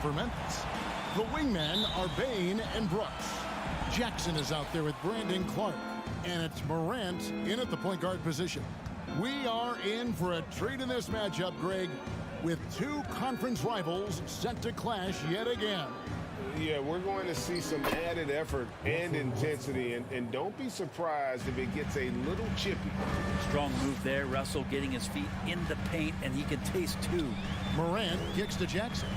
for Memphis. The wingmen are Bain and Brooks. Jackson is out there with Brandon Clark. And it's Morant in at the point guard position. We are in for a treat in this matchup, Greg, with two conference rivals set to clash yet again. Yeah, we're going to see some added effort and intensity, and don't be surprised if it gets a little chippy. Strong move there. Russell getting his feet in the paint, and he can taste two. Morant kicks to Jackson.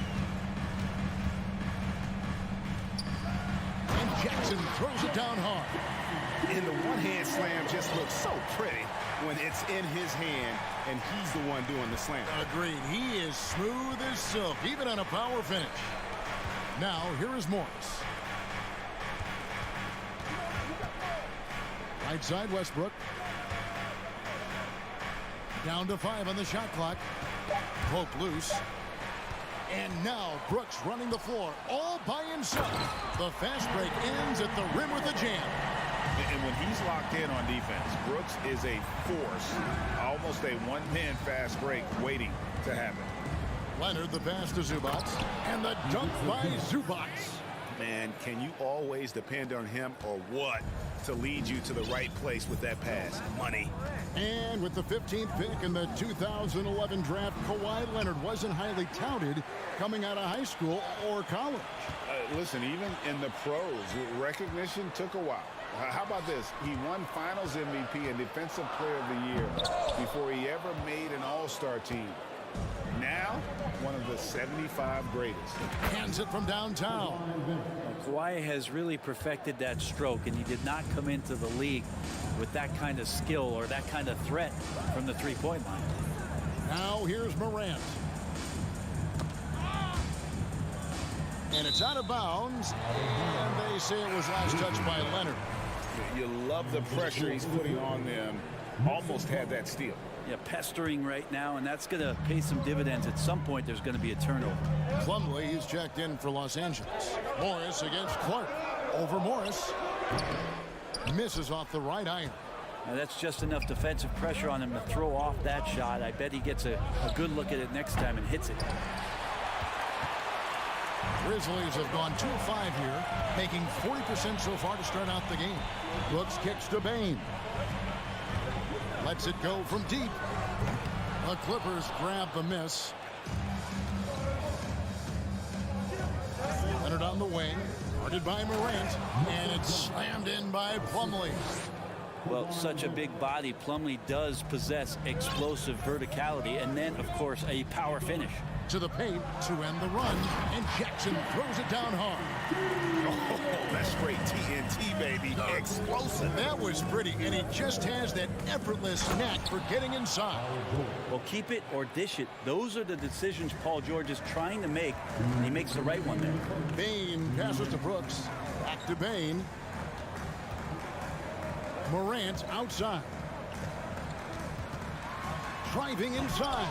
And Jackson throws it down hard. And the one-hand slam just looks so pretty when it's in his hand and he's the one doing the slam. Agreed. He is smooth as silk, even on a power finish. Now, here is Morris. Right side, Westbrook. Down to 5 on the shot clock. Poke loose. And now Brooks running the floor all by himself. The fast break ends at the rim with a jam. And when he's locked in on defense, Brooks is a force. Almost a one-man fast break waiting to happen. Leonard the pass to Zubac. And the dunk by Zubac. Man, can you always depend on him or what to lead you to the right place with that pass? Money. And with the 15th pick in the 2011 draft, Kawhi Leonard wasn't highly touted coming out of high school or college. Listen, even in the pros, recognition took a while. How about this? He won Finals MVP and Defensive Player of the Year before he ever made an All-Star team. Now, one of the 75 greatest. Hands it from downtown. Kawhi has really perfected that stroke, and he did not come into the league with that kind of skill or that kind of threat from the three-point line. Now here's Morant. And it's out of bounds. And they say it was last touched by Leonard. You love the pressure he's putting on them. Almost had that steal. Yeah, pestering right now, and that's going to pay some dividends. At some point, there's going to be a turnover. Plumlee is checked in for Los Angeles. Morris against Clark. Over Morris. Misses off the right iron. Now, that's just enough defensive pressure on him to throw off that shot. I bet he gets a good look at it next time and hits it. Grizzlies have gone 2-5 here, making 40% so far to start out the game. Brooks kicks to Bain. Lets it go from deep. The Clippers grab the miss. Leonard on the wing. Guarded by Morant. And it's slammed in by Plumlee. Well, such a big body. Plumlee does possess explosive verticality and then, of course, a power finish. To the paint to end the run. And Jackson throws it down hard. Oh, that's straight TNT, baby. Explosive. That was pretty, and he just has that effortless knack for getting inside. Well, keep it or dish it. Those are the decisions Paul George is trying to make, and he makes the right one there. Bain passes to Brooks. Back to Bain. Morant outside. Driving inside.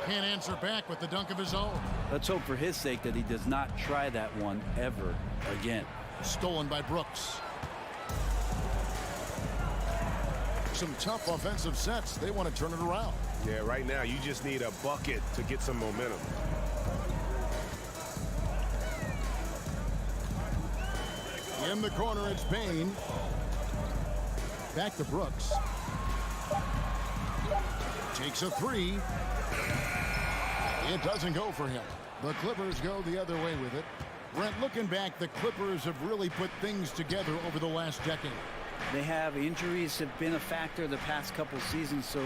Can't answer back with the dunk of his own. Let's hope for his sake that he does not try that one ever again. Stolen by Brooks. Some tough offensive sets. They want to turn it around. Yeah, right now you just need a bucket to get some momentum. In the corner, it's Bain. Back to Brooks. Takes a three. It doesn't go for him. The Clippers go the other way with it. Brent, looking back, the Clippers have really put things together over the last decade. They have injuries have been a factor the past couple seasons, so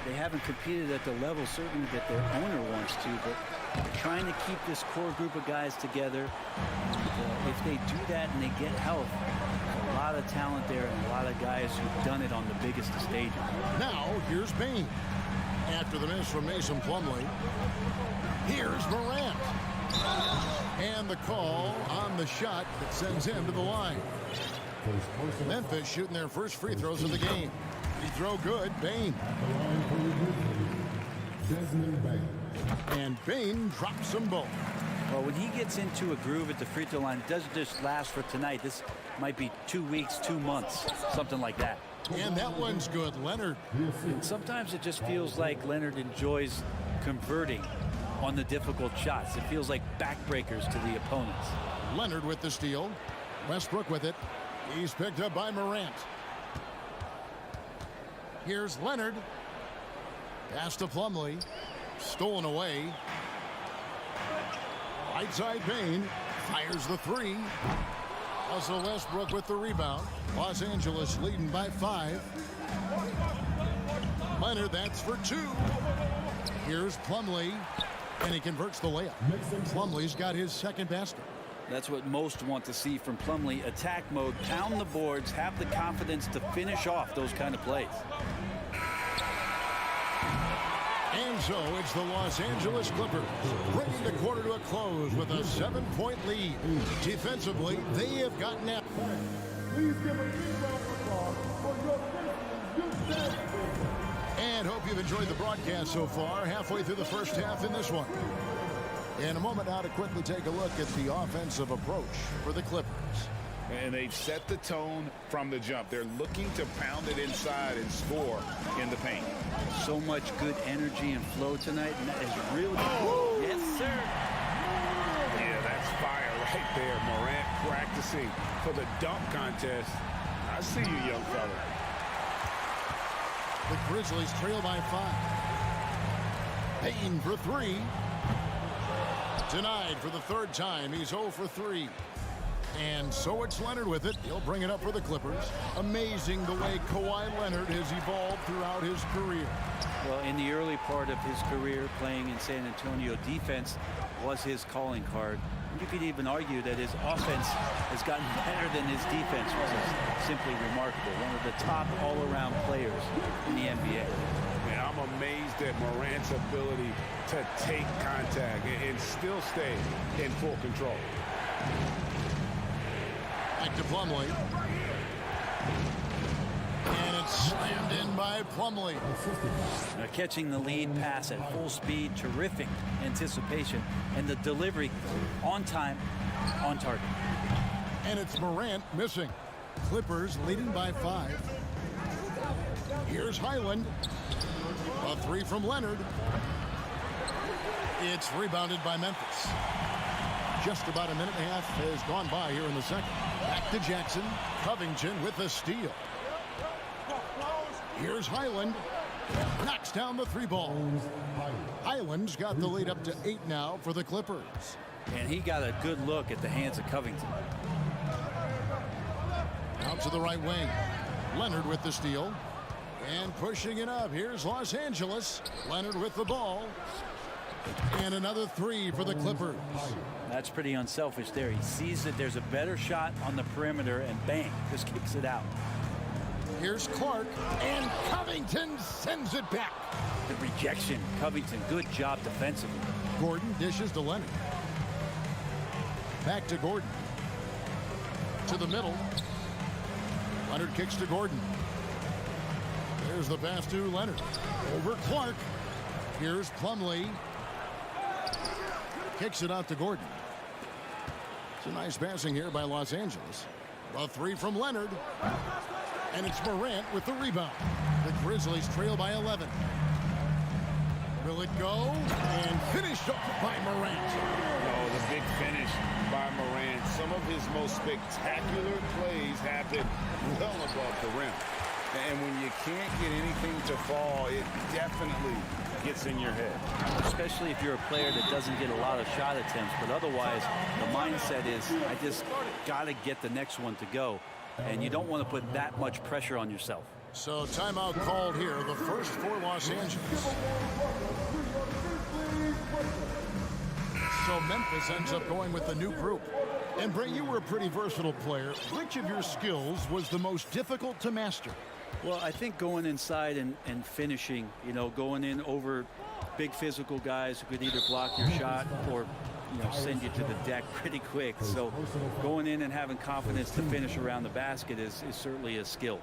they haven't competed at the level certainly that their owner wants to, but they're trying to keep this core group of guys together. And, if they do that and they get health, a lot of talent there and a lot of guys who've done it on the biggest of stages. Now, here's Bain. After the miss from Mason Plumlee, here's Morant. And the call on the shot that sends him to the line. Memphis shooting their first free throws of the game. Free throw good, Bain. And Bain drops them both. Well, when he gets into a groove at the free throw line, it doesn't just last for tonight. This might be 2 weeks, 2 months, something like that. And that one's good, Leonard. And sometimes it just feels like Leonard enjoys converting on the difficult shots. It feels like backbreakers to the opponents. Leonard with the steal. Westbrook with it. He's picked up by Morant. Here's Leonard. Pass to Plumlee. Stolen away. Right side Bane. Fires the three. Russell Westbrook with the rebound. Los Angeles leading by 5. Leonard, that's for 2. Here's Plumlee. And he converts the layup. Plumlee's got his second basket. That's what most want to see from Plumlee. Attack mode, pound the boards, have the confidence to finish off those kind of plays. And so it's the Los Angeles Clippers bringing the quarter to a close with a 7-point lead. Defensively, they have gotten out. Please give a big round of applause for your Grizzlies. And hope you've enjoyed the broadcast so far. Halfway through the first half in this one. In a moment now to quickly take a look at the offensive approach for the Clippers. And they've set the tone from the jump. They're looking to pound it inside and score in the paint. So much good energy and flow tonight, and that is really Yes, sir. Yeah, that's fire right there. Morant practicing for the dunk contest. I see you, young fella. The Grizzlies trail by 5. Payne for 3. Denied for the third time. He's 0 for 3. And so it's Leonard with it. He'll bring it up for the Clippers. Amazing the way Kawhi Leonard has evolved throughout his career. Well, in the early part of his career playing in San Antonio, defense was his calling card. You could even argue that his offense has gotten better than his defense, which is simply remarkable. One of the top all-around players in the NBA. And I'm amazed at Morant's ability to take contact and still stay in full control. Back to Plumlee. And it's slammed in by Plumlee. Now catching the lead pass at full speed, terrific anticipation, and the delivery on time, on target. And it's Morant missing. Clippers leading by 5. Here's Highland. A 3 from Leonard. It's rebounded by Memphis. Just about a minute and a half has gone by here in the second. Back to Jackson. Covington with the steal. Here's Highland. Knocks down the 3 ball. Highland's got the lead up to 8 now for the Clippers. And he got a good look at the hands of Covington. Out to the right wing. Leonard with the steal. And pushing it up. Here's Los Angeles. Leonard with the ball. And another 3 for the Clippers. That's pretty unselfish there. He sees that there's a better shot on the perimeter and bang, just kicks it out. Here's Clark. And Covington sends it back. The rejection. Covington, good job defensively. Gordon dishes to Leonard. Back to Gordon. To the middle. Leonard kicks to Gordon. There's the pass to Leonard. Over Clark. Here's Plumlee. Kicks it out to Gordon. It's a nice passing here by Los Angeles. A 3 from Leonard. And it's Morant with the rebound. The Grizzlies trail by 11. Will it go? And finished off by Morant. Oh, the big finish by Morant. Some of his most spectacular plays happen well above the rim. And when you can't get anything to fall, it definitely gets in your head. Especially if you're a player that doesn't get a lot of shot attempts. But otherwise, the mindset is, I just got to get the next one to go. And you don't want to put that much pressure on yourself. So timeout called here. The first for Los Angeles. So Memphis ends up going with the new group. And Bray, you were a pretty versatile player. Which of your skills was the most difficult to master? Well, I think going inside and finishing, you know, going in over big physical guys who could either block your shot or, you know, send you to the deck pretty quick. So going in and having confidence to finish around the basket is certainly a skill.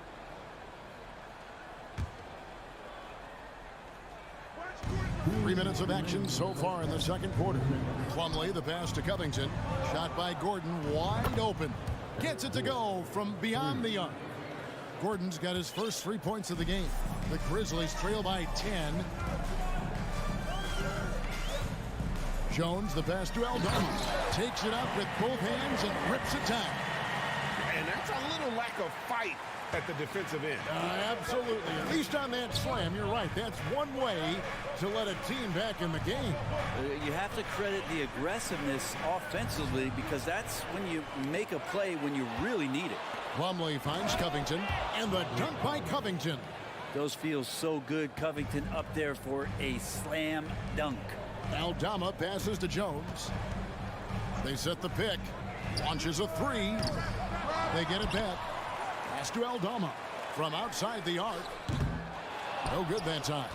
Three minutes of action so far in the second quarter. Plumlee, the pass to Covington. Shot by Gordon, wide open. Gets it to go from beyond the arc. Gordon's got his first 3 points of the game. The Grizzlies trail by 10. Jones, the pass to Eldorado. Takes it up with both hands and rips it down. And that's a little lack of fight at the defensive end. Absolutely. At least on that slam, you're right. That's one way to let a team back in the game. You have to credit the aggressiveness offensively, because that's when you make a play when you really need it. Plumlee finds Covington, and the dunk by Covington. Those feel so good. Covington up there for a slam dunk. Aldama passes to Jones. They set the pick. Launches a three. They get it back. Pass to Aldama from outside the arc. No good that time.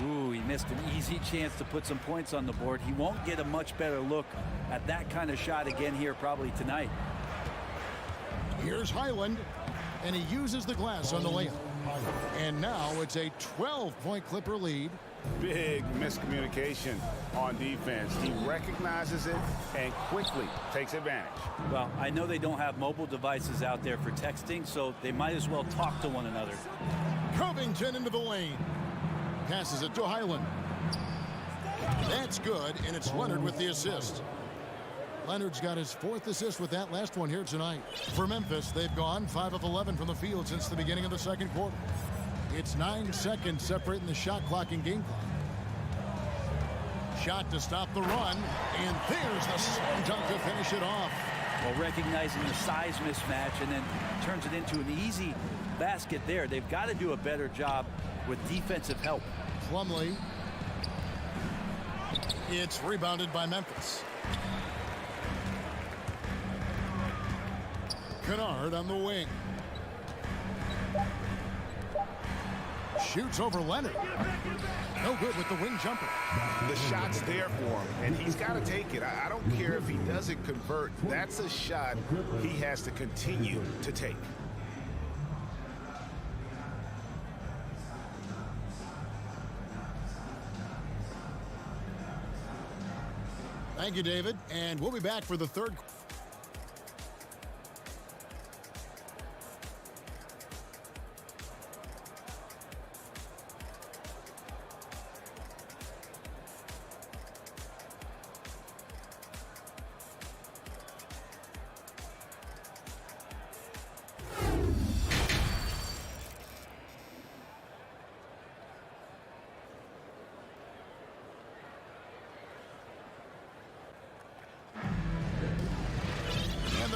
Ooh, he missed an easy chance to put some points on the board. He won't get a much better look at that kind of shot again here probably tonight. Here's Highland, and he uses the glass on the layup. And now it's a 12-point Clipper lead. Big miscommunication on defense. He recognizes it and quickly takes advantage. Well, I know they don't have mobile devices out there for texting, so they might as well talk to one another. Covington into the lane. Passes it to Highland. That's good, and it's Leonard with the assist. Leonard's got his 4th assist with that last one here tonight. For Memphis, they've gone 5 of 11 from the field since the beginning of the second quarter. It's 9 seconds separating the shot clock and game clock. Shot to stop the run, and there's the slam dunk to finish it off. Well, recognizing the size mismatch and then turns it into an easy basket there. They've got to do a better job with defensive help. Plumlee. It's rebounded by Memphis. Kennard on the wing. Shoots over Leonard. No good with the wing jumper. The shot's there for him, and he's got to take it. I don't care if he doesn't convert. That's a shot he has to continue to take. Thank you, David. And we'll be back for the third.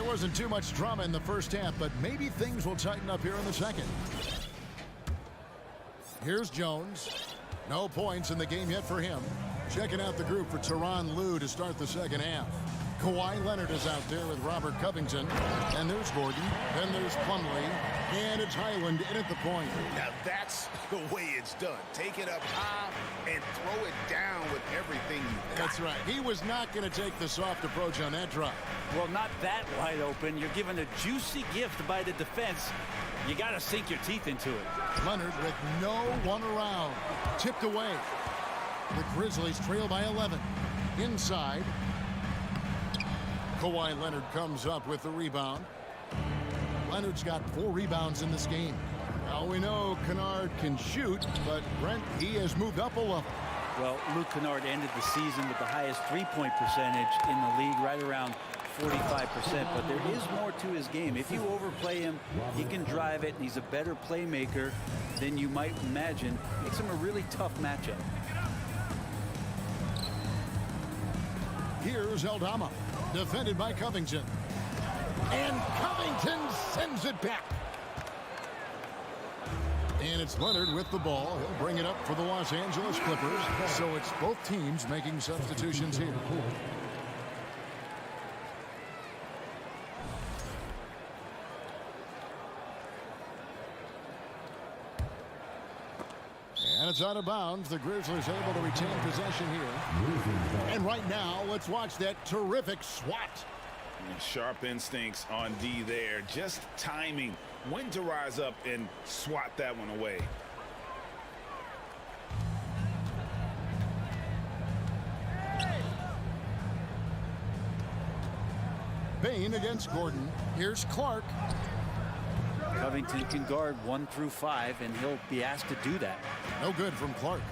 Wasn't too much drama in the first half, but maybe things will tighten up here in the second. Here's Jones. No points in the game yet for him. Checking out the group for Tyronn Lue to start the second half. Kawhi Leonard is out there with Robert Covington. And there's Gordon. Then there's Plumlee. And it's Highland in at the point. Now that's the way it's done. Take it up high and throw it down with everything you got. That's right. He was not going to take the soft approach on that drop. Well, not that wide open. You're given a juicy gift by the defense. You got to sink your teeth into it. Leonard with no one around. Tipped away. The Grizzlies trail by 11. Inside. Kawhi Leonard comes up with the rebound. Leonard's got 4 rebounds in this game. Now we know Kennard can shoot, but Brent, he has moved up a level. Well, Luke Kennard ended the season with the highest three-point percentage in the league, right around 45%. But there is more to his game. If you overplay him, he can drive it, and he's a better playmaker than you might imagine. Makes him a really tough matchup. Here's Eldama, defended by Covington. And Covington sends it back. And it's Leonard with the ball. He'll bring it up for the Los Angeles Clippers. So it's both teams making substitutions here. And it's out of bounds. The Grizzlies able to retain possession here. And right now, let's watch that terrific swat. Sharp instincts on D there. Just timing when to rise up and swat that one away. Bain against Gordon. Here's Clark. Covington can guard 1 through 5, and he'll be asked to do that. No good from Clark.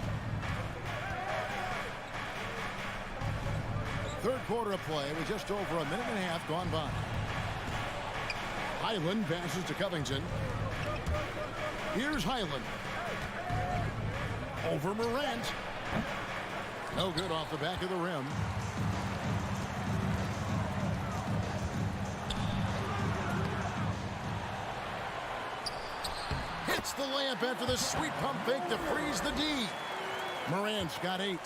Third quarter of play with just over a minute and a half gone by. Highland passes to Covington. Here's Highland. Over Morant. No good off the back of the rim. Hits the layup after the sweet pump fake to freeze the D. Morant's got 8.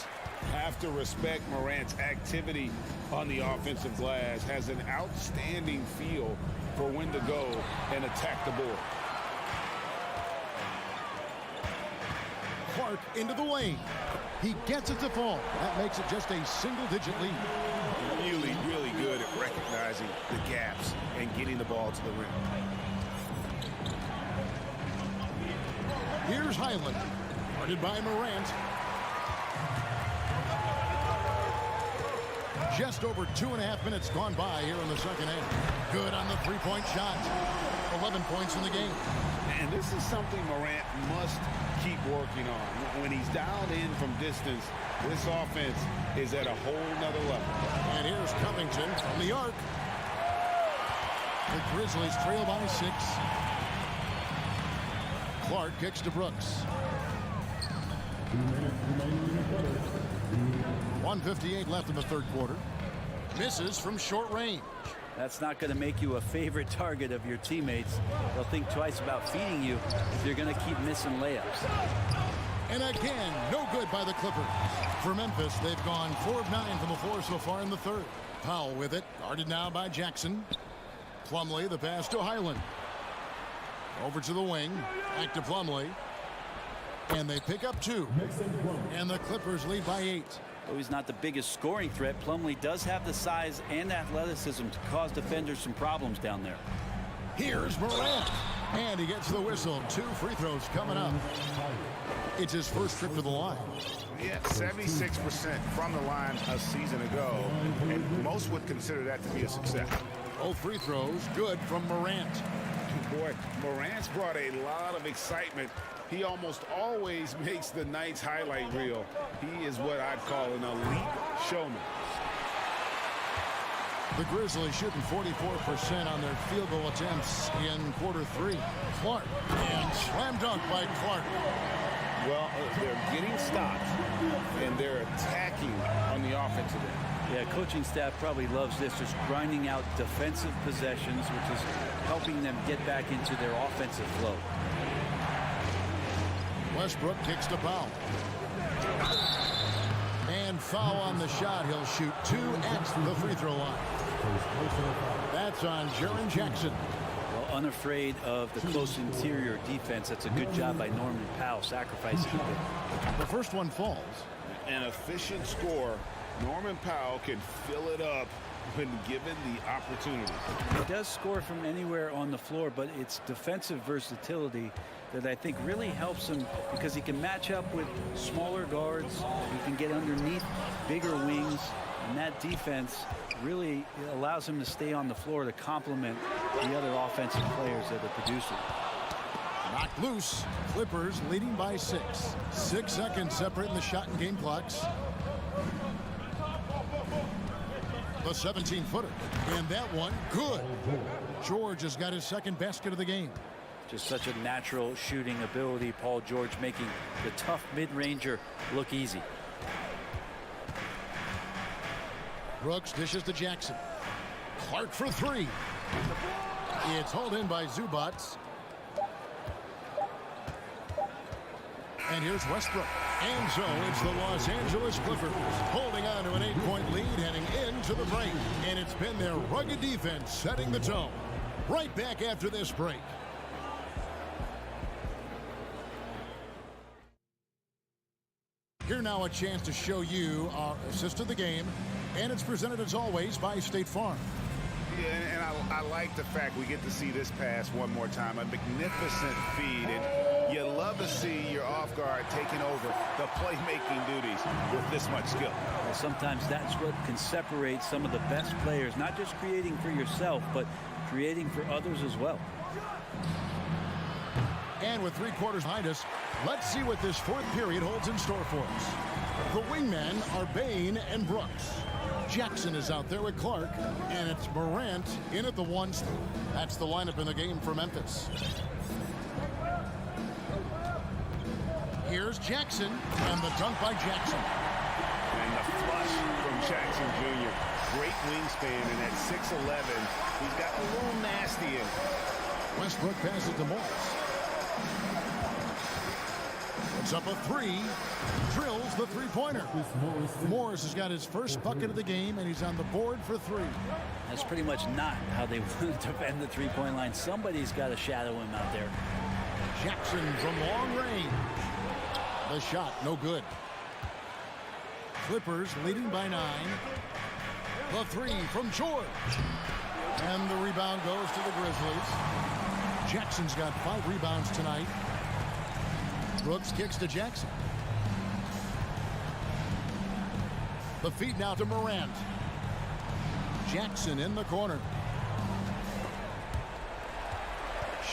Have to respect Morant's activity on the offensive glass. Has an outstanding feel for when to go and attack the board. Clark into the lane. He gets it to fall. That makes it just a single-digit lead. Really, really good at recognizing the gaps and getting the ball to the rim. Here's Highland. Guarded by Morant. Just over 2.5 minutes gone by here in the second half. Good on the three-point shot. 11 points in the game. And this is something Morant must keep working on. When he's dialed in from distance, this offense is at a whole nother level. And here's Covington from the arc. The Grizzlies trail by 6. Clark kicks to Brooks. 1:58 left in the third quarter. Misses from short range. That's not going to make you a favorite target of your teammates. They'll think twice about feeding you if you're going to keep missing layups. And again, no good by the Clippers. For Memphis, they've gone 4 of 9 from the floor so far in the third. Powell with it, guarded now by Jackson. Plumlee, the pass to Highland. Over to the wing, back to Plumlee. And they pick up 2. And the Clippers lead by 8. Though he's not the biggest scoring threat, Plumlee does have the size and athleticism to cause defenders some problems down there. Here's Morant. And he gets the whistle. 2 free throws coming up. It's his first trip to the line. Yeah, 76% from the line a season ago. And most would consider that to be a success. Both free throws good from Morant. Boy, Morant's brought a lot of excitement. He almost always makes the night's highlight reel. He is what I'd call an elite showman. The Grizzlies shooting 44% on their field goal attempts in quarter 3. Clark, and slam dunk by Clark. Well, they're getting stops, and they're attacking on the offensive end. Yeah, coaching staff probably loves this, just grinding out defensive possessions, which is helping them get back into their offensive flow. Westbrook kicks to Powell. And foul on the shot. He'll shoot 2 at the free throw line. That's on Jaren Jackson. Well, unafraid of the close interior defense. That's a good job by Norman Powell, sacrificing a bit. The first one falls. An efficient score. Norman Powell can fill it up when given the opportunity. He does score from anywhere on the floor, but it's defensive versatility that I think really helps him because he can match up with smaller guards. He can get underneath bigger wings, and that defense really allows him to stay on the floor to complement the other offensive players that are producing. Knocked loose. Clippers leading by 6. 6 seconds separating the shot and game clocks. The 17-footer. And that one, good. George has got his second basket of the game. Just such a natural shooting ability. Paul George making the tough mid-ranger look easy. Brooks dishes to Jackson. Clark for 3. It's hauled in by Zubats. And here's Westbrook. And so it's the Los Angeles Clippers holding on to an 8-point lead heading into the break. And it's been their rugged defense setting the tone. Right back after this break. Here now a chance to show you our assist of the game. And it's presented as always by State Farm. Yeah, and I like the fact we get to see this pass one more time. A magnificent feed, and you love to see your off guard taking over the playmaking duties with this much skill. Well, sometimes that's what can separate some of the best players, not just creating for yourself, but creating for others as well. And with 3 quarters behind us, let's see what this fourth period holds in store for us. The wingmen are Bain and Brooks. Jackson is out there with Clark, and it's Morant in at the 1. That's the lineup in the game for Memphis. Here's Jackson, and the dunk by Jackson. And the flush from Jackson Jr. Great wingspan, and at 6'11", he's got a little nasty in it. Westbrook passes to Morris. Puts up a 3. Drills the three-pointer. Morris has got his first bucket of the game, and he's on the board for 3. That's pretty much not how they want to defend the three-point line. Somebody's got to shadow him out there. Jackson from long range. The shot, no good. Clippers leading by 9. The 3 from George. And the rebound goes to the Grizzlies. Jackson's got 5 rebounds tonight. Brooks kicks to Jackson. The feed now to Morant. Jackson in the corner.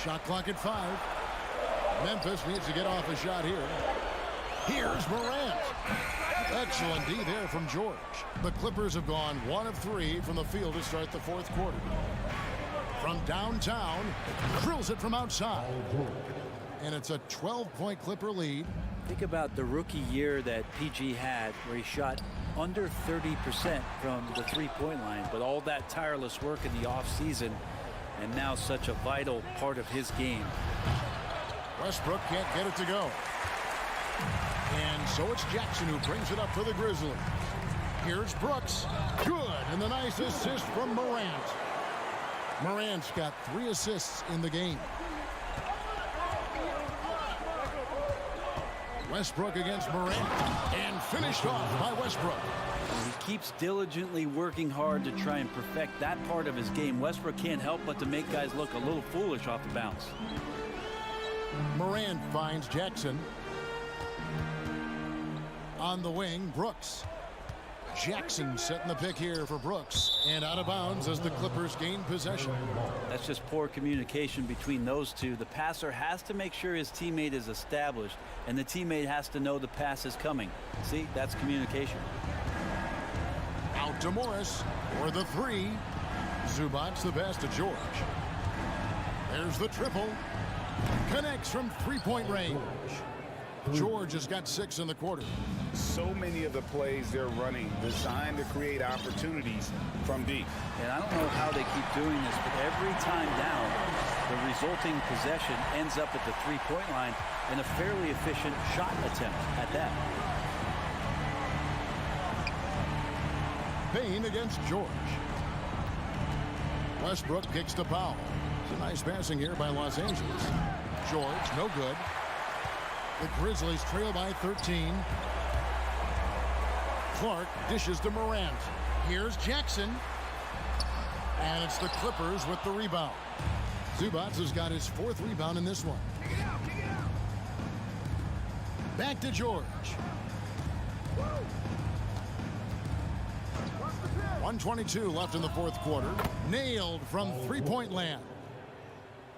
Shot clock at 5. Memphis needs to get off a shot here. Here's Morant. Excellent D there from George. The Clippers have gone 1 of 3 from the field to start the 4th quarter. From downtown, drills it from outside. And it's a 12-point Clipper lead. Think about the rookie year that PG had, where he shot under 30% from the three-point line, but all that tireless work in the offseason, and now such a vital part of his game. Westbrook can't get it to go. And so it's Jackson who brings it up for the Grizzlies. Here's Brooks. Good. And the nice assist from Morant. Morant's got 3 assists in the game. Westbrook against Morant. And finished off by Westbrook. He keeps diligently working hard to try and perfect that part of his game. Westbrook can't help but to make guys look a little foolish off the bounce. Morant finds Jackson. On the wing, Brooks. Jackson setting the pick here for Brooks. And out of bounds as the Clippers gain possession. That's just poor communication between those two. The passer has to make sure his teammate is established, and the teammate has to know the pass is coming. See, that's communication. Out to Morris for the 3. Zubac's the pass to George. There's the triple. Connects from 3-point range. George has got 6 in the quarter. So many of the plays they're running designed to create opportunities from deep. And I don't know how they keep doing this, but every time down, the resulting possession ends up at the three-point line in a fairly efficient shot attempt at that. Payne against George. Westbrook kicks to Powell. It's a nice passing here by Los Angeles. George, no good. The Grizzlies trail by 13. Clark dishes to Morant. Here's Jackson. And it's the Clippers with the rebound. Zubac has got his 4th rebound in this one. Back to George. 1:22 left in the 4th quarter. Nailed from 3-point land.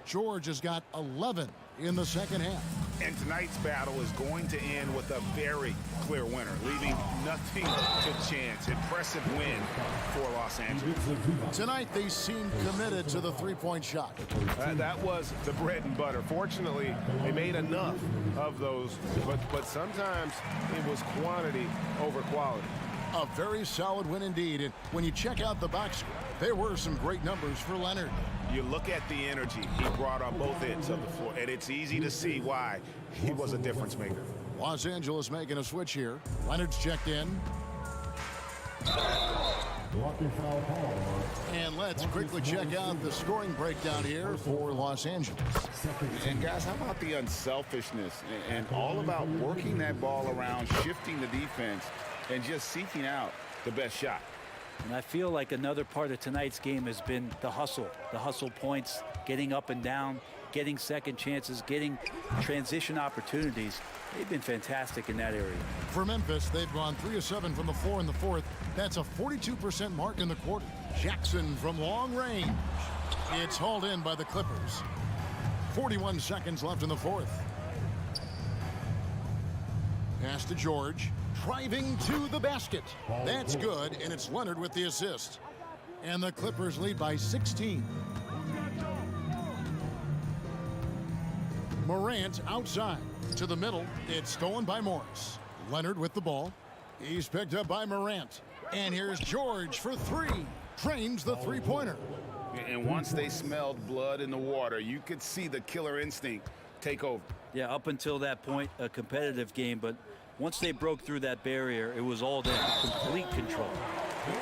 George has got 11 in the 2nd half. And tonight's battle is going to end with a very clear winner, leaving nothing to chance. Impressive win for Los Angeles. Tonight they seem committed to the 3-point shot. That was the bread and butter. Fortunately, they made enough of those, but sometimes it was quantity over quality. A very solid win indeed. And when you check out the box score, there were some great numbers for Leonard. You look at the energy he brought on both ends of the floor, and it's easy to see why he was a difference maker. Los Angeles making a switch here. Leonard's checked in. And let's quickly check out the scoring breakdown here for Los Angeles. And guys, how about the unselfishness and all about working that ball around, shifting the defense, and just seeking out the best shot. And I feel like another part of tonight's game has been the hustle points, getting up and down, getting second chances, getting transition opportunities. They've been fantastic in that area. For Memphis, they've gone 3 of 7 from the floor in the 4th. That's a 42% mark in the quarter. Jackson from long range. It's hauled in by the Clippers. 41 seconds left in the 4th. Pass to George. driving to the basket. That's good, and it's Leonard with the assist. And the Clippers lead by 16. Morant outside to the middle. It's stolen by Morris. Leonard with the ball. He's picked up by Morant. And here's George for three. Trains the three-pointer. And once they smelled blood in the water, you could see the killer instinct take over. Yeah, up until that point, a competitive game, but once they broke through that barrier, it was all there, complete control.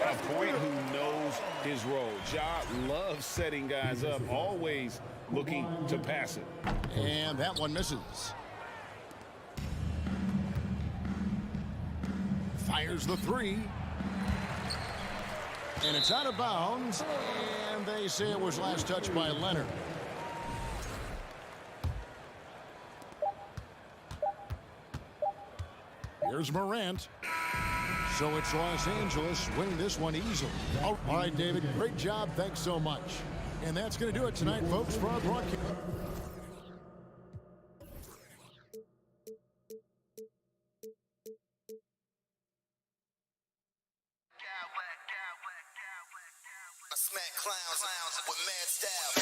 A point who knows his role. Ja loves setting guys up, always looking to pass it. And that one misses. Fires the three. And it's out of bounds. And they say it was last touched by Leonard. Here's Morant. So it's Los Angeles winning this one easily. All right, David, great job. Thanks so much. And that's going to do it tonight, folks, for our broadcast. I smack clowns with mad style.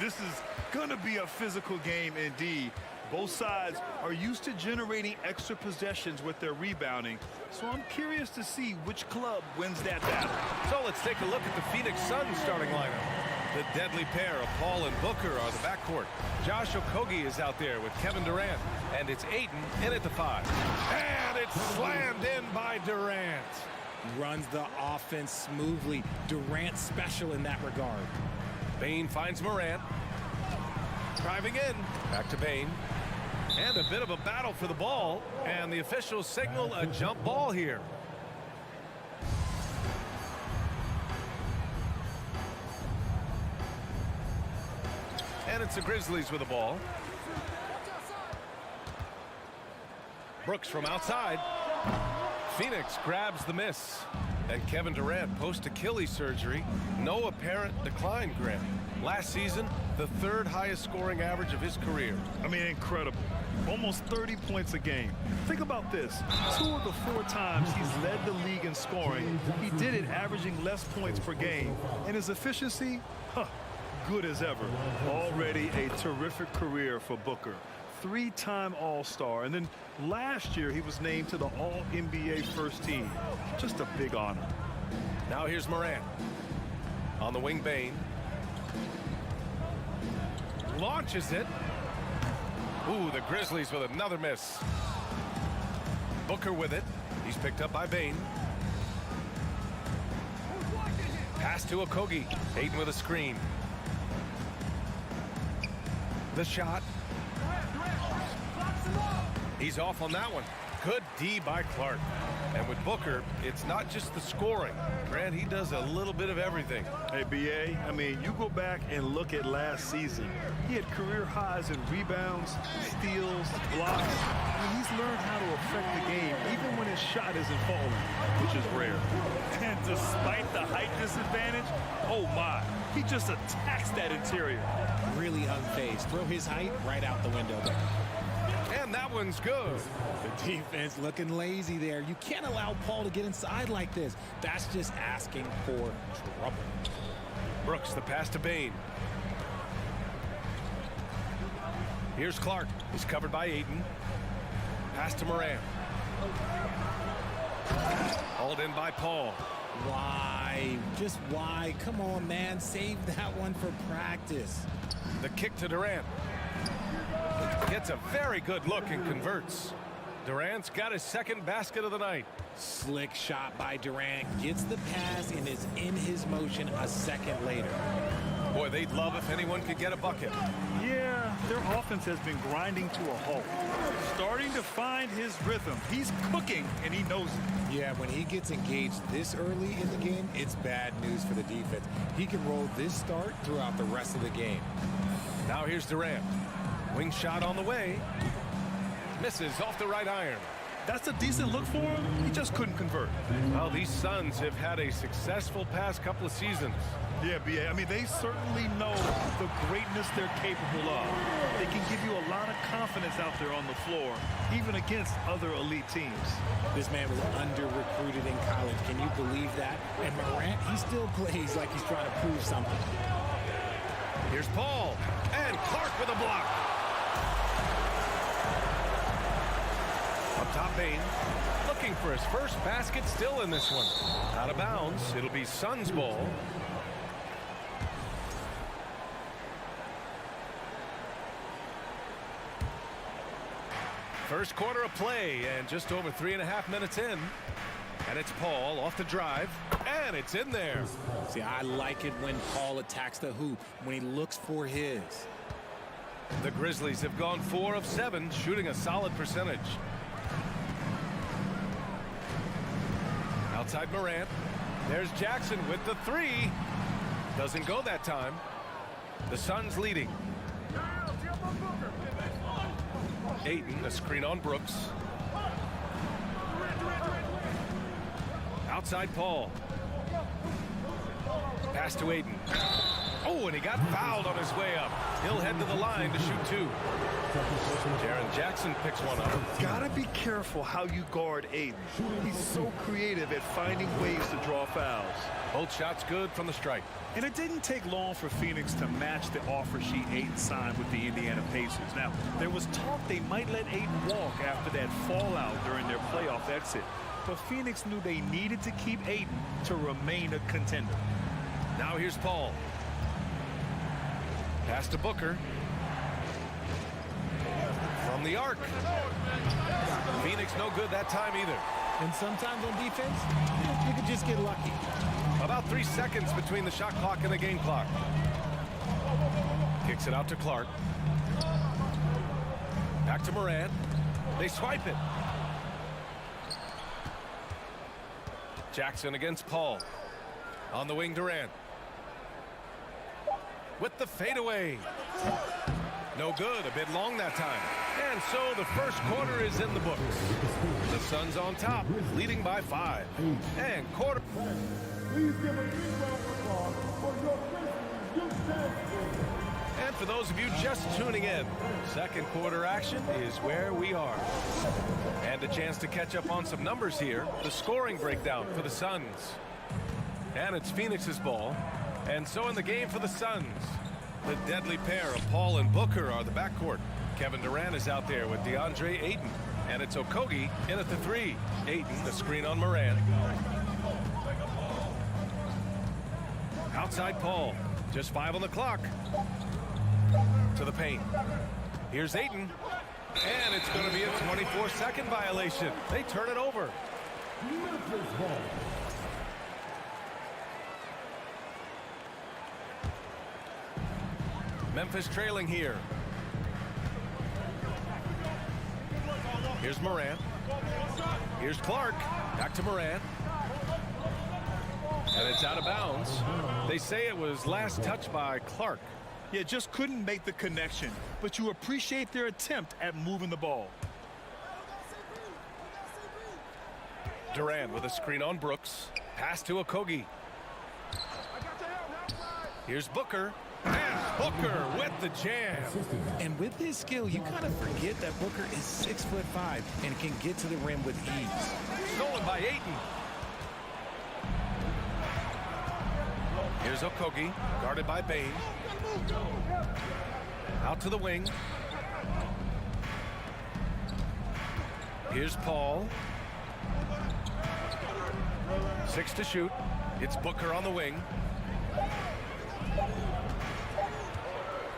this is going to be a physical game indeed. Both sides are used to generating extra possessions with their rebounding, so I'm curious to see which club wins that battle. So let's take a look at the Phoenix Suns starting lineup. The deadly pair of Paul and Booker are the backcourt. Josh Okogie is out there with Kevin Durant, and it's Ayton in at the 5. And it's slammed in by Durant. Runs the offense smoothly. Durant special in that regard. Bane finds Morant. Driving in. Back to Bane. And a bit of a battle for the ball. And the officials signal a jump ball here. And it's the Grizzlies with the ball. Brooks from outside. Phoenix grabs the miss. And Kevin Durant post Achilles surgery. No apparent decline, Grant. Last season, the 3rd highest scoring average of his career. I mean, incredible. Almost 30 points a game. Think about this. 2 of the 4 times he's led the league in scoring, he did it averaging less points per game. And his efficiency, good as ever. Already a terrific career for Booker. 3-time All-Star, and then last year he was named to the All-NBA first team. Just a big honor. Now here's Morant. On the wing, Bane. Launches it. Ooh, the Grizzlies with another miss. Booker with it. He's picked up by Bane. Pass to Okogie. Ayton with a screen. The shot. He's off on that one. Good D by Clark. And with Booker, it's not just the scoring. Grant, he does a little bit of everything. Hey, B.A., I mean, you go back and look at last season. He had career highs in rebounds, steals, blocks. I mean, he's learned how to affect the game, even when his shot isn't falling, which is rare. And despite the height disadvantage, oh my, he just attacks that interior. Really unfazed. Throw his height right out the window there. And that one's good. The defense looking lazy there. You can't allow Paul to get inside like this. That's just asking for trouble. Brooks, the pass to Bane. Here's Clark. He's covered by Ayton. Pass to Morant. Hauled in by Paul. Why? Just why? Come on, man. Save that one for practice. The kick to Durant. Gets a very good look and converts. Durant's got his 2nd basket of the night. Slick shot by Durant. Gets the pass and is in his motion a second later. Boy, they'd love if anyone could get a bucket. Yeah, their offense has been grinding to a halt. Starting to find his rhythm. He's cooking, and he knows it. Yeah, when he gets engaged this early in the game, it's bad news for the defense. He can roll this start throughout the rest of the game. Now here's Durant. Wing shot on the way. Misses off the right iron. That's a decent look for him. He just couldn't convert. Well, these Suns have had a successful past couple of seasons. Yeah, B.A., I mean, they certainly know the greatness they're capable of. They can give you a lot of confidence out there on the floor, even against other elite teams. This man was under-recruited in college. Can you believe that? And Morant, he still plays like he's trying to prove something. Here's Paul. And Clark with a block. Up top, Bane. Looking for his first basket still in this one. Out of bounds. It'll be Suns ball. First quarter of play and just over 3.5 minutes in. And it's Paul off the drive. And it's in there. See, I like it when Paul attacks the hoop, when he looks for his. The Grizzlies have gone 4 of 7, shooting a solid percentage. Outside Morant. There's Jackson with the 3. Doesn't go that time. The Suns leading. Ayton, a screen on Brooks. Outside Paul. Pass to Ayton. Oh, and he got fouled on his way up. He'll head to the line to shoot 2. Jaren Jackson picks one up. Gotta be careful how you guard Aiden. He's so creative at finding ways to draw fouls. Both shots good from the stripe. And it didn't take long for Phoenix to match the offer sheet Aiden signed with the Indiana Pacers. Now, there was talk they might let Aiden walk after that fallout during their playoff exit. But Phoenix knew they needed to keep Aiden to remain a contender. Now here's Paul. Pass to Booker. From the arc. Phoenix no good that time either. And sometimes on defense, you could just get lucky. About 3 seconds between the shot clock and the game clock. Kicks it out to Clark. Back to Morant. They swipe it. Jackson against Paul. On the wing, Durant. With the fadeaway. No good, a bit long that time. And so the first quarter is in the books. The Suns on top, leading by 5. And quarter. Please give a big round of applause for your Grizzlies youth champions. And for those of you just tuning in, second quarter action is where we are. And a chance to catch up on some numbers here. The scoring breakdown for the Suns. And it's Phoenix's ball. And so in the game for the Suns, the deadly pair of Paul and Booker are the backcourt. Kevin Durant is out there with DeAndre Ayton. And it's Okogie in at the 3. Ayton, the screen on Morant. Outside Paul. Just 5 on the clock. To the paint. Here's Ayton. And it's going to be a 24-second violation. They turn it over. Memphis trailing here. Here's Morant. Here's Clark. Back to Morant. And it's out of bounds. They say it was last touched by Clark. Yeah, just couldn't make the connection. But you appreciate their attempt at moving the ball. Durant with a screen on Brooks. Pass to Okogie. Here's Booker. And Booker with the jam. And with his skill, you kind of forget that Booker is 6'5" and can get to the rim with ease. Stolen by Ayton. Here's Okogie, guarded by Bane. Out to the wing. Here's Paul. 6 to shoot. It's Booker on the wing.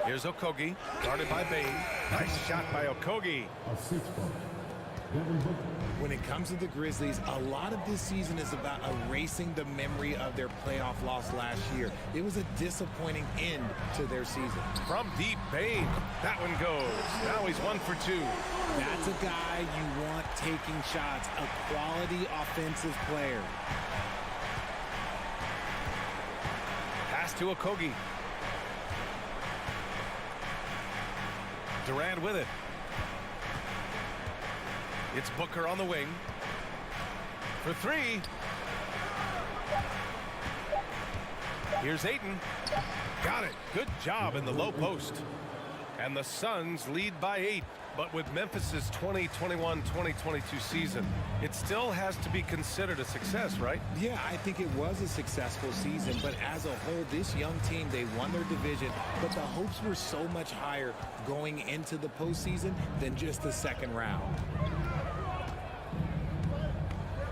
Here's Okogie, guarded by Bane. Nice shot by Okogie. When it comes to the Grizzlies, a lot of this season is about erasing the memory of their playoff loss last year. It was a disappointing end to their season. From deep, Bane. That one goes. Now he's 1 for 2. That's a guy you want taking shots, a quality offensive player. Pass to Okogie. Durant with it. It's Booker on the wing. For 3. Here's Ayton. Got it. Good job in the low post. And the Suns lead by 8. But with Memphis's 2021-2022 season, it still has to be considered a success, right? Yeah, I think it was a successful season, but as a whole, this young team, they won their division, but the hopes were so much higher going into the postseason than just the second round.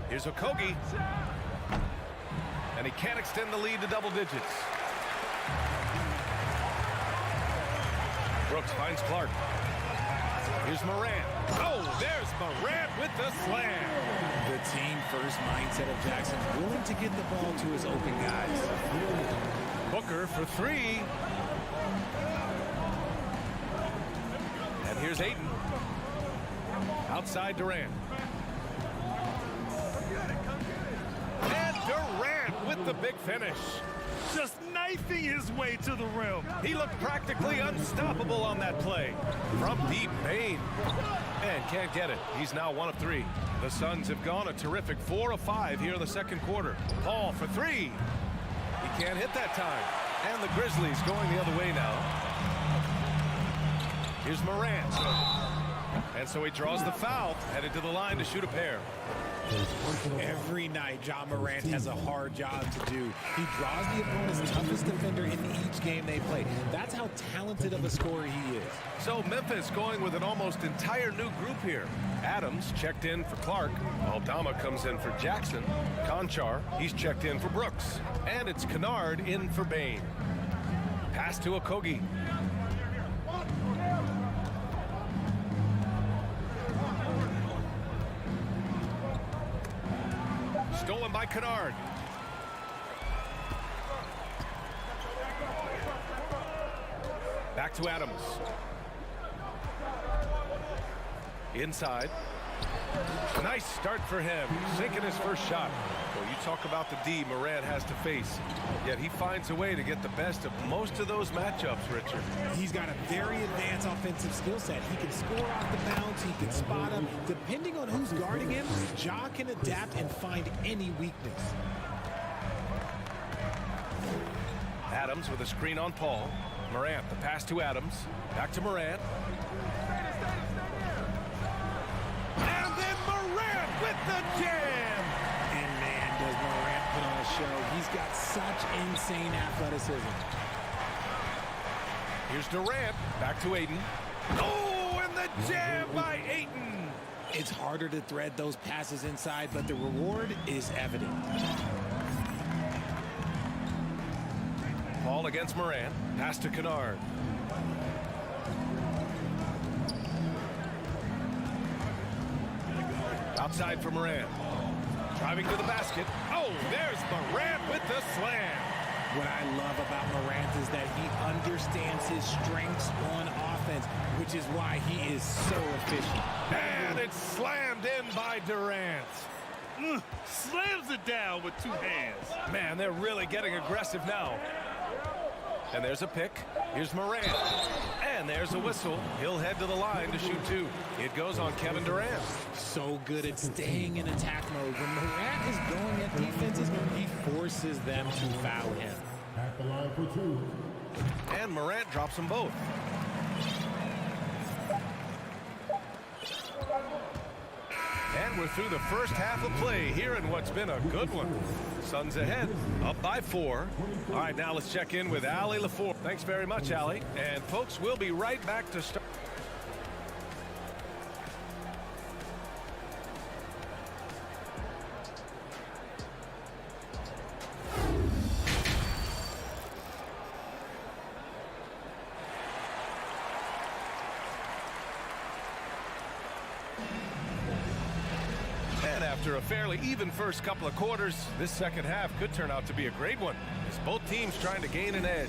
Here's Okogie. And he can't extend the lead to double digits. Brooks finds Clark. Here's Morant. Oh, there's Morant with the slam. The team-first mindset of Jackson, willing to get the ball to his open guys. Booker for 3. And here's Ayton. Outside Durant. And Durant with the big finish. Just knifing his way to the rim. He looked practically unstoppable on that play. From deep, Bane. And can't get it. He's now 1 of 3. The Suns have gone a terrific 4 of 5 here in the second quarter. Paul for 3. He can't hit that time. And the Grizzlies going the other way now. Here's Morant. And so he draws the foul, headed to the line to shoot a pair. Every night, John Morant has a hard job to do. He draws the opponent's toughest defender in each game they play. That's how talented of a scorer he is. So Memphis going with an almost entire new group here. Adams checked in for Clark. Aldama comes in for Jackson. Conchar, he's checked in for Brooks. And it's Kennard in for Bain. Pass to Okogie. Stolen by Kennard. Back to Adams. Inside. Nice start for him. Sinking his first shot. Well, you talk about the D Morant has to face. Yet he finds a way to get the best of most of those matchups, Richard. He's got a very advanced offensive skill set. He can score off the bounce. He can spot him. Depending on who's guarding him, Ja can adapt and find any weakness. Adams with a screen on Paul. Morant, the pass to Adams. Back to Morant. And then Morant with the jam! And man, does Morant put on a show. He's got such insane athleticism. Here's Durant. Back to Ayton. Oh, and the jam by Ayton! It's harder to thread those passes inside, but the reward is evident. Paul against Morant. Pass to Kennard. Outside for Morant. Driving to the basket. Oh, there's Morant with the slam. What I love about Morant is that he understands his strengths on offense, which is why he is so efficient. And it's slammed in by Durant. Slams it down with two hands. Man, they're really getting aggressive now. And there's a pick. Here's Morant. And there's a whistle. He'll head to the line to shoot two. It goes on Kevin Durant. So good at staying in attack mode. When Morant is going at defenses, he forces them to foul him. At the line for two. And Morant drops them both. And we're through the first half of play here in what's been a good one. Suns ahead, up by 4. All right, now let's check in with Allie LaFour. Thanks very much, Allie. And folks, we'll be right back to start. After a fairly even first couple of quarters, this second half could turn out to be a great one as both teams trying to gain an edge.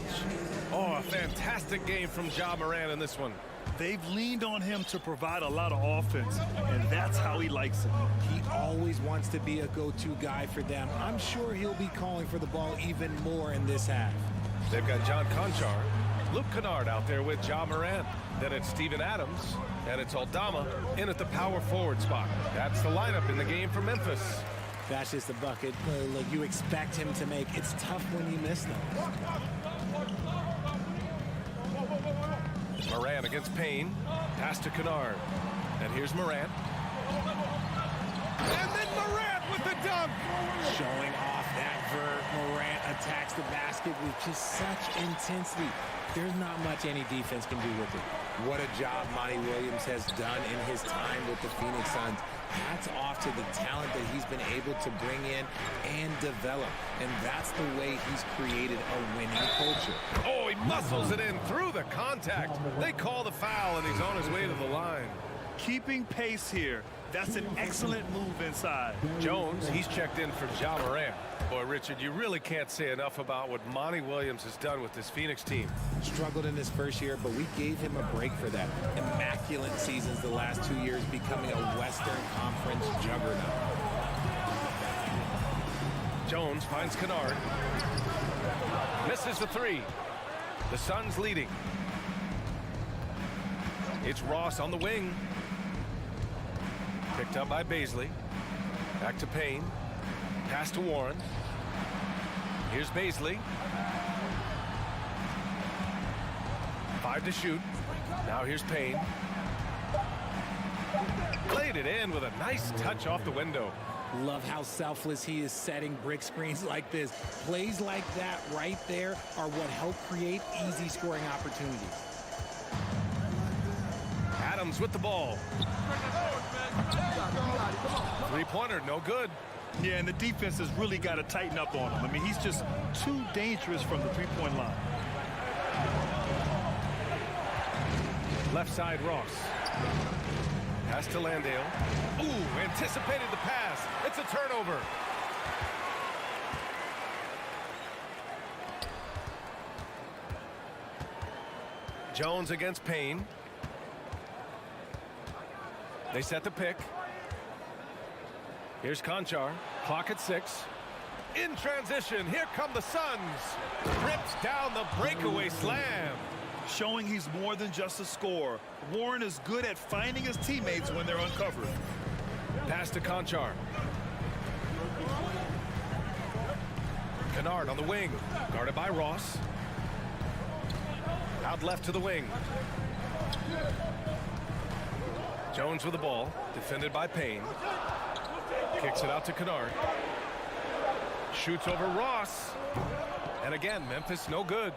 Oh, a fantastic game from Ja Morant in this one. They've leaned on him to provide a lot of offense, and that's how he likes it. He always wants to be a go-to guy for them. I'm sure he'll be calling for the ball even more in this half. They've got John Conchar, Luke Kennard out there with Ja Morant. Then it's Steven Adams, and it's Aldama in at the power forward spot. That's the lineup in the game for Memphis. That's just a bucket. Look, you expect him to make. It's tough when you miss them. Morant against Payne. Pass to Kennard. And here's Morant. And then Morant with the dunk. Showing off that vert. Morant attacks the basket with just such intensity. There's not much any defense can do with it. What a job Monty Williams has done in his time with the Phoenix Suns. Hats off to the talent that he's been able to bring in and develop. And that's the way he's created a winning culture. Oh, he muscles it in through the contact. They call the foul, and he's on his way to the line. Keeping pace here. That's an excellent move inside. Jones, he's checked in for Ja Morant. Boy, Richard, you really can't say enough about what Monty Williams has done with this Phoenix team. Struggled in his first year, but we gave him a break for that. Immaculate seasons the last 2 years, becoming a Western Conference juggernaut. Jones finds Kennard. Misses the three. The Suns leading. It's Ross on the wing. Picked up by Baisley. Back to Payne. Pass to Warren. Here's Baisley. 5 to shoot. Now here's Payne. Played it in with a nice touch off the window. Love how selfless he is setting brick screens like this. Plays like that right there are what help create easy scoring opportunities. Adams with the ball. Three-pointer, no good. Yeah, and the defense has really got to tighten up on him. I mean, he's just too dangerous from the three-point line. Left side, Ross. Pass to Landale. Ooh, anticipated the pass. It's a turnover. Jones against Payne. They set the pick. Here's Conchar. Clock at 6. In transition, here come the Suns. Rips down the breakaway slam. Showing he's more than just a scorer. Warren is good at finding his teammates when they're uncovered. Pass to Conchar. Kennard on the wing. Guarded by Ross. Out left to the wing. Jones with the ball. Defended by Payne. Kicks it out to Kennard. Shoots over Ross. And again, Memphis no good.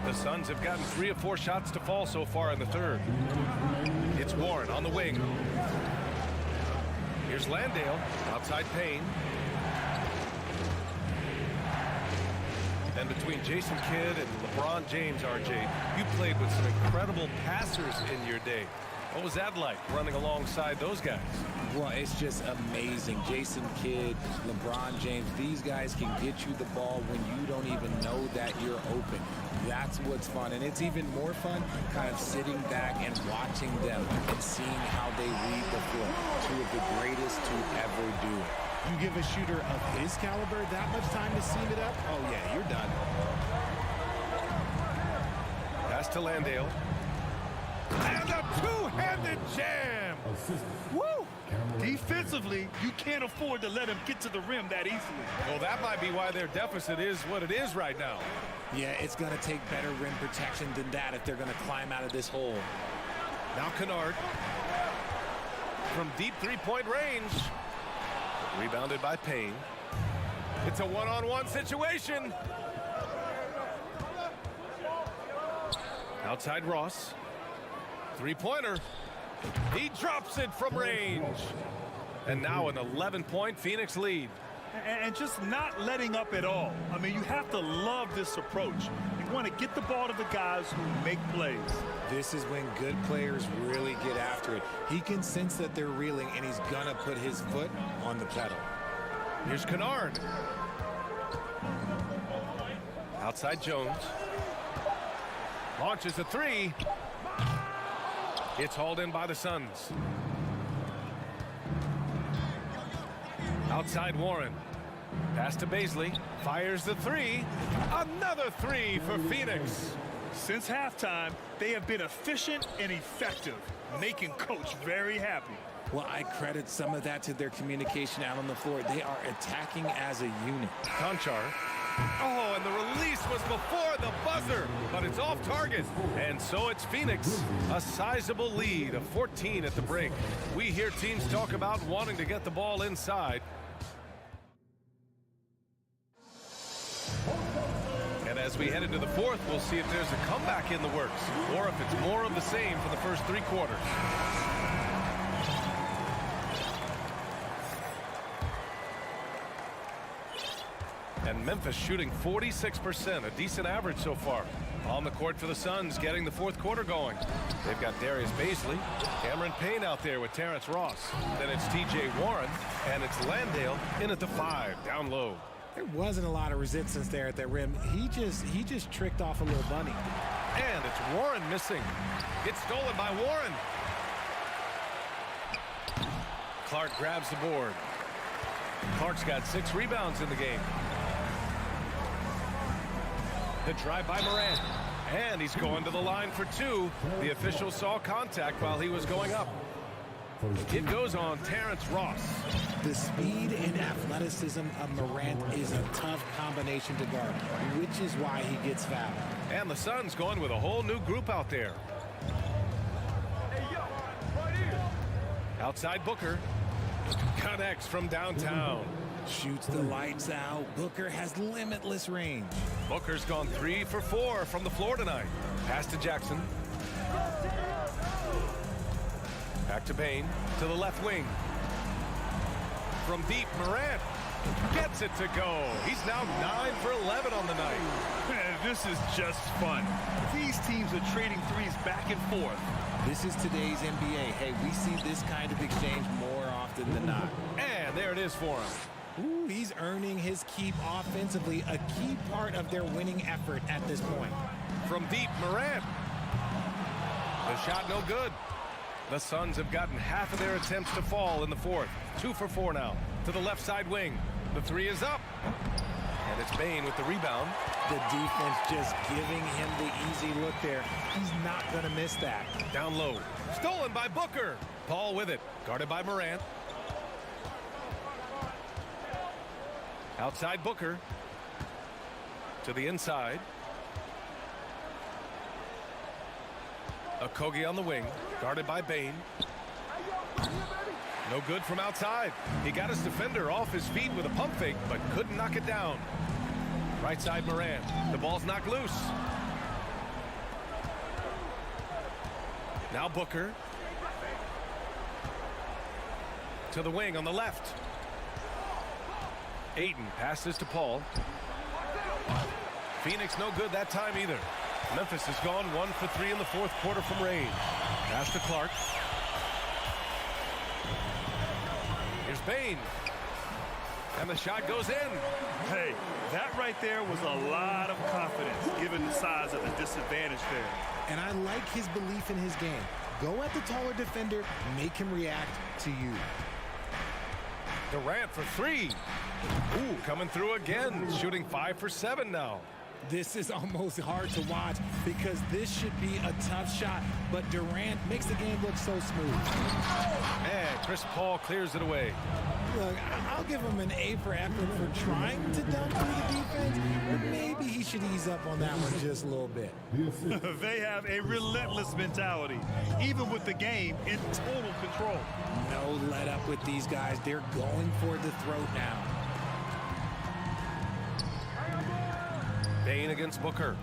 The Suns have gotten 3 of 4 shots to fall so far in the third. It's Warren on the wing. Here's Landale. Outside Payne. And between Jason Kidd and LeBron James, RJ, you played with some incredible passers in your day. What was that like, running alongside those guys? Well, it's just amazing. Jason Kidd, LeBron James, these guys can get you the ball when you don't even know that you're open. That's what's fun. And it's even more fun kind of sitting back and watching them and seeing how they read the floor. Two of the greatest to ever do it. You give a shooter of his caliber that much time to seam it up, oh yeah, you're done. Pass to Landale. And a two-handed jam. Woo! Defensively, you can't afford to let him get to the rim that easily. Well, that might be why their deficit is what it is right now. Yeah, it's going to take better rim protection than that if they're going to climb out of this hole. Now Kennard. From deep three-point range. Rebounded by Payne. It's a one-on-one situation. Outside Ross. Three-pointer. He drops it from range. And now an 11-point Phoenix lead. And just not letting up at all. I mean, you have to love this approach. You want to get the ball to the guys who make plays. This is when good players really get after it. He can sense that they're reeling, and he's going to put his foot on the pedal. Here's Kennard. Outside Jones. Launches a three. It's hauled in by the Suns. Outside Warren. Pass to Baisley. Fires the three. Another three for Phoenix. Since halftime, they have been efficient and effective, making Coach very happy. Well, I credit some of that to their communication out on the floor. They are attacking as a unit. Conchar. Oh, and the release was before the buzzer, but it's off target. And so it's Phoenix, a sizable lead of 14 at the break. We hear teams talk about wanting to get the ball inside. And as we head into the fourth, we'll see if there's a comeback in the works or if it's more of the same for the first 3 quarters. And Memphis shooting 46%, a decent average so far. On the court for the Suns, getting the fourth quarter going. They've got Darius Baisley, Cameron Payne out there with Terrence Ross. Then it's T.J. Warren, and it's Landale in at the 5, down low. There wasn't a lot of resistance there at the rim. He just tricked off a little bunny. And it's Warren missing. It's stolen by Warren. Clark grabs the board. Clark's got 6 rebounds in the game. The drive by Morant. And he's going to the line for 2. The official saw contact while he was going up. It goes on Terrence Ross. The speed and athleticism of Morant is a tough combination to guard, which is why he gets fouled. And the Suns going with a whole new group out there. Outside Booker. Connects from downtown. Shoots the lights out. Booker has limitless range. Booker's gone 3 for 4 from the floor tonight. Pass to Jackson. Back to Bane. To the left wing. From deep, Morant gets it to go. He's now 9 for 11 on the night. Man, this is just fun. These teams are trading threes back and forth. This is today's NBA. Hey, we see this kind of exchange more often than not. And there it is for him. Ooh, he's earning his keep offensively, a key part of their winning effort at this point. From deep, Morant. The shot no good. The Suns have gotten half of their attempts to fall in the fourth. 2 for 4 now. To the left side wing. The three is up. And it's Bane with the rebound. The defense just giving him the easy look there. He's not going to miss that. Down low. Stolen by Booker. Paul with it. Guarded by Morant. Outside Booker. To the inside. Okogie on the wing. Guarded by Bane. No good from outside. He got his defender off his feet with a pump fake, but couldn't knock it down. Right side Morant. The ball's knocked loose. Now Booker. To the wing on the left. Ayton passes to Paul. Phoenix no good that time either. Memphis has gone 1 for 3 in the fourth quarter from range. Pass to Clark. Here's Bane. And the shot goes in. Hey, that right there was a lot of confidence given the size of the disadvantage there. And I like his belief in his game. Go at the taller defender, make him react to you. Durant for 3. Ooh, coming through again. Shooting 5 for 7 now. This is almost hard to watch because this should be a tough shot, but Durant makes the game look so smooth. And Chris Paul clears it away. Look, I'll give him an A for effort for trying to dunk through the defense, but maybe he should ease up on that one just a little bit. They have a relentless mentality, even with the game in total control. No let up with these guys. They're going for the throat now. Bane against Booker.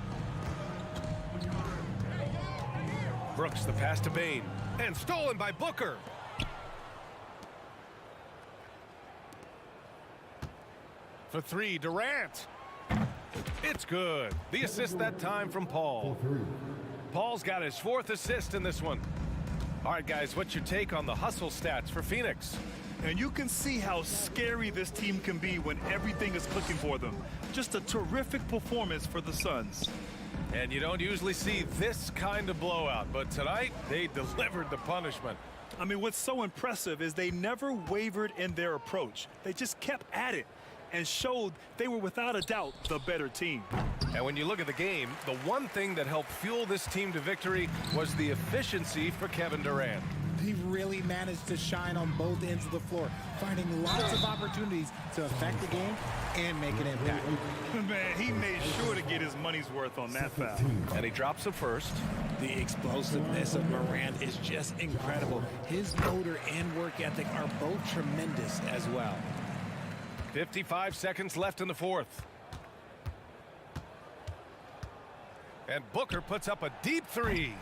Brooks the pass to Bane. And stolen by Booker. For 3, Durant. It's good. The assist that time from Paul. Paul's got his 4th assist in this one. All right, guys, what's your take on the hustle stats for Phoenix? And you can see how scary this team can be when everything is clicking for them. Just a terrific performance for the Suns. And you don't usually see this kind of blowout, but tonight they delivered the punishment. I mean, what's so impressive is they never wavered in their approach. They just kept at it and showed they were without a doubt the better team. And when you look at the game, the one thing that helped fuel this team to victory was the efficiency for Kevin Durant. He really managed to shine on both ends of the floor, finding lots of opportunities to affect the game and make an impact. Man, he made sure to get his money's worth on that foul. And he drops it first. The explosiveness of Morant is just incredible. His motor and work ethic are both tremendous as well. 55 seconds left in the fourth. And Booker puts up a deep 3.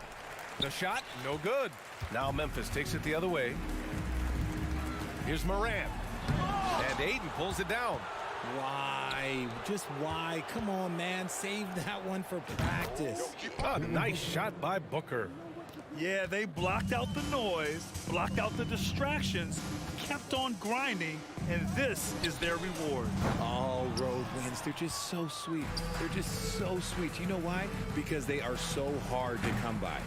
The shot, no good. Now Memphis takes it the other way. Here's Morant. And Ayton pulls it down. Why? Just why? Come on, man. Save that one for practice. A nice shot by Booker. Yeah, they blocked out the noise, blocked out the distractions, kept on grinding, and this is their reward. All road wins. They're just so sweet. They're just so sweet. You know why? Because they are so hard to come by.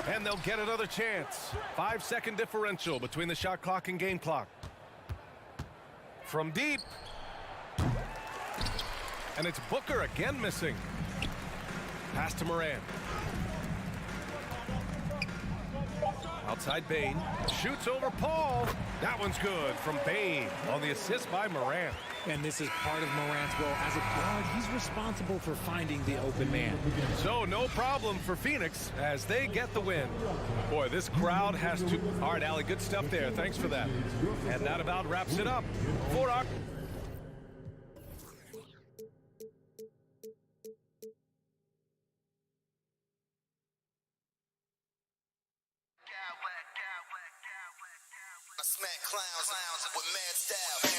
And they'll get another chance. 5-second differential between the shot clock and game clock. From deep. And it's Booker again missing. Pass to Morant. Outside Bane. Shoots over Paul. That one's good from Bane on the assist by Morant. And this is part of Morant's role. As a guard, he's responsible for finding the open man. So no problem for Phoenix as they get the win. Boy, this crowd has to... All right, Allie, good stuff there. Thanks for that. And that about wraps it up for our... I smack clowns with mad style.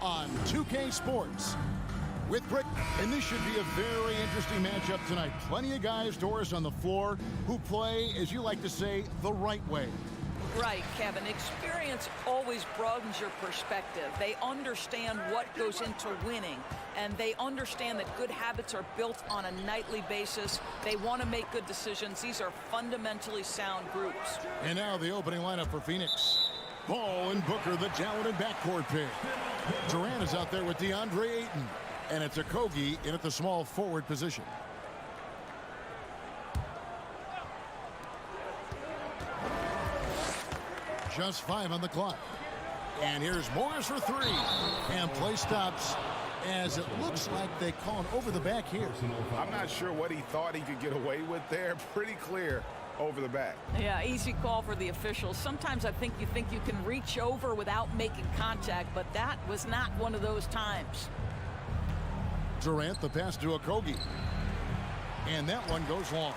on 2K Sports with Brick. And this should be a very interesting matchup tonight. Plenty of guys, Doris, on the floor who play, as you like to say, the right way. Right, Kevin. Experience always broadens your perspective. They understand what goes into winning, and they understand that good habits are built on a nightly basis. They want to make good decisions. These are fundamentally sound groups. And now the opening lineup for Phoenix. Ball and Booker, the talented backcourt pair. Durant is out there with DeAndre Ayton, and it's Okogie in at the small forward position. Just 5 on the clock. And here's Morris for 3. And play stops as it looks like they call it over the back here. I'm not sure what he thought he could get away with there. Pretty clear over the back. Yeah, easy call for the officials. Sometimes I think you can reach over without making contact, but that was not one of those times. Durant, the pass to Okogie. And that one goes long.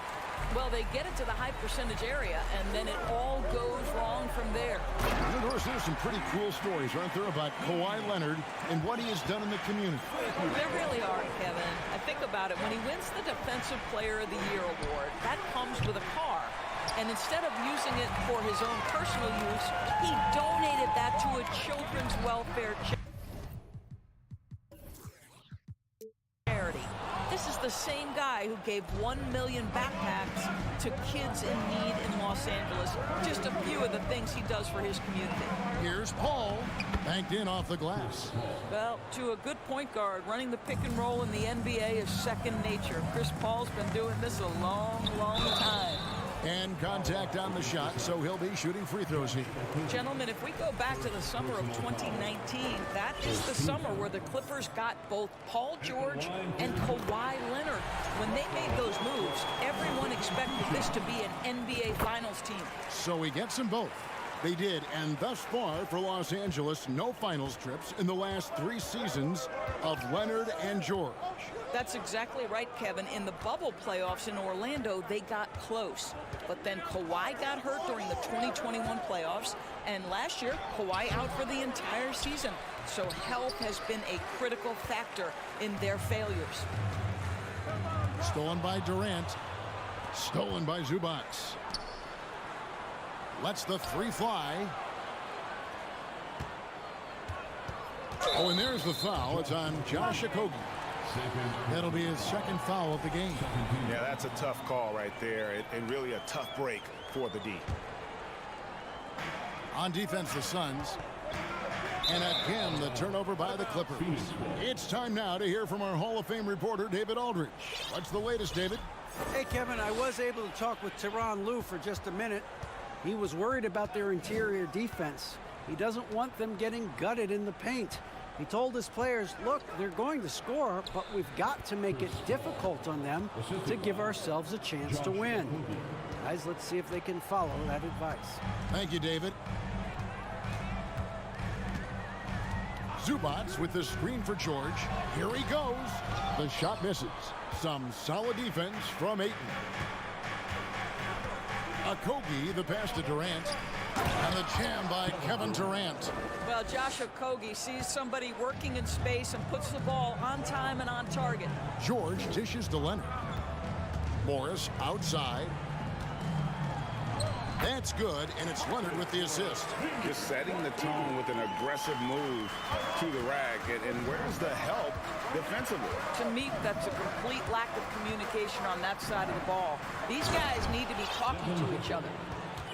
Well, they get it to the high percentage area, and then it all goes wrong from there. There's some pretty cool stories, aren't there, about Kawhi Leonard and what he has done in the community. There really are, Kevin. I think about it. When he wins the Defensive Player of the Year award, that comes with a car. And instead of using it for his own personal use, he donated that to a children's welfare charity. This is the same guy who gave 1 million backpacks to kids in need in Los Angeles. Just a few of the things he does for his community. Here's Paul, banked in off the glass. Well, to a good point guard, running the pick and roll in the NBA is second nature. Chris Paul's been doing this a long, long time. And contact on the shot, so he'll be shooting free throws here. Gentlemen, if we go back to the summer of 2019, that is the summer where the Clippers got both Paul George and Kawhi Leonard. When they made those moves, everyone expected this to be an NBA Finals team. So he gets them both. They did, and thus far for Los Angeles, no finals trips in the last 3 seasons of Leonard and George. That's exactly right, Kevin. In the bubble playoffs in Orlando, they got close. But then Kawhi got hurt during the 2021 playoffs, and last year, Kawhi out for the entire season. So health has been a critical factor in their failures. Stolen by Durant. Stolen by Zubac. Lets the 3 fly. Oh, and there's the foul. It's on Josh Okogie. That'll be his second foul of the game. Yeah, that's a tough call right there, and really a tough break for the D. On defense, the Suns. And again, the turnover by the Clippers. It's time now to hear from our Hall of Fame reporter, David Aldridge. What's the latest, David? Hey, Kevin, I was able to talk with Tyronn Lue for just a minute. He was worried about their interior defense. He doesn't want them getting gutted in the paint. He told his players, look, they're going to score, but we've got to make it difficult on them to give ourselves a chance to win. Guys, let's see if they can follow that advice. Thank you, David. Zubac with the screen for George. Here he goes. The shot misses. Some solid defense from Ayton. Okogie, the pass to Durant. And the jam by Kevin Durant. Well, Josh Okogie sees somebody working in space and puts the ball on time and on target. George dishes to Leonard. Morris outside. That's good, and it's Leonard with the assist. Just setting the tone with an aggressive move to the rack. And where's the help defensively? To me, that's a complete lack of communication on that side of the ball. These guys need to be talking to each other.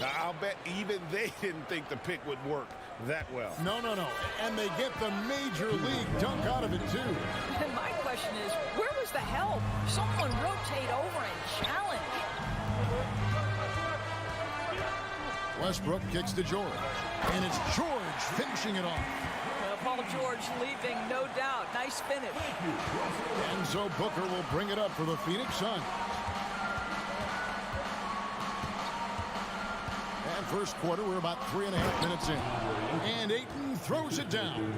I'll bet even they didn't think the pick would work that well. No. And they get the major league dunk out of it, too. And my question is, where was the help? Someone rotate over and challenge. Westbrook kicks to George. And it's George finishing it off. Paul George leaving, no doubt. Nice finish. And so Booker will bring it up for the Phoenix Suns. And first quarter, we're about 3.5 minutes in. And Ayton throws it down.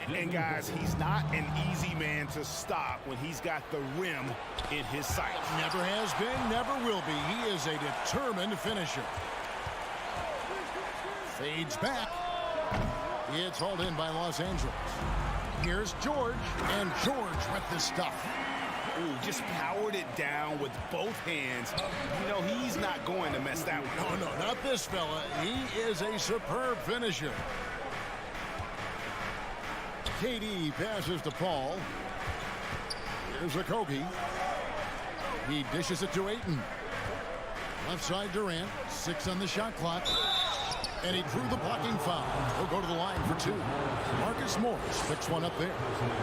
And guys, he's not an easy man to stop when he's got the rim in his sights. Never has been, never will be. He is a determined finisher. Fades back. It's hauled in by Los Angeles. Here's George, and George with the stuff. Ooh, just powered it down with both hands. You know, he's not going to mess that one up. No, not this fella. He is a superb finisher. KD passes to Paul. Here's Okogie. He dishes it to Ayton. Left side Durant, 6 on the shot clock. And he drew the blocking foul. He'll go to the line for 2. Marcus Morris picks one up there.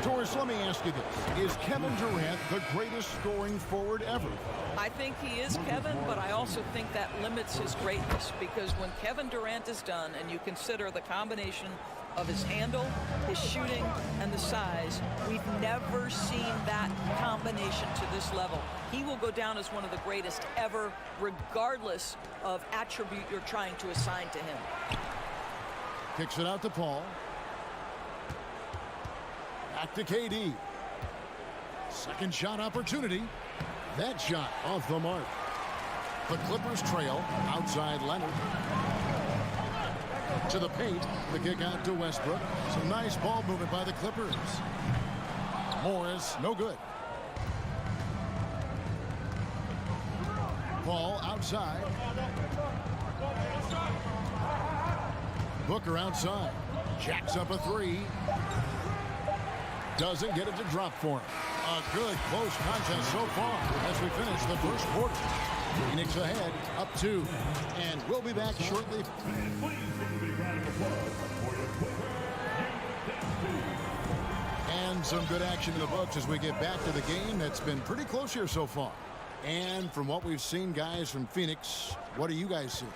Torres, let me ask you this. Is Kevin Durant the greatest scoring forward ever? I think he is, Kevin, but I also think that limits his greatness, because when Kevin Durant is done and you consider the combination of his handle, his shooting, and the size, we've never seen that combination to this level. He will go down as one of the greatest ever, regardless of attribute you're trying to assign to him. Kicks it out to Paul. Back to KD. Second shot opportunity. That shot off the mark. The Clippers trail outside Leonard. To the paint, the kick out to Westbrook. Some nice ball movement by the Clippers. Morris, no good. Paul outside. Booker outside. Jacks up a 3. Doesn't get it to drop for him. A good close contest so far as we finish the first quarter. Phoenix ahead, up 2. And we'll be back shortly. And some good action in the books as we get back to the game that's been pretty close here so far. And from what we've seen, guys, from Phoenix, what do you guys see?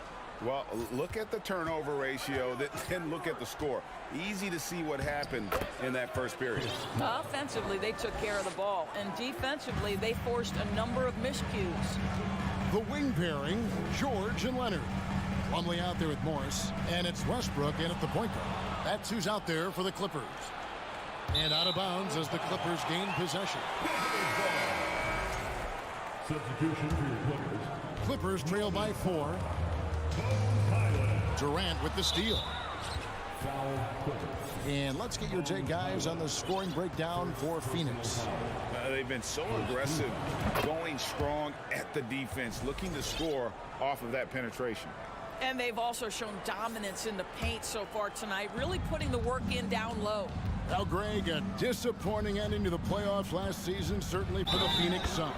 Well, look at the turnover ratio, then look at the score. Easy to see what happened in that first period. Offensively, they took care of the ball, and defensively, they forced a number of miscues. The wing pairing, George and Leonard. Plumlee out there with Morris, and it's Westbrook in at the point guard. That's who's out there for the Clippers. And out of bounds as the Clippers gain possession. Substitution for your Clippers. Clippers trail by 4. Durant with the steal. And let's get your take, guys, on the scoring breakdown for Phoenix. They've been so aggressive, going strong at the defense, looking to score off of that penetration. And they've also shown dominance in the paint so far tonight, really putting the work in down low. Now, Greg, a disappointing ending to the playoffs last season, certainly for the Phoenix Suns.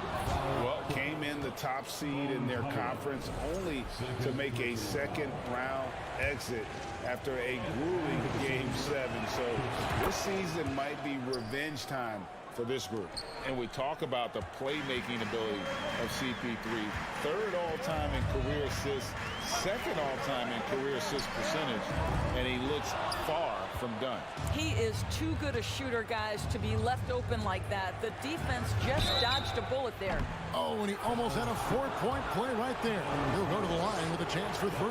Well, came in the top seed in their conference only to make a second-round exit after a grueling Game 7. So this season might be revenge time for this group. And we talk about the playmaking ability of CP3. 3rd all-time in career assists, 2nd all-time in career assist percentage, and he looks far from done. He is too good a shooter, guys, to be left open like that. The defense just dodged a bullet there. Oh, and he almost had a 4-point play right there. He'll go to the line with a chance for 3.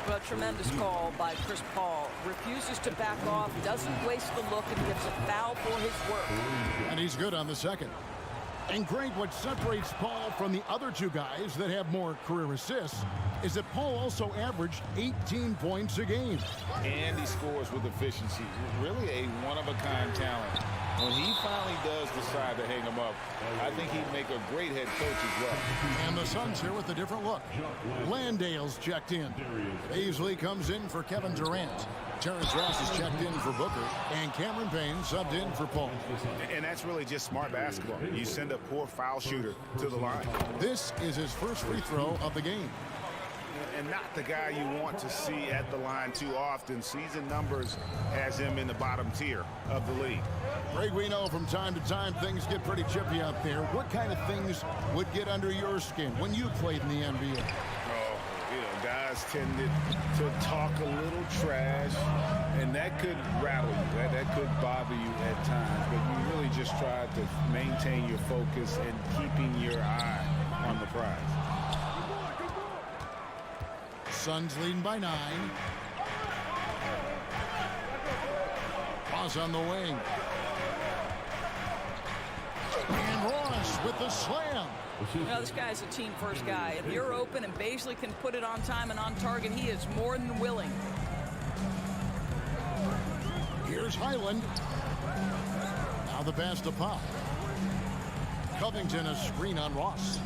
A tremendous call by Chris Paul. Refuses to back off, doesn't waste the look, and gets a foul for his work. And he's good on the second. And Greg, what separates Paul from the other 2 guys that have more career assists is that Paul also averaged 18 points a game. And he scores with efficiency. Really a one-of-a-kind talent. When he finally does decide to hang him up, I think he'd make a great head coach as well. And the Suns here with a different look. Landale's checked in. Beasley comes in for Kevin Durant. Terrence Ross is checked in for Booker. And Cameron Payne subbed in for Paul. And that's really just smart basketball. You send a poor foul shooter to the line. This is his first free throw of the game. And not the guy you want to see at the line too often. Season numbers has him in the bottom tier of the league. Greg, we know from time to time things get pretty chippy out there. What kind of things would get under your skin when you played in the NBA? Guys tended to talk a little trash, and that could rattle you. That could bother you at times, but you really just try to maintain your focus and keeping your eye on the prize. Suns leading by 9. Ross on the wing. And Ross with the slam. You know, this guy's a team-first guy. If you're open and Beasley can put it on time and on target, he is more than willing. Here's Here's Highland. Now the pass to Powell. Covington a screen on Ross.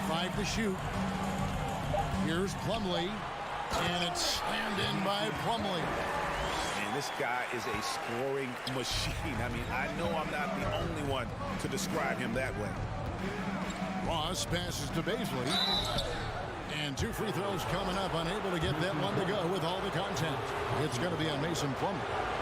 5 to shoot. Here's Plumlee. And it's slammed in by Plumlee. And this guy is a scoring machine. I mean, I know I'm not the only one to describe him that way. Ross passes to Bazley. And 2 free throws coming up. Unable to get that one to go with all the contact. It's going to be on Mason Plumlee.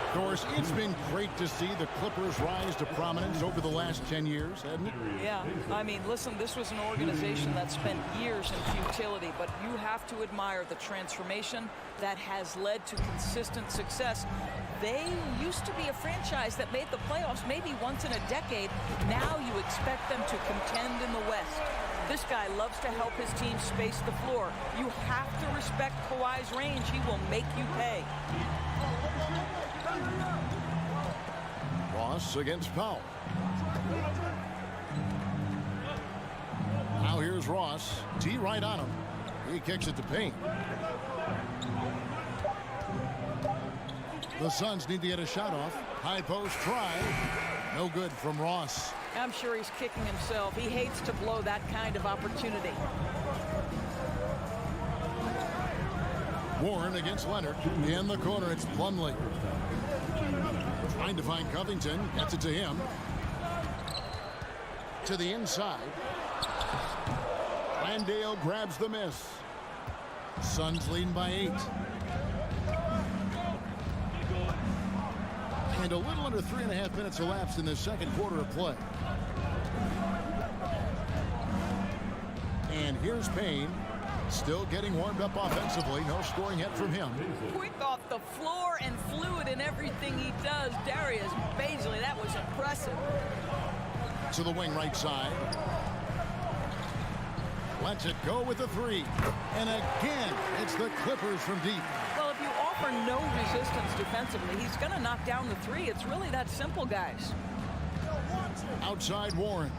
Of course, it's been great to see the Clippers rise to prominence over the last 10 years, hasn't it? Yeah, I mean, listen, this was an organization that spent years in futility, but you have to admire the transformation that has led to consistent success. They used to be a franchise that made the playoffs maybe once in a decade. Now you expect them to contend in the West. This guy loves to help his team space the floor. You have to respect Kawhi's range. He will make you pay. Ross against Powell. Now here's Ross. T right on him. He kicks it to Payne. The Suns need to get a shot off. High post try. No good from Ross. I'm sure he's kicking himself. He hates to blow that kind of opportunity. Warren against Leonard. In the corner, it's Plumlee. Trying to find Covington. Gets it to him. To the inside. Landale grabs the miss. Suns leading by 8. And a little under 3.5 minutes elapsed in the second quarter of play. And here's Payne. Still getting warmed up offensively. No scoring yet from him. Quick off the floor and fluid in everything he does. Darius Bazley, that was impressive. To the wing right side. Lets it go with the 3. And again, it's the Clippers from deep. Well, if you offer no resistance defensively, he's going to knock down the 3. It's really that simple, guys. Outside Warren.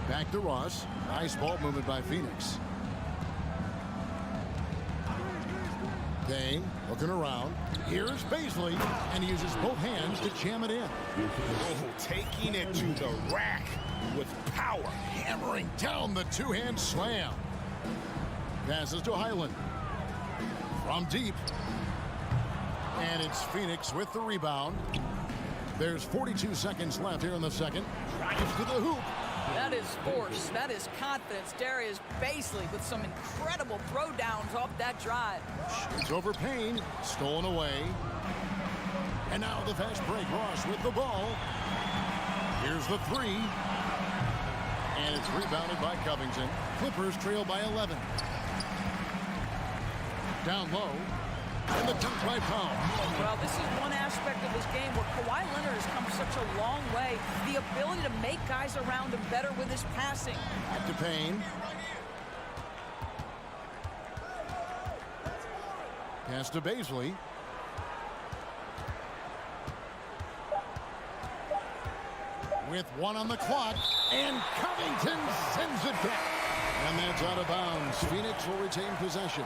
Back to Ross. Nice ball movement by Phoenix. Dang, looking around. Here's Bazley, and he uses both hands to jam it in. Oh, taking it to the rack with power. Hammering down the two-hand slam. Passes to Highland. From deep. And it's Phoenix with the rebound. There's 42 seconds left here in the second. Drives to the hoop. That is force. That is confidence. Darius Bazley with some incredible throwdowns off that drive. It's over Payne. Stolen away. And now the fast break. Ross with the ball. Here's the 3. And it's rebounded by Covington. Clippers trail by 11. Down low. And the dunk by Powell. Well, this is one aspect of this game where Kawhi Leonard has come such a long way. The ability to make guys around him better with his passing. Back to Payne. Pass to Bazley. With 1 on the clock. And Covington sends it back. And that's out of bounds. Phoenix will retain possession.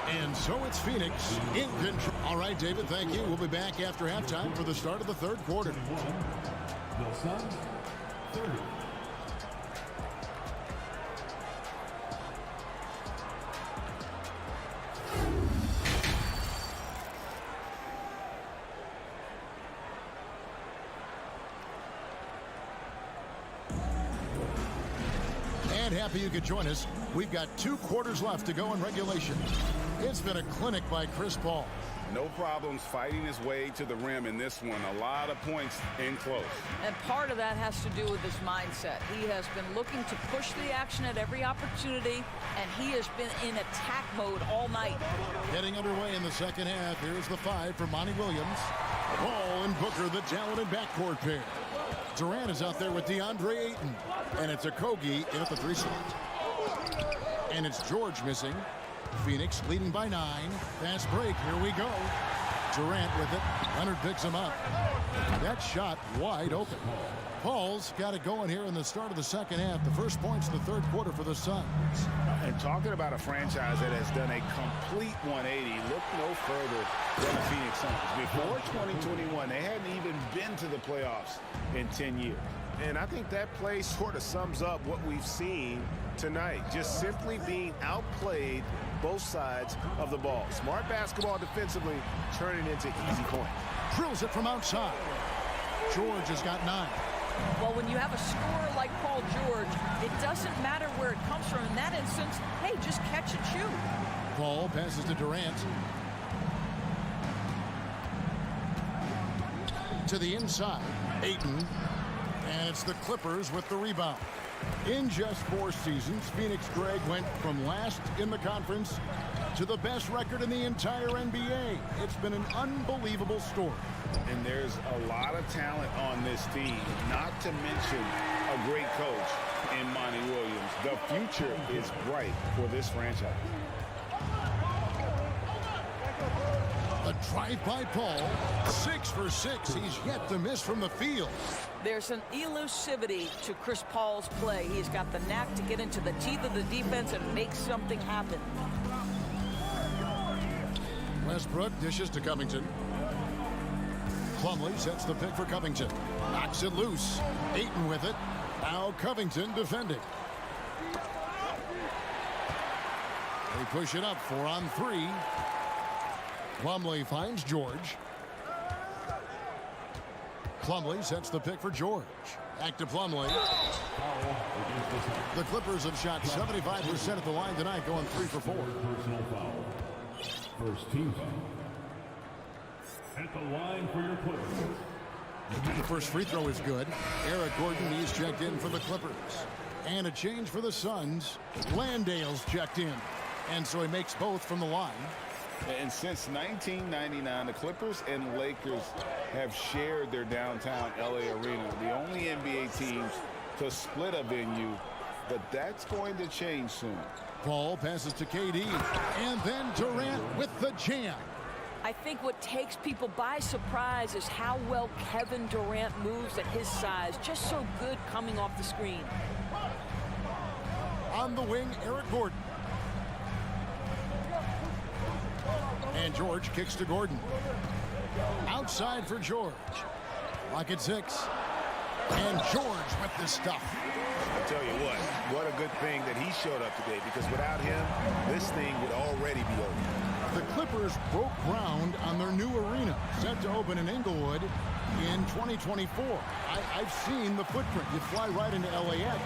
And so it's Phoenix in control. All right, David, thank you. We'll be back after halftime for the start of the third quarter. The Suns 30. And happy you could join us. We've got 2 quarters left to go in regulation. It's been a clinic by Chris Paul. No problems fighting his way to the rim in this one. A lot of points in close. And part of that has to do with his mindset. He has been looking to push the action at every opportunity, and he has been in attack mode all night. Getting underway in the second half. Here's the 5 for Monty Williams. Paul and Booker, the talented backcourt pair. Durant is out there with DeAndre Ayton. And it's Okogie in at the 3 slot. And it's George missing. Phoenix leading by 9. Fast break. Here we go. Durant with it. Leonard picks him up. That shot wide open. Paul's got it going here in the start of the second half. The first points in the third quarter for the Suns. And talking about a franchise that has done a complete 180, look no further than the Phoenix Suns. Before 2021, they hadn't even been to the playoffs in 10 years. And I think that play sort of sums up what we've seen tonight. Just simply being outplayed both sides of the ball. Smart basketball defensively, turning into easy points. Drills it from outside. George has got 9. Well, when you have a scorer like Paul George, it doesn't matter where it comes from. In that instance, hey, just catch and shoot. Paul passes to Durant. To the inside, Ayton. And it's the Clippers with the rebound. In just 4 seasons, Phoenix, Greg, went from last in the conference to the best record in the entire NBA. It's been an unbelievable story. And there's a lot of talent on this team, not to mention a great coach in Monty Williams. The future is bright for this franchise. A drive by Paul. 6 for 6. He's yet to miss from the field. There's an elusivity to Chris Paul's play. He's got the knack to get into the teeth of the defense and make something happen. Westbrook dishes to Covington. Plumlee sets the pick for Covington. Knocks it loose. Ayton with it. Now Covington defending. They push it up 4 on 3. Plumlee finds George. Plumlee sets the pick for George. Back to Plumlee. The Clippers have shot 75% at the line tonight, going 3 for 4. Personal foul. First team foul. At the line for your Clippers. The first free throw is good. Eric Gordon, he's checked in for the Clippers. And a change for the Suns. Landale's checked in. And so he makes both from the line. And since 1999, the Clippers and Lakers have shared their downtown LA arena. The only NBA teams to split a venue, but that's going to change soon. Paul passes to KD. And then Durant with the jam. I think what takes people by surprise is how well Kevin Durant moves at his size. Just so good coming off the screen. On the wing, Eric Gordon. And George kicks to Gordon. Outside for George. Lock at 6. And George with the stuff. I'll tell you what a good thing that he showed up today, because without him, this thing would already be over. The Clippers broke ground on their new arena, set to open in Inglewood in 2024. I've seen the footprint. You fly right into LAX,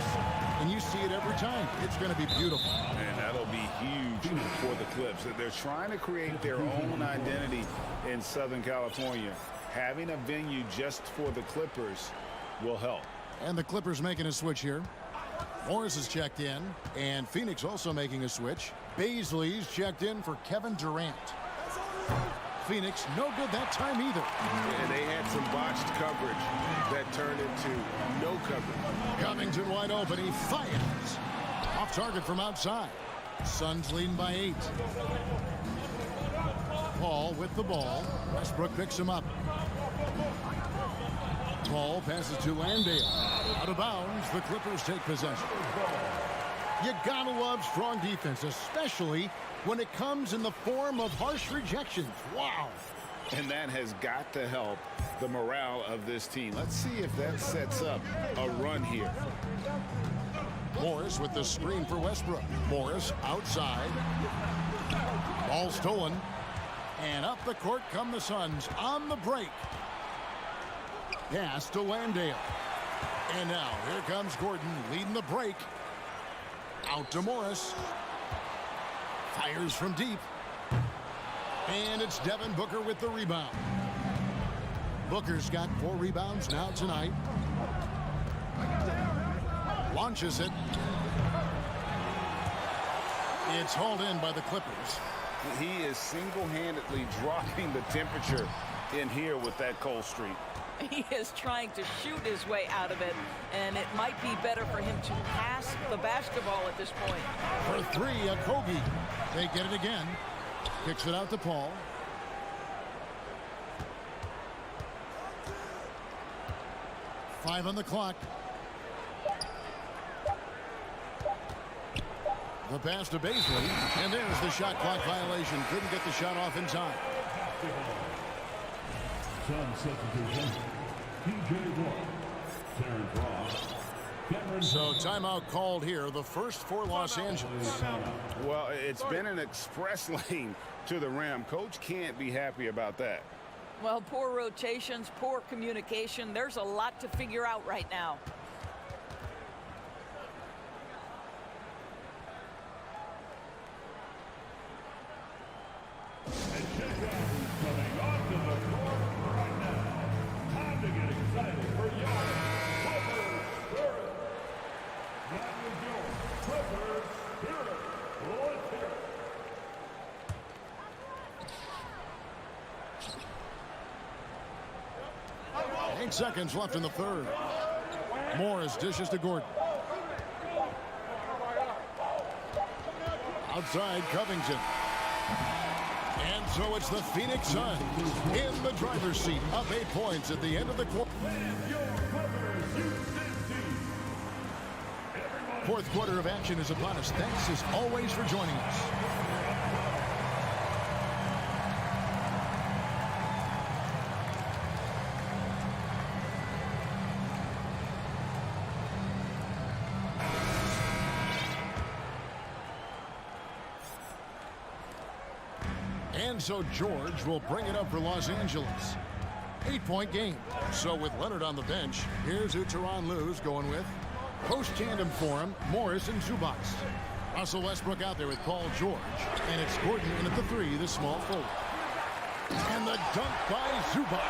and you see it every time. It's going to be beautiful. And that'll be huge for the Clips. They're trying to create their own identity in Southern California. Having a venue just for the Clippers will help. And the Clippers making a switch here. Morris is checked in, and Phoenix also making a switch. Baisley's checked in for Kevin Durant. Phoenix, no good that time either. And they had some botched coverage that turned into no coverage. Covington wide open. He fires. Off target from outside. Suns leading by 8. Paul with the ball. Westbrook picks him up. Paul passes to Landale. Out of bounds, the Clippers take possession. You gotta love strong defense, especially when it comes in the form of harsh rejections. Wow. And that has got to help the morale of this team. Let's see if that sets up a run here. Morris with the screen for Westbrook. Morris outside. Ball stolen. And up the court come the Suns on the break. Pass to Landale. And now here comes Gordon leading the break. Out to Morris. Fires from deep. And it's Devin Booker with the rebound. Booker's got 4 rebounds now tonight. Launches it. It's hauled in by the Clippers. He is single-handedly dropping the temperature in here with that cold streak. He is trying to shoot his way out of it, and it might be better for him to pass the basketball at this point. For 3, Okogie. They get it again. Kicks it out to Paul. 5 on the clock. The pass to Baisley, and there's the shot clock violation. Couldn't get the shot off in time. Sun substitution. TJ Watt. Terrence Ross. So timeout called here, the first for Los Angeles. Well, it's been an express lane to the rim. Coach can't be happy about that. Well, poor rotations, poor communication. There's a lot to figure out right now. Coming onto the court right now. Time to get excited for your Clippers Spirit. That was your Clippers Spirit. Let's hear it. 8 seconds left in the third. Morris dishes to Gordon. Outside Covington. And so it's the Phoenix Suns in the driver's seat, up 8 points at the end of the quarter. Fourth quarter of action is upon us. Thanks as always for joining us. And so George will bring it up for Los Angeles. 8-point game. So with Leonard on the bench, here's who Tyronn Lue's going with. Post tandem for him, Morris and Zubac. Russell Westbrook out there with Paul George. And it's Gordon in at the 3, the small forward. And the dunk by Zubac.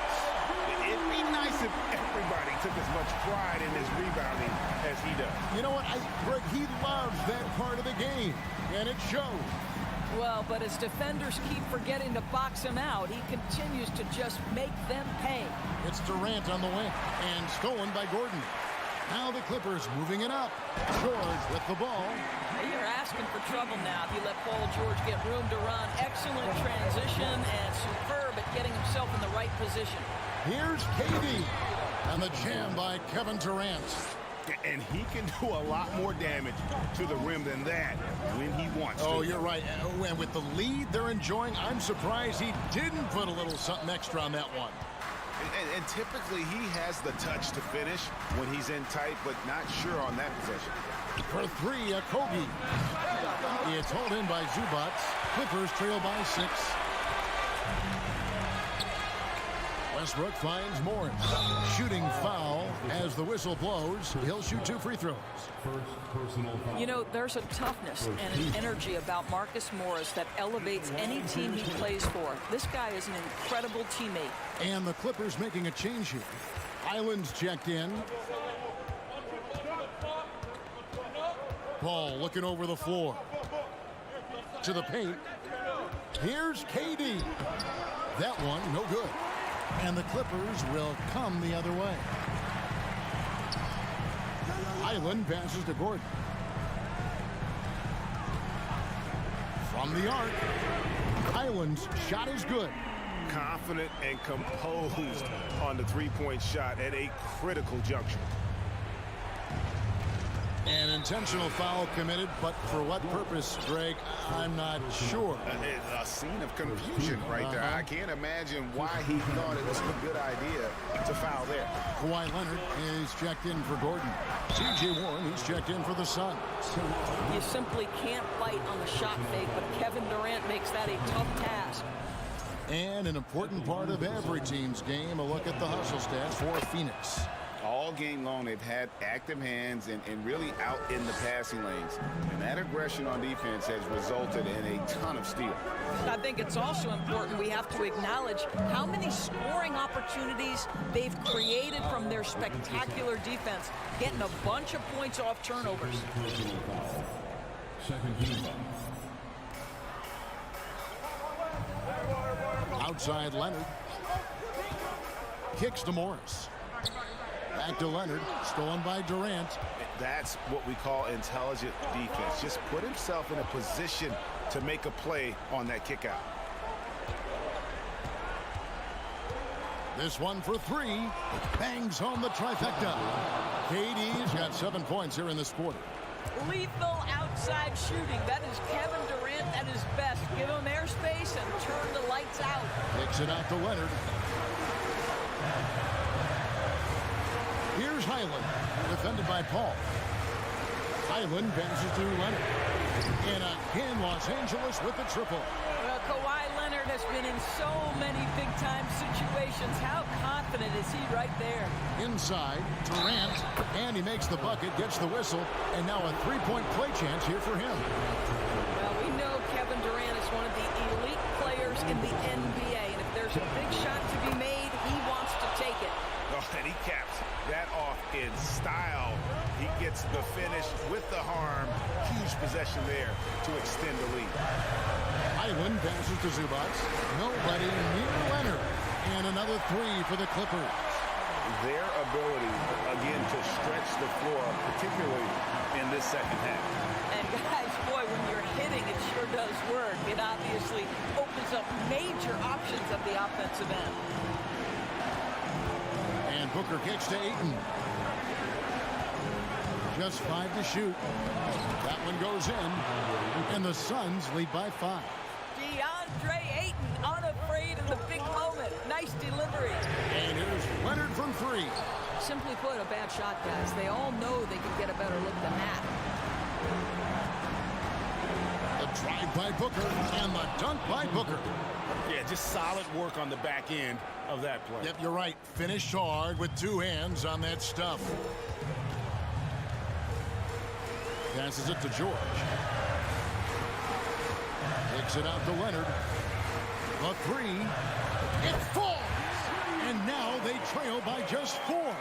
It'd be nice if everybody took as much pride in his rebounding as he does. You know what, Greg, he loves that part of the game. And it shows. Well, but as defenders keep forgetting to box him out, he continues to just make them pay. It's Durant on the wing, and stolen by Gordon. Now the Clippers moving it up. George with the ball. You're asking for trouble now if you let Paul George get room to run. Excellent transition and superb at getting himself in the right position. Here's KD, and the jam by Kevin Durant. And he can do a lot more damage to the rim than that when he wants to. Oh, you're right. And with the lead they're enjoying, I'm surprised he didn't put a little something extra on that one. And typically he has the touch to finish when he's in tight, but not sure on that possession. For 3, Kobe. It's hauled in by Zubac. Clippers trail by 6. Westbrook finds Morris. Shooting foul as the whistle blows. He'll shoot 2 free throws. You know, there's a toughness and an energy about Marcus Morris that elevates any team he plays for. This guy is an incredible teammate. And the Clippers making a change here. Island's checked in. Paul looking over the floor. To the paint. Here's KD. That one, no good. And the Clippers will come the other way. Island passes to Gordon. From the arc. Island's shot is good. Confident and composed on the three-point shot at a critical juncture. An intentional foul committed, but for what purpose, Greg, I'm not sure. A scene of confusion right there. I can't imagine why he thought it was a good idea to foul there. Kawhi Leonard is checked in for Gordon. T.J. Warren, he's checked in for the Suns. You simply can't bite on the shot fake, but Kevin Durant makes that a tough task. And an important part of every team's game, a look at the hustle stats for Phoenix. All game long, they've had active hands and really out in the passing lanes. And that aggression on defense has resulted in a ton of steals. I think it's also important we have to acknowledge how many scoring opportunities they've created from their spectacular defense, getting a bunch of points off turnovers. Second team foul. Outside Leonard. Kicks to Morris. Back to Leonard, stolen by Durant. That's what we call intelligent defense. Just put himself in a position to make a play on that kick out. This one for three. Bangs home the trifecta. KD's got 7 points here in this quarter. Lethal outside shooting. That is Kevin Durant at his best. Give him airspace and turn the lights out. Kicks it out to Leonard. Here's Highland, defended by Paul. Highland bends it to Leonard. And again, Los Angeles with the triple. Well, Kawhi Leonard has been in so many big-time situations. How confident is he right there? Inside, Durant, and he makes the bucket, gets the whistle, and now a three-point play chance here for him. Well, we know Kevin Durant is one of the elite players in the NBA, and if there's a big shot to be made, he wants to take it. Oh, and he caps that off in style. He gets the finish with the harm. Huge possession there to extend the lead. Highland passes to Zubac. Nobody near Leonard. And another three for the Clippers. Their ability, again, to stretch the floor, particularly in this second half. And guys, boy, when you're hitting, it sure does work. It obviously opens up major options at the offensive end. And Booker kicks to Ayton. Just 5 to shoot. That one goes in. And the Suns lead by 5. DeAndre Ayton, unafraid in the big moment. Nice delivery. And here's Leonard from 3. Simply put, a bad shot, guys. They all know they can get a better look than that. The drive by Booker and the dunk by Booker. Yeah, just solid work on the back end of that play. Yep, you're right. Finished hard with 2 hands on that stuff. Passes it to George. Takes it out to Leonard. The 3. It falls! And now they trail by just 4.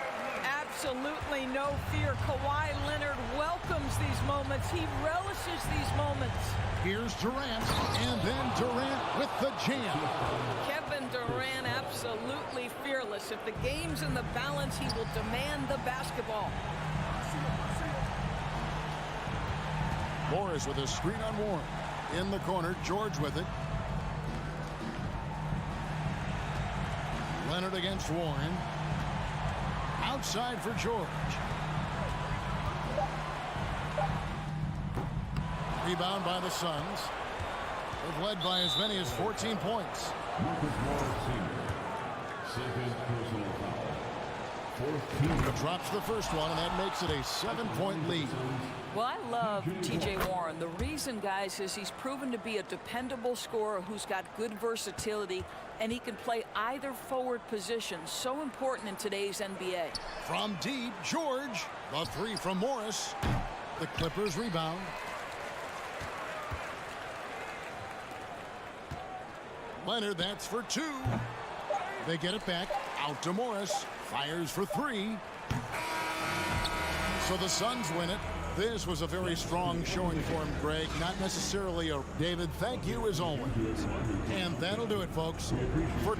Absolutely no fear. Kawhi Leonard welcomes these moments. He relishes these moments. Here's Durant, and then Durant with the jam. Kevin Durant absolutely fearless. If the game's in the balance, he will demand the basketball. Morris with a screen on Warren. In the corner, George with it. Leonard against Warren. Outside for George. Rebound by the Suns. They've led by as many as 14 points. Drops the first one, and that makes it a 7-point lead. Well, I love T.J. Warren. The reason, guys, is he's proven to be a dependable scorer who's got good versatility, and he can play either forward position. So important in today's NBA. From deep, George. The 3 from Morris. The Clippers rebound. Leonard, that's for 2. They get it back. Out to Morris. Fires for 3. So the Suns win it. This was a very strong showing for him, Greg. Not necessarily a David, thank you as always. And that'll do it, folks. For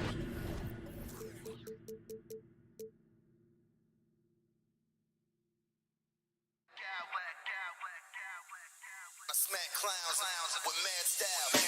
Smack clowns with mad style.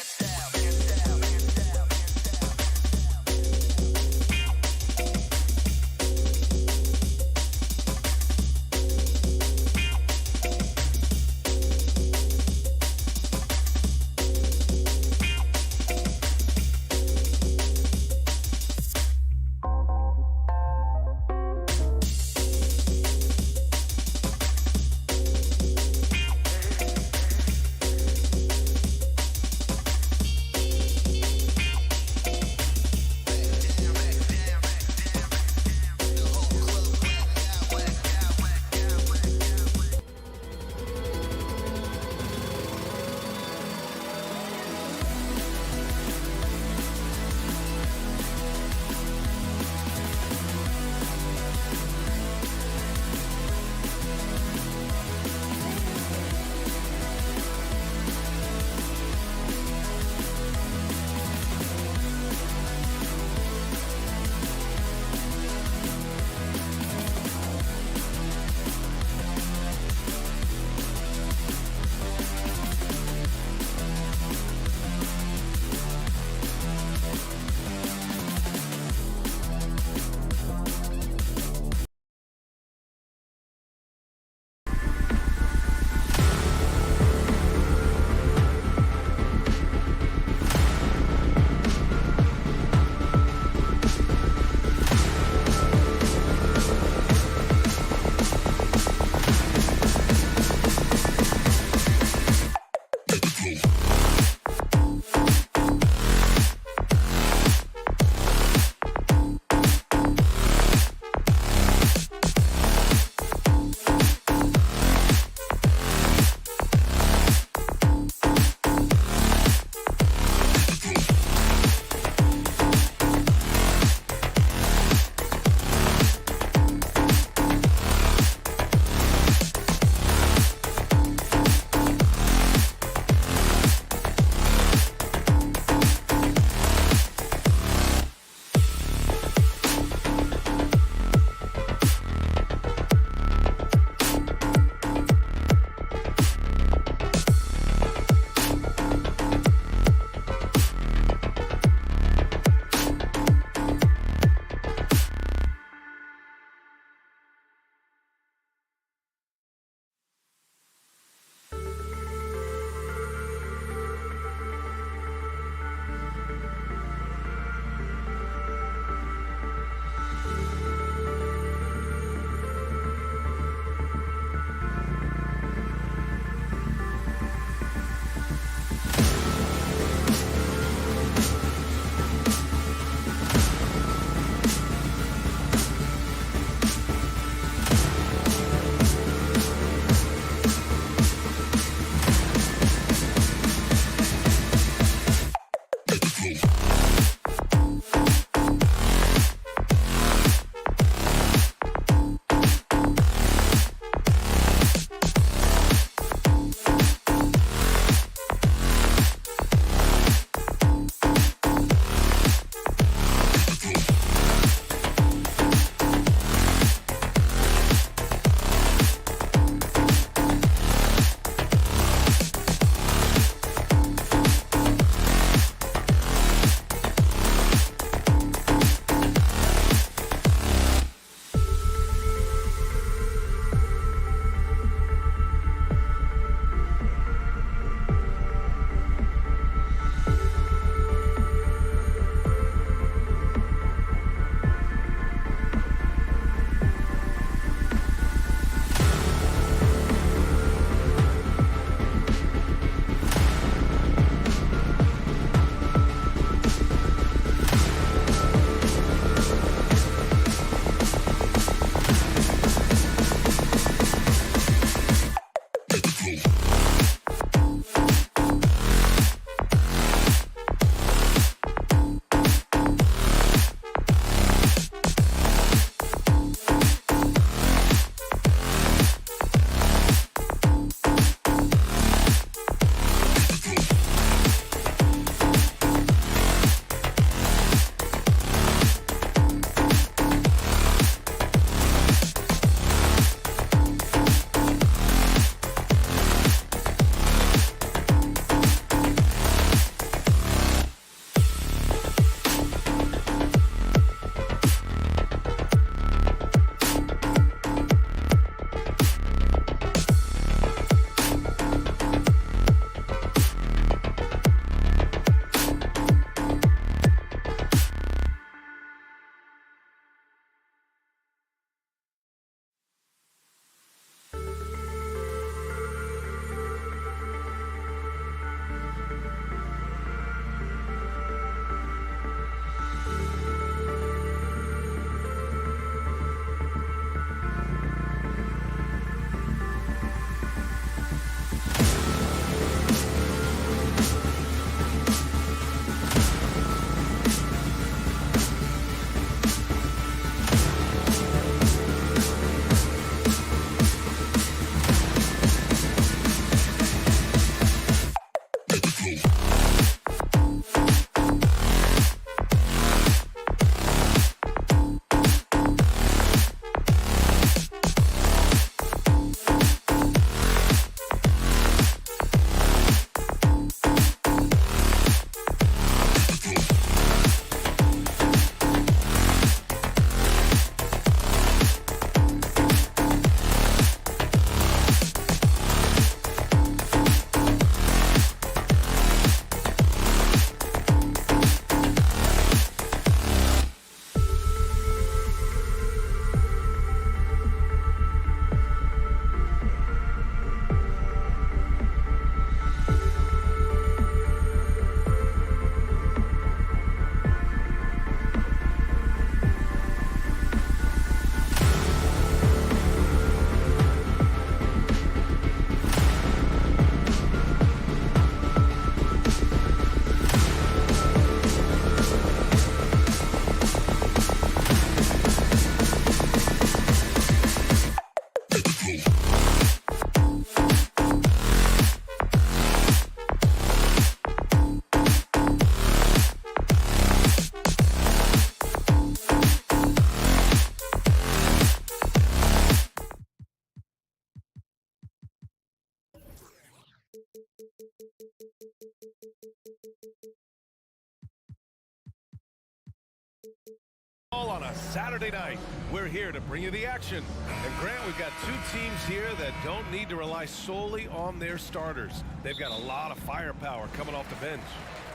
On a Saturday night, we're here to bring you the action. And Grant, we've got two teams here that don't need to rely solely on their starters. They've got a lot of firepower coming off the bench.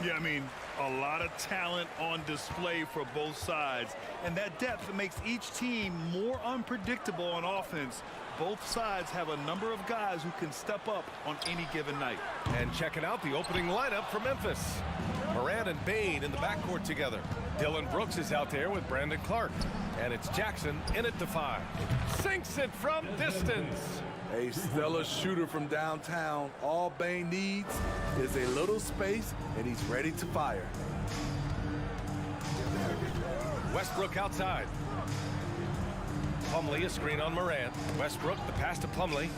Yeah, I mean, a lot of talent on display for both sides. And that depth makes each team more unpredictable on offense. Both sides have a number of guys who can step up on any given night. And checking out the opening lineup for Memphis. Morant and Bane in the backcourt together. Dillon Brooks is out there with Brandon Clark. And it's Jackson in at the 5. Sinks it from distance. A stellar shooter from downtown. All Bane needs is a little space, and he's ready to fire. Westbrook outside. Plumlee, a screen on Morant. Westbrook, the pass to Plumlee.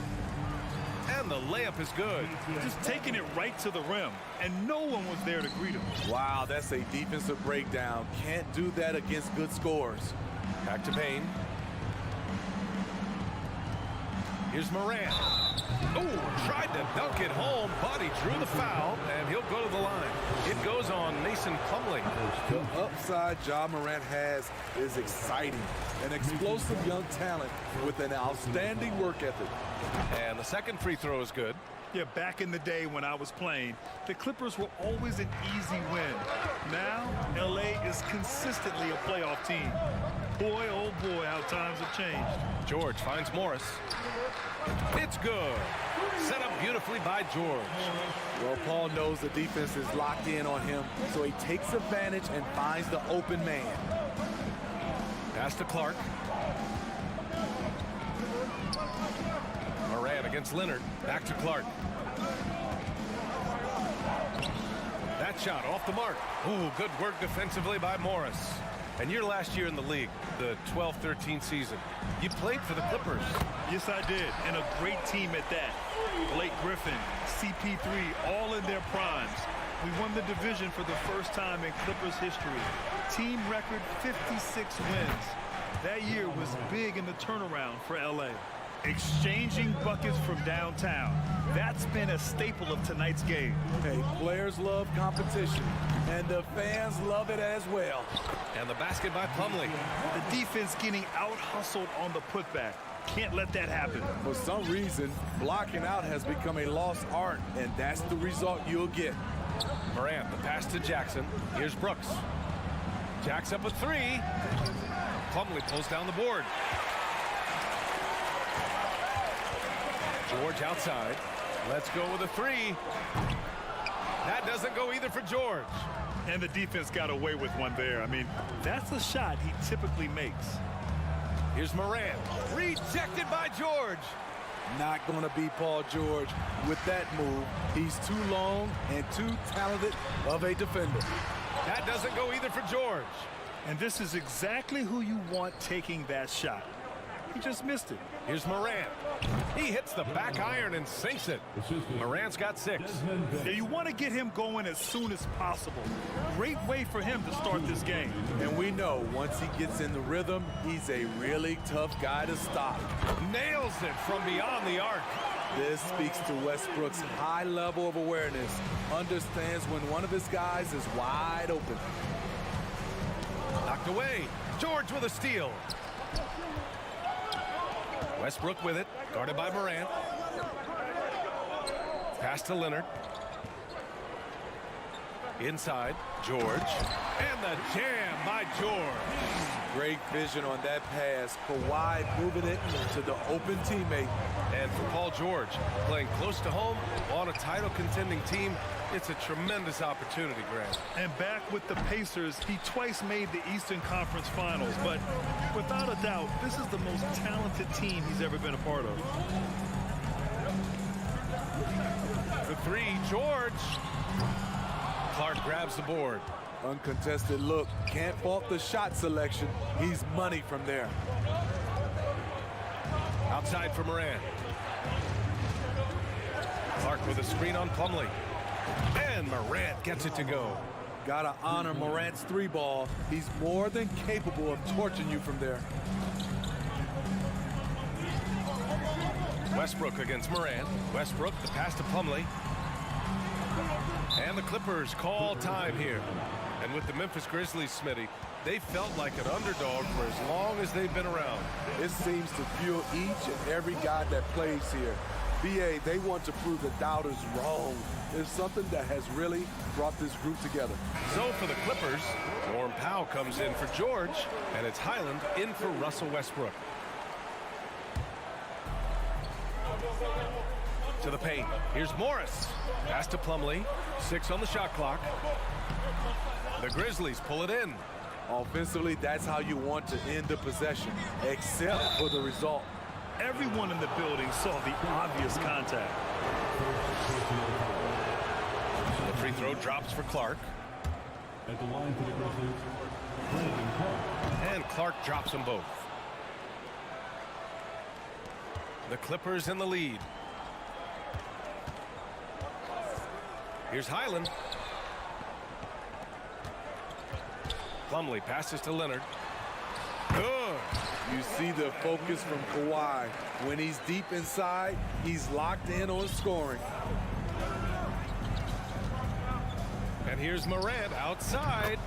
And the layup is good. Just taking it right to the rim, and no one was there to greet him. Wow, that's a defensive breakdown. Can't do that against good scores. Back to Bane. Here's Morant. Oh, tried to dunk it home, but he drew the foul, and he'll go to the line. It goes on Mason Plumlee. The upside Ja Morant has is exciting. An explosive young talent with an outstanding work ethic. And the second free throw is good. Yeah, back in the day when I was playing, the Clippers were always an easy win. Now, LA is consistently a playoff team. Boy, oh boy, how times have changed. George finds Morris. It's good. Set up beautifully by George. Well, Paul knows the defense is locked in on him, so he takes advantage and finds the open man. Pass to Clark. Morant against Leonard. Back to Clark. That shot off the mark. Ooh, good work defensively by Morris. And your last year in the league, the 12-13 season, you played for the Clippers. Yes, I did, and a great team at that. Blake Griffin, CP3, all in their primes. We won the division for the first time in Clippers history. Team record 56 wins. That year was big in the turnaround for LA. Exchanging buckets from downtown. That's been a staple of tonight's game. Hey, players love competition, and the fans love it as well. And the basket by Plumlee. The defense getting out-hustled on the putback. Can't let that happen. For some reason, blocking out has become a lost art, and that's the result you'll get. Morant, the pass to Jackson. Here's Brooks. Jack's up a 3. Plumlee pulls down the board. George outside. Let's go with a 3. That doesn't go either for George. And the defense got away with one there. I mean, that's a shot he typically makes. Here's Morant. Rejected by George. Not going to be Paul George with that move. He's too long and too talented of a defender. That doesn't go either for George. And this is exactly who you want taking that shot. He just missed it. Here's Morant. He hits the back iron and sinks it. Morant's got 6. Yeah, you want to get him going as soon as possible. Great way for him to start this game. And we know once he gets in the rhythm, he's a really tough guy to stop. Nails it from beyond the arc. This speaks to Westbrook's high level of awareness. Understands when one of his guys is wide open. Knocked away. George with a steal. Westbrook with it, guarded by Morant. Pass to Leonard. Inside, George. And the jam by George. Great vision on that pass. Kawhi moving it to the open teammate. And for Paul George, playing close to home on a title contending team, it's a tremendous opportunity, Grant. And back with the Pacers, he twice made the Eastern Conference Finals. But without a doubt, this is the most talented team he's ever been a part of. For 3, George. Clark grabs the board. Uncontested look. Can't fault the shot selection. He's money from there. Outside for Morant. Clark with a screen on Plumlee. And Morant gets it to go. Gotta honor Morant's 3-ball. He's more than capable of torching you from there. Westbrook against Morant. Westbrook, the pass to Plumlee. And the Clippers call time here. And with the Memphis Grizzlies, Smitty, they felt like an underdog for as long as they've been around. It seems to fuel each and every guy that plays here. BA, they want to prove the doubters wrong. It's something that has really brought this group together. So for the Clippers, Norm Powell comes in for George, and it's Highland in for Russell Westbrook. To the paint. Here's Morris. Pass to Plumlee. 6 on the shot clock. The Grizzlies pull it in. Offensively, that's how you want to end the possession, except for the result. Everyone in the building saw the obvious contact. The free throw drops for Clark. At the line for the Grizzlies, Brandon Clark. And Clark drops them both. The Clippers in the lead. Here's Highland. Plumlee passes to Leonard. Good. You see the focus from Kawhi. When he's deep inside, he's locked in on scoring. And here's Morant outside.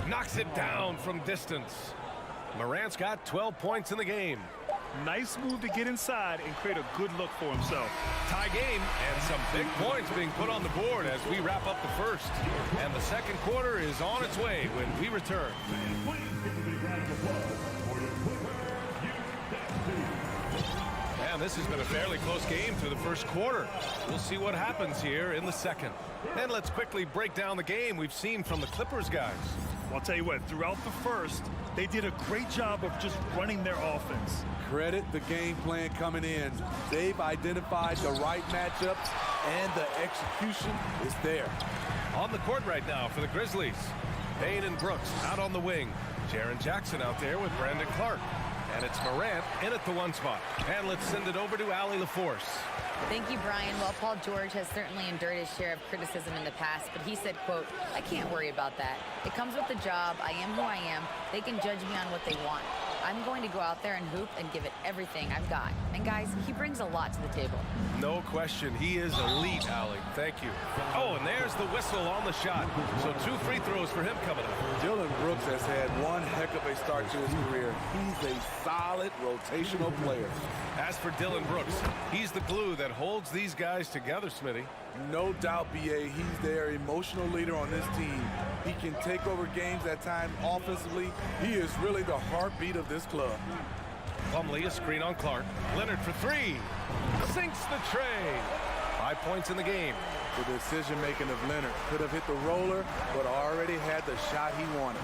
Knocks it down from distance. Morant's got 12 points in the game. Nice move to get inside and create a good look for himself. Tie game and some big points being put on the board as we wrap up the first. And the second quarter is on its way when we return. And this has been a fairly close game through the first quarter. We'll see what happens here in the second. And let's quickly break down the game we've seen from the Clippers guys. I'll tell you what, throughout the first, they did a great job of just running their offense. Credit the game plan coming in. They've identified the right matchups, and the execution is there. On the court right now for the Grizzlies. Payne and Brooks out on the wing. Jaren Jackson out there with Brandon Clark. And it's Morant in at the 1 spot. And let's send it over to Allie LaForce. Thank you, Brian. Well, Paul George has certainly endured his share of criticism in the past, but he said, quote, "I can't worry about that. It comes with the job. I am who I am. They can judge me on what they want. I'm going to go out there and hoop and give it everything I've got." And guys, he brings a lot to the table. No question. He is elite, Allie. Thank you. Oh, and there's the whistle on the shot. So 2 free throws for him coming up. Dillon Brooks has had one heck of a start to his career. He's a solid rotational player. As for Dillon Brooks, he's the glue that holds these guys together, Smitty. No doubt, BA, he's their emotional leader on this team. He can take over games at times offensively. He is really the heartbeat of this club. Plumlee, a screen on Clark. Leonard for 3. Sinks the tray. 5 points in the game. The decision-making of Leonard could have hit the roller, but already had the shot he wanted.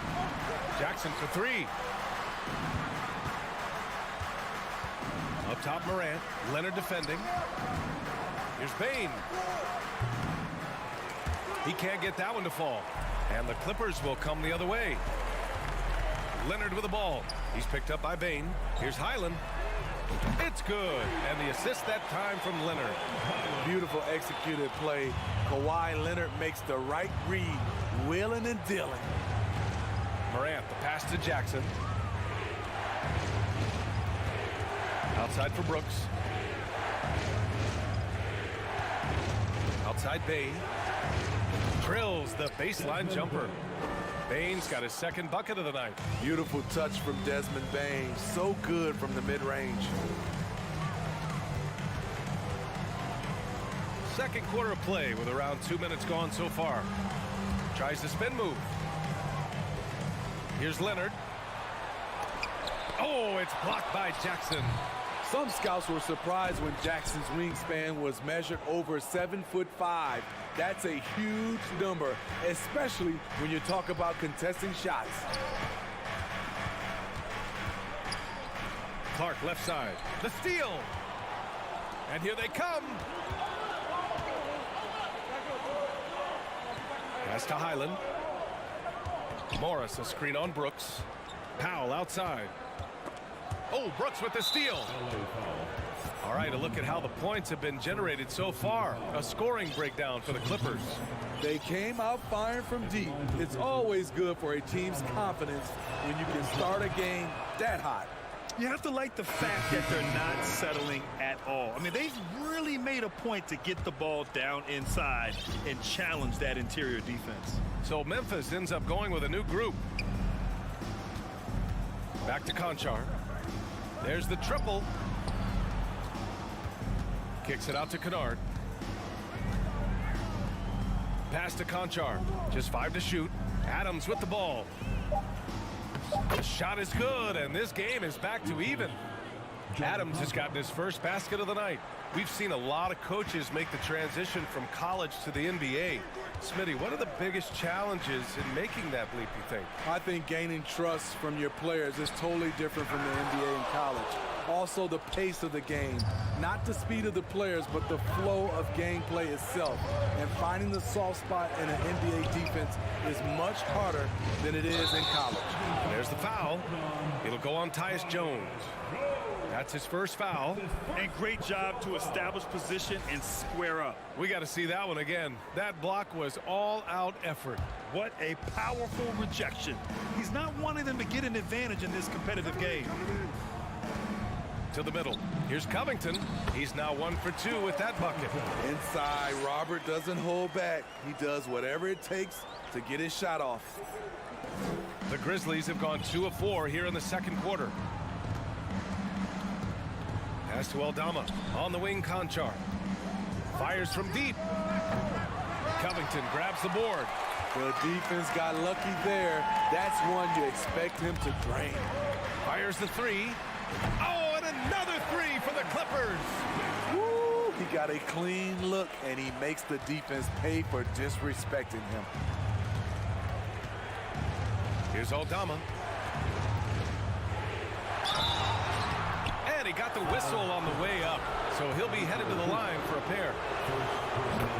Jackson for 3. Up top, Morant. Leonard defending. Here's Bane. He can't get that one to fall. And the Clippers will come the other way. Leonard with the ball. He's picked up by Bane. Here's Highland. It's good. And the assist that time from Leonard. Beautiful executed play. Kawhi Leonard makes the right read, wheeling and dealing. Morant, the pass to Jackson. Outside for Brooks. Outside Bay. Drills the baseline jumper. Bane's got his second bucket of the night. Beautiful touch from Desmond Bane. So good from the mid-range. Second quarter of play with around 2 minutes gone so far. Tries the spin move. Here's Leonard. Oh, it's blocked by Jackson. Some scouts were surprised when Jackson's wingspan was measured over 7'5". That's a huge number, especially when you talk about contesting shots. Clark left side. The steal. And here they come. Pass to Highland. Morris, a screen on Brooks. Powell outside. Oh, Brooks with the steal. All right, a look at how the points have been generated so far. A scoring breakdown for the Clippers. They came out firing from deep. It's always good for a team's confidence when you can start a game that hot. You have to like the fact that they're not settling at all. I mean, they've really made a point to get the ball down inside and challenge that interior defense. So Memphis ends up going with a new group. Back to Conchar. There's the triple. Kicks it out to Kennard. Pass to Conchar. Just 5 to shoot. Adams with the ball. The shot is good, and this game is back to even. Adams has gotten his first basket of the night. We've seen a lot of coaches make the transition from college to the NBA. Smitty, what are the biggest challenges in making that leap, you think? I think gaining trust from your players is totally different from the NBA and college. Also, the pace of the game. Not the speed of the players, but the flow of gameplay itself. And finding the soft spot in an NBA defense is much harder than it is in college. There's the foul. It'll go on Tyus Jones. That's his first foul. And great job to establish position and square up. We got to see that one again. That block was all-out effort. What a powerful rejection. He's not wanting them to get an advantage in this competitive game. To the middle. Here's Covington. He's now 1 for 2 with that bucket. Inside, Robert doesn't hold back. He does whatever it takes to get his shot off. The Grizzlies have gone 2 of 4 here in the second quarter. Pass to Aldama. On the wing, Conchar. Fires from deep. Covington grabs the board. The defense got lucky there. That's one you expect him to drain. Fires the 3. Oh, and another 3 for the Clippers. Woo, he got a clean look, and he makes the defense pay for disrespecting him. Here's Aldama. And he got the whistle on the way up, so he'll be headed to the line for a pair.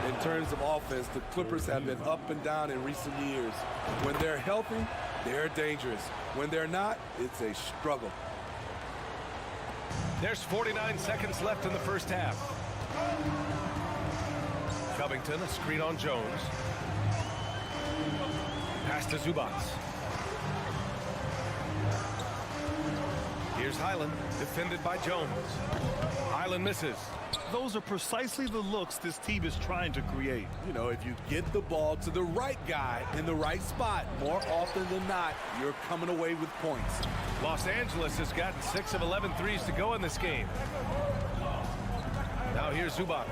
In terms of offense, the Clippers have been up and down in recent years. When they're healthy, they're dangerous. When they're not, it's a struggle. There's 49 seconds left in the first half. Covington, a screen on Jones. Pass to Zubac. Here's Highland, defended by Jones. Highland misses. Those are precisely the looks this team is trying to create. You know, if you get the ball to the right guy in the right spot, more often than not, you're coming away with points. Los Angeles has gotten 6 of 11 threes to go in this game. Now here's Zubac.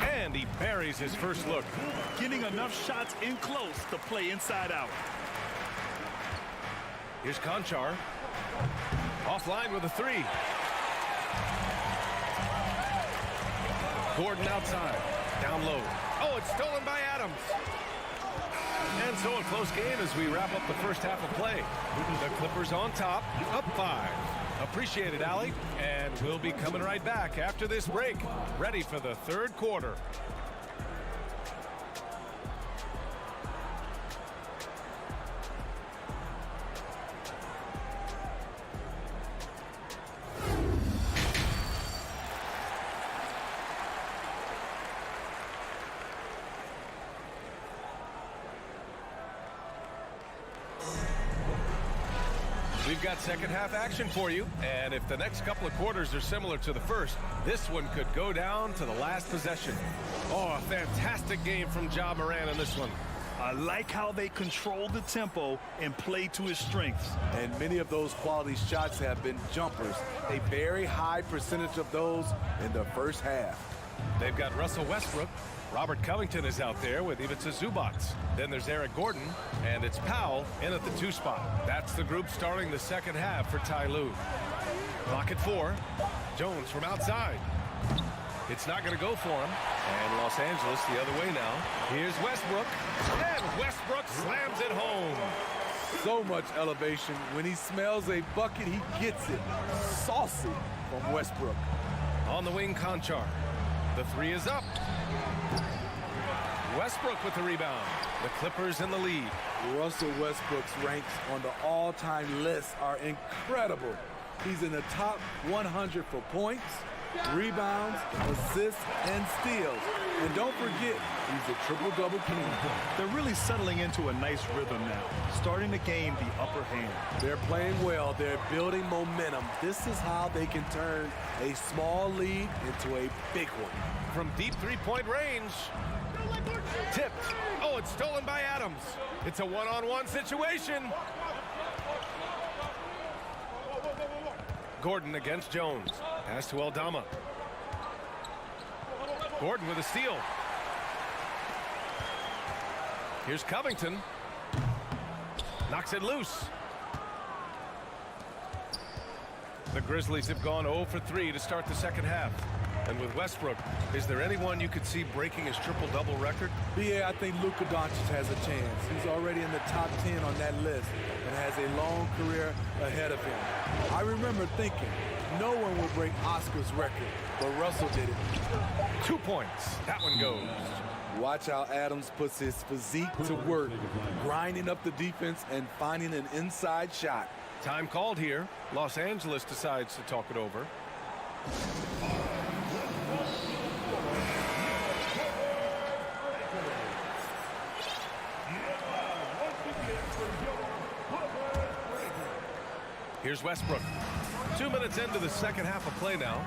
And he buries his first look. Getting enough shots in close to play inside out. Here's Conchar. Offline with a 3. Gordon outside. Down low. Oh, it's stolen by Adams. And so a close game as we wrap up the first half of play. The Clippers on top, up 5. Appreciate it, Allie. And we'll be coming right back after this break. Ready for the third quarter. We've got second half action for you, and if the next couple of quarters are similar to the first, this one could go down to the last possession. Oh, a fantastic game from Ja Morant in this one. I like how they control the tempo and play to his strengths. And many of those quality shots have been jumpers. A very high percentage of those in the first half. They've got Russell Westbrook. Robert Covington is out there with Ivica Zubac. Then there's Eric Gordon, and it's Powell in at the 2 spot. That's the group starting the second half for Ty Lue. Clock at 4. Jones from outside. It's not going to go for him. And Los Angeles the other way now. Here's Westbrook. And Westbrook slams it home. So much elevation. When he smells a bucket, he gets it. Saucy from Westbrook. On the wing, Conchar. The 3 is up. Westbrook with the rebound. The Clippers in the lead. Russell Westbrook's ranks on the all-time list are incredible. He's in the top 100 for points, rebounds, assists, and steals. And don't forget, he's a triple-double king. They're really settling into a nice rhythm now, starting to gain the upper hand. They're playing well. They're building momentum. This is how they can turn a small lead into a big one. From deep three-point range. Tipped. Oh, it's stolen by Adams. It's a one-on-one situation. Gordon against Jones. Pass to Aldama. Gordon with a steal. Here's Covington. Knocks it loose. The Grizzlies have gone 0 for 3 to start the second half. And with Westbrook, is there anyone you could see breaking his triple-double record? Yeah, I think Luka Doncic has a chance. He's already in the top 10 on that list and has a long career ahead of him. I remember thinking, no one will break Oscar's record, but Russell did it. 2 points. That one goes. Watch how Adams puts his physique to work, grinding up the defense and finding an inside shot. Time called here. Los Angeles decides to talk it over. Here's Westbrook. 2 minutes into the second half of play now.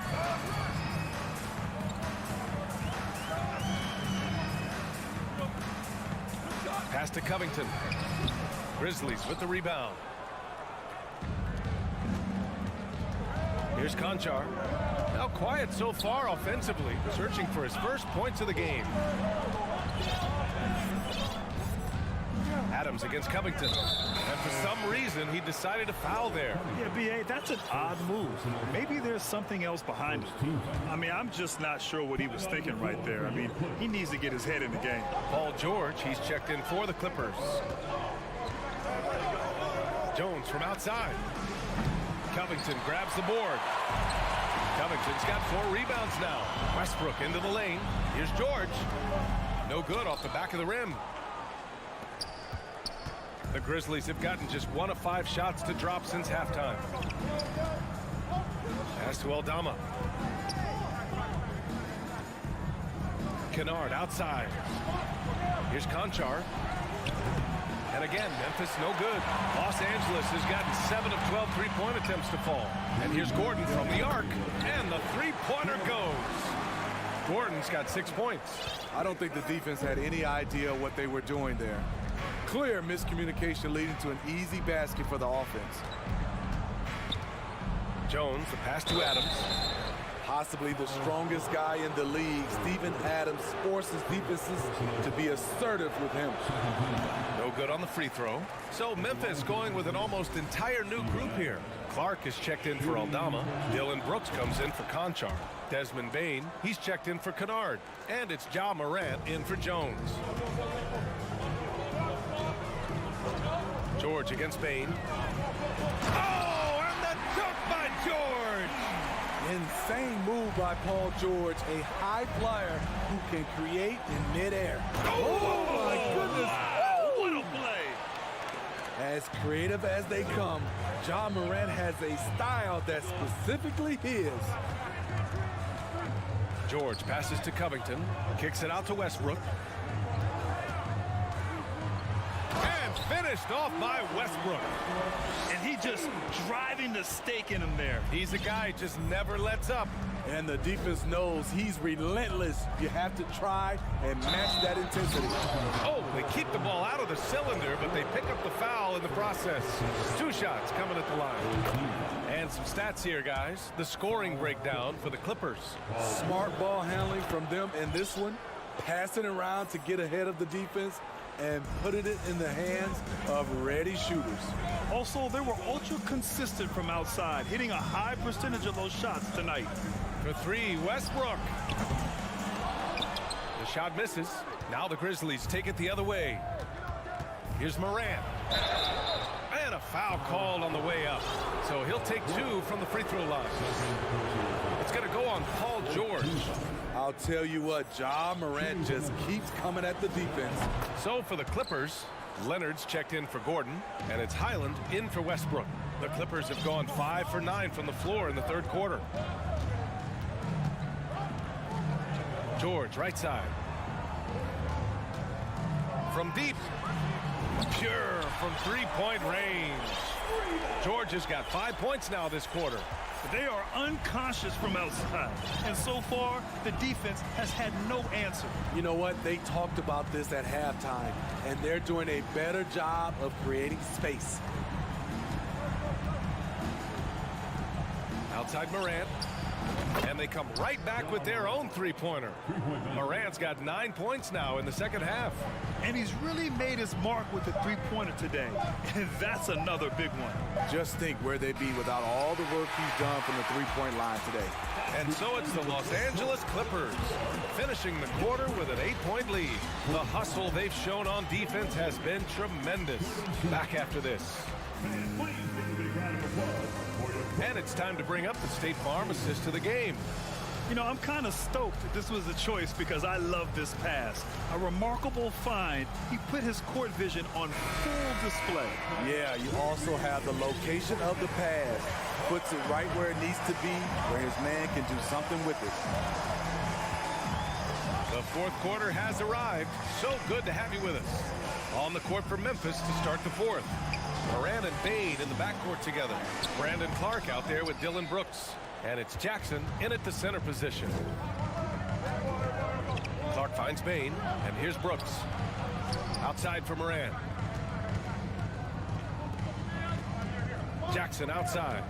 Pass to Covington. Grizzlies with the rebound. Here's Conchar. Now quiet so far offensively, searching for his first points of the game. Adams against Covington. And for some reason, he decided to foul there. Yeah, B.A., that's an odd move. Maybe there's something else behind it. I mean, I'm just not sure what he was thinking right there. I mean, he needs to get his head in the game. Paul George, he's checked in for the Clippers. Jones from outside. Covington grabs the board. Covington's got 4 rebounds now. Westbrook into the lane. Here's George. No good off the back of the rim. The Grizzlies have gotten just 1 of 5 shots to drop since halftime. Pass to Aldama. Kennard outside. Here's Conchar. And again, Memphis no good. Los Angeles has gotten 7 of 12 three-point attempts to fall. And here's Gordon from the arc. And the three-pointer goes. Gordon's got 6 points. I don't think the defense had any idea what they were doing there. Clear miscommunication leading to an easy basket for the offense. Jones, the pass to Adams. Possibly the strongest guy in the league, Steven Adams forces defenses to be assertive with him. No good on the free throw. So Memphis going with an almost entire new group here. Clark is checked in for Aldama. Dylan Brooks comes in for Conchar. Desmond Bane, he's checked in for Kennard. And it's Ja Morant in for Jones. George against Bane. Oh, and the dunk by George! Insane move by Paul George, a high flyer who can create in midair. Oh my goodness! Wow, what a play! As creative as they come, Ja Morant has a style that's specifically his. George passes to Covington, kicks it out to Westbrook. And Finished off by Westbrook. And he just driving the stake in him there. He's a guy who just never lets up. And the defense knows he's relentless. You have to try and match that intensity. Oh, they keep the ball out of the cylinder, but they pick up the foul in the process. 2 shots coming at the line. And some stats here, guys. The scoring breakdown for the Clippers. Smart ball handling from them in this one. Passing around to get ahead of the defense and putting it in the hands of ready shooters. Also, they were ultra consistent from outside, hitting a high percentage of those shots tonight. For 3, Westbrook. The shot misses. Now the Grizzlies take it the other way. Here's Morant. And a foul called on the way up. So he'll take 2 from the free throw line. It's going to go on Paul George. I'll tell you what, Ja Morant just keeps coming at the defense. So for the Clippers, Leonard's checked in for Gordon, and it's Highland in for Westbrook. The Clippers have gone 5 for 9 from the floor in the 3rd quarter. George, right side. From deep. Pure from 3-point range. George has got 5 points now this quarter. They are unconscious from outside, and so far the defense has had no answer. You know what? They talked about this at halftime, and they're doing a better job of creating space. Outside Morant, and they come right back with their own 3-pointer. Morant's got 9 points now in the 2nd half. And he's really made his mark with the 3-pointer today, and that's another big one. Just think where they'd be without all the work he's done from the 3-point line today. And so it's the Los Angeles Clippers finishing the quarter with an 8-point lead. The hustle they've shown on defense has been tremendous. Back after this. And it's time to bring up the State Farm assist to the game. You know, I'm kind of stoked that this was a choice because I love this pass. A remarkable find. He put his court vision on full display. Yeah, you also have the location of the pass. Puts it right where it needs to be, where his man can do something with it. The 4th quarter has arrived. So good to have you with us. On the court for Memphis to start the 4th. Moran and Bane in the backcourt together. Brandon Clark out there with Dylan Brooks. And it's Jackson in at the center position. Clark finds Bane, and here's Brooks. Outside for Moran. Jackson outside.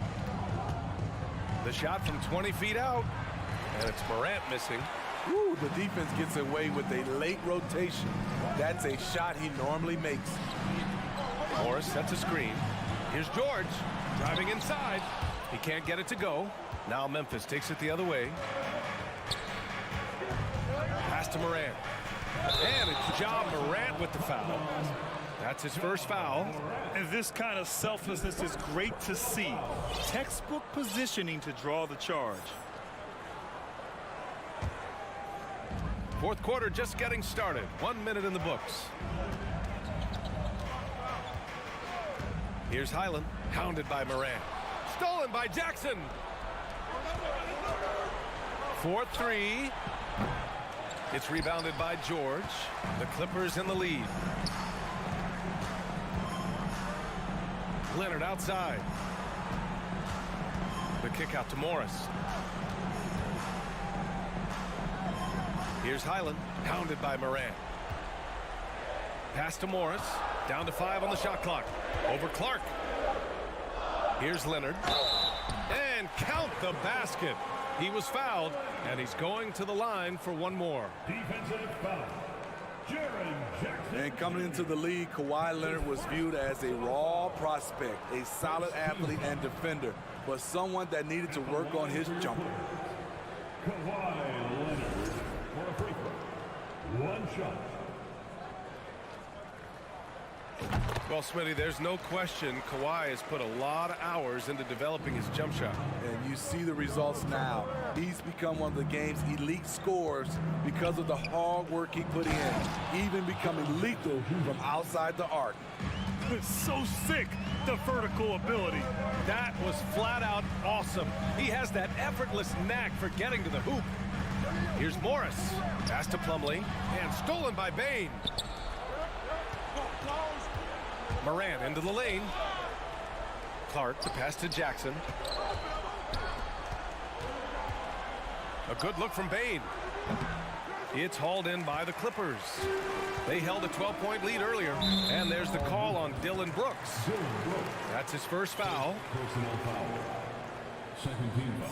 The shot from 20 feet out, and it's Morant missing. Ooh, the defense gets away with a late rotation. That's a shot he normally makes. Morris sets a screen. Here's George driving inside. He can't get it to go. Now Memphis takes it the other way. Pass to Morant. And it's Ja Morant with the foul. That's his first foul. And this kind of selflessness is great to see. Textbook positioning to draw the charge. 4th quarter just getting started. 1 minute in the books. Here's Highland, hounded by Morant. Stolen by Jackson. 4-3. It's rebounded by George. The Clippers in the lead. Leonard outside. The kick out to Morris. Here's Highland, hounded by Morant. Pass to Morris. Down to 5 on the shot clock. Over Clark. Here's Leonard. And count the basket. He was fouled, and he's going to the line for one more. Defensive foul. Jaren Jackson. And coming into the league, Kawhi Leonard was viewed as a raw prospect, a solid athlete and defender, but someone that needed to work on his jumper. Kawhi Leonard for a free throw. 1 shot. Well, Smitty, there's no question Kawhi has put a lot of hours into developing his jump shot. And you see the results now. He's become one of the game's elite scorers because of the hard work he put in, even becoming lethal from outside the arc. It's so sick, the vertical ability. That was flat out awesome. He has that effortless knack for getting to the hoop. Here's Morris. Pass to Plumlee. And stolen by Bane. Morant into the lane. Clark to pass to Jackson. A good look from Bane. It's hauled in by the Clippers. They held a 12-point lead earlier, and there's the call on Dylan Brooks. That's his first foul. Personal foul. Second team foul.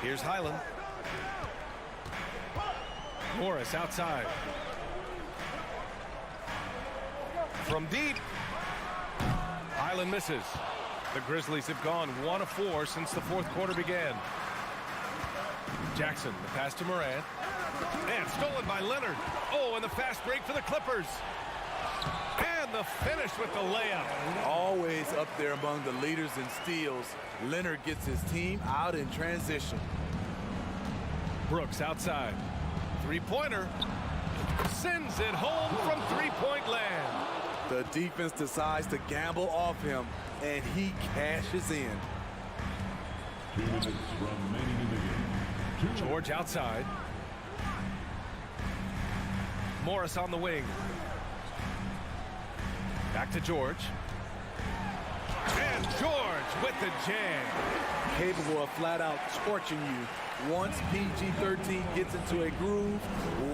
Here's Highland. Morris outside. From deep. Highland misses. The Grizzlies have gone 1 of 4 since the fourth quarter began. Jackson, the pass to Morant. And stolen by Leonard. Oh, and the fast break for the Clippers. And the finish with the layup. Always up there among the leaders in steals. Leonard gets his team out in transition. Brooks outside. Three-pointer. Sends it home from three-point land. The defense decides to gamble off him, and he cashes in. 2 minutes remaining in the game. George outside. Morris on the wing. Back to George. And George with the jam. Capable of flat out scorching you. Once PG-13 gets into a groove,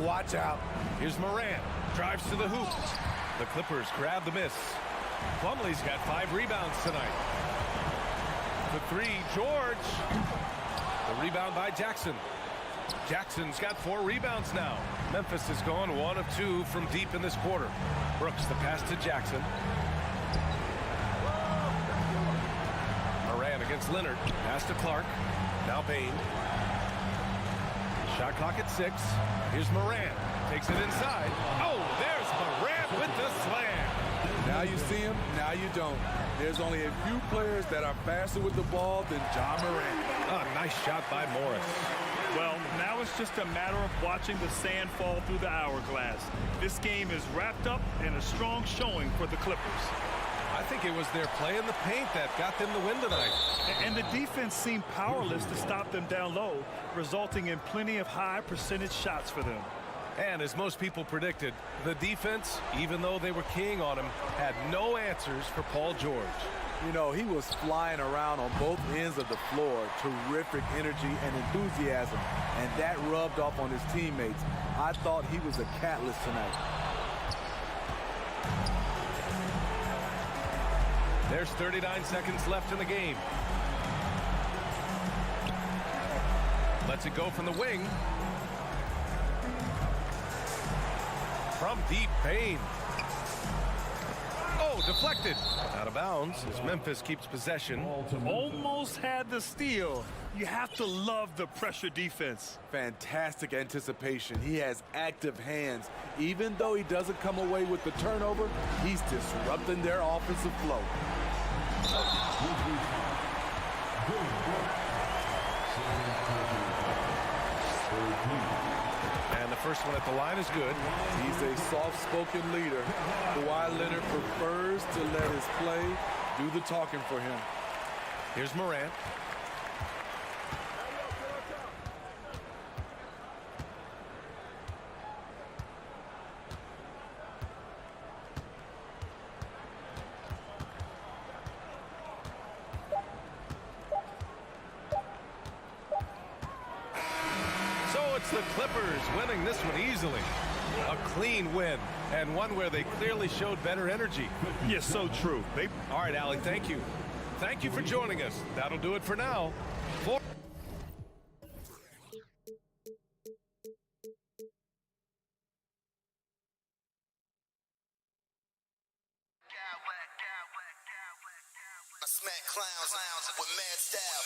watch out. Here's Morant. Drives to the hoop. The Clippers grab the miss. Plumlee's got 5 rebounds tonight. The three, George. The rebound by Jackson. Jackson's got 4 rebounds now. Memphis has gone 1 of 2 from deep in this quarter. Brooks the pass to Jackson. Morant against Leonard. Pass to Clark. Now Bane. Shot clock at 6. Here's Morant. Takes it inside. Oh, there's Morant with the slam. Now you see him, now you don't. There's only a few players that are faster with the ball than John Morant. Oh, nice shot by Morris. Well, now it's just a matter of watching the sand fall through the hourglass. This game is wrapped up in a strong showing for the Clippers. I think it was their play in the paint that got them the win tonight. And the defense seemed powerless to stop them down low, resulting in plenty of high percentage shots for them. And as most people predicted, the defense, even though they were keying on him, had no answers for Paul George. You know, he was flying around on both ends of the floor. Terrific energy and enthusiasm. And that rubbed off on his teammates. I thought he was a catalyst tonight. There's 39 seconds left in the game. Lets it go from the wing. From deep, Bane. Oh, deflected. Out of bounds as Memphis keeps possession. Almost had the steal. You have to love the pressure defense. Fantastic anticipation. He has active hands. Even though he doesn't come away with the turnover, he's disrupting their offensive flow. And the first one at the line is good. He's a soft-spoken leader. Kawhi Leonard prefers to let his play do the talking for him. Here's Morant. The Clippers winning this one easily. A clean win, and one where they clearly showed better energy. Yes, so true. All right, Allie, thank you. Thank you for joining us. That'll do it for now. I smack clowns with mad style.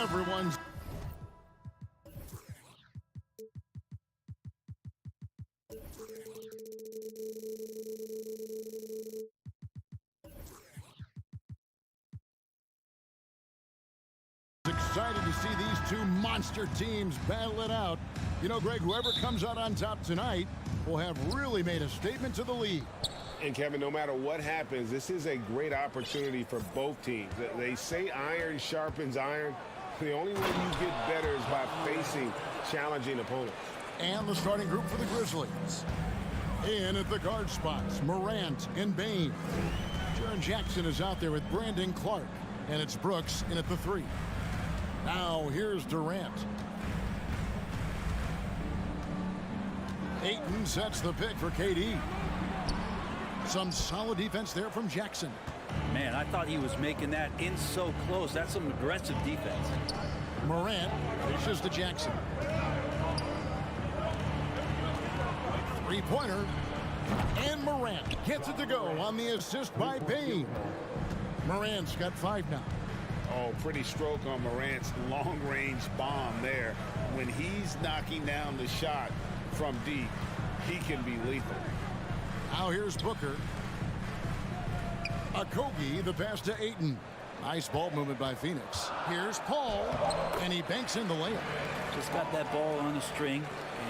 Everyone's excited to see these two monster teams battle it out. You know, Greg, whoever comes out on top tonight will have really made a statement to the league. And, Kevin, no matter what happens, this is a great opportunity for both teams. They say iron sharpens iron. The only way you get better is by facing challenging opponents. And the starting group for the Grizzlies. In at the guard spots, Morant and Bane. Jaren Jackson is out there with Brandon Clark. And it's Brooks in at the 3. Now here's Durant. Ayton sets the pick for KD. Some solid defense there from Jackson. Man, I thought he was making that in so close. That's some aggressive defense. Morant dishes to Jackson. Three-pointer. And Morant gets it to go on the assist by Bane. Morant's got 5 now. Oh, pretty stroke on Morant's long-range bomb there. When he's knocking down the shot from deep, he can be lethal. Now here's Booker. Okogie, the pass to Ayton. Nice ball movement by Phoenix. Here's Paul, and he banks in the layup. Just got that ball on a string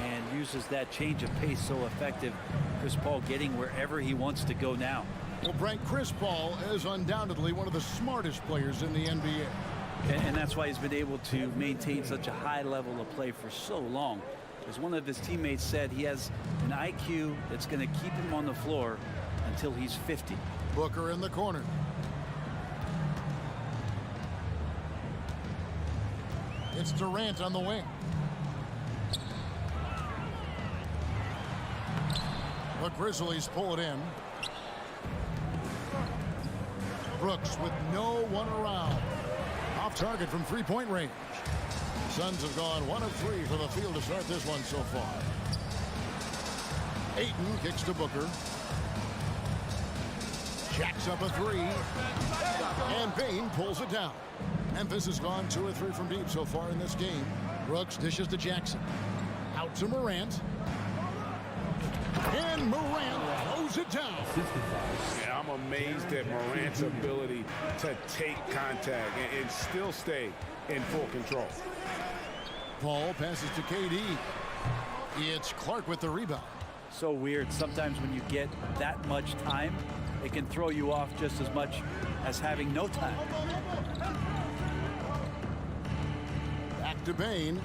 and uses that change of pace so effective. Chris Paul getting wherever he wants to go now. Well, Frank, Chris Paul is undoubtedly one of the smartest players in the NBA. And that's why he's been able to maintain such a high level of play for so long. As one of his teammates said, he has an IQ that's going to keep him on the floor until he's 50. Booker in the corner. It's Durant on the wing. The Grizzlies pull it in. Brooks with no one around. Off target from three-point range. Suns have gone 1 of 3 from the field to start this one so far. Ayton kicks to Booker. Jacks up a 3. And Bane pulls it down. Memphis has gone 2 or 3 from deep so far in this game. Brooks dishes to Jackson. Out to Morant. And Morant throws it down. Yeah, I'm amazed at Morant's ability to take contact and still stay in full control. Paul passes to KD. It's Clark with the rebound. So weird. Sometimes when you get that much time, it can throw you off just as much as having no time. Back to Bane.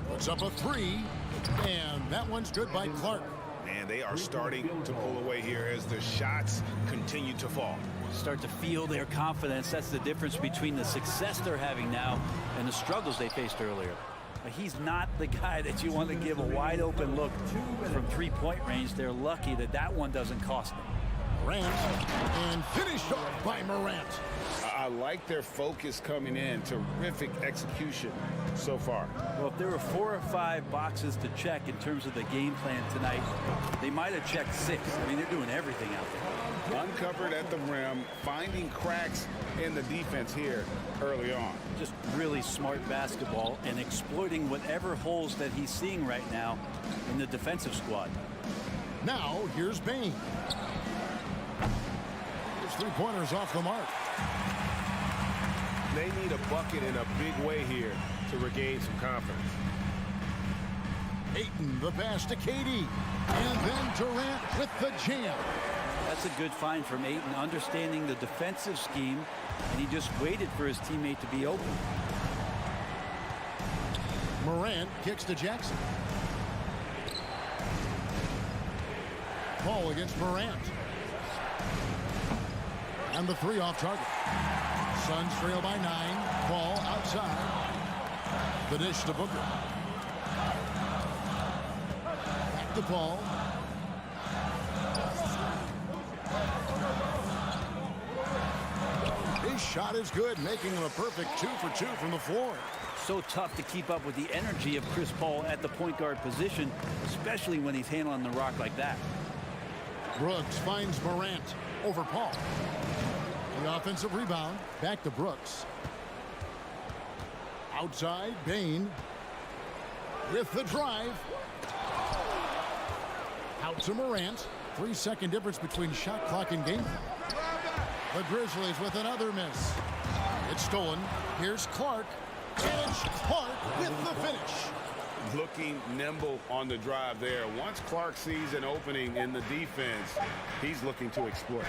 Puts up a 3. And that one's good by Clark. And they are starting to pull away here as the shots continue to fall. Start to feel their confidence. That's the difference between the success they're having now and the struggles they faced earlier. But he's not the guy that you want to give a wide open look from three-point range. They're lucky that that one doesn't cost them. Morant, and finished off by Morant. I like their focus coming in. Terrific execution so far. Well, if there were 4 or 5 boxes to check in terms of the game plan tonight, they might have checked 6. I mean, they're doing everything out there. Uncovered at the rim, finding cracks in the defense here early on. Just really smart basketball and exploiting whatever holes that he's seeing right now in the defensive squad. Now, here's Bane. His three-pointers off the mark. They need a bucket in a big way here to regain some confidence. Ayton, the pass to KD. And then Durant with the jam. That's a good find from Ayton, understanding the defensive scheme, and he just waited for his teammate to be open. Morant kicks to Jackson. Paul against Morant. And the 3 off target. Suns trail by 9. Ball outside. The dish to Booker. Back to Paul. His shot is good, making him a perfect 2 for 2 from the floor. So tough to keep up with the energy of Chris Paul at the point guard position, especially when he's handling the rock like that. Brooks finds Morant over Paul. The offensive rebound, back to Brooks. Outside, Bane with the drive. Out to Morant. 3-second difference between shot clock and game. The Grizzlies with another miss. It's stolen. Here's Clark. And it's Clark with the finish. Looking nimble on the drive there. Once Clark sees an opening in the defense, he's looking to exploit.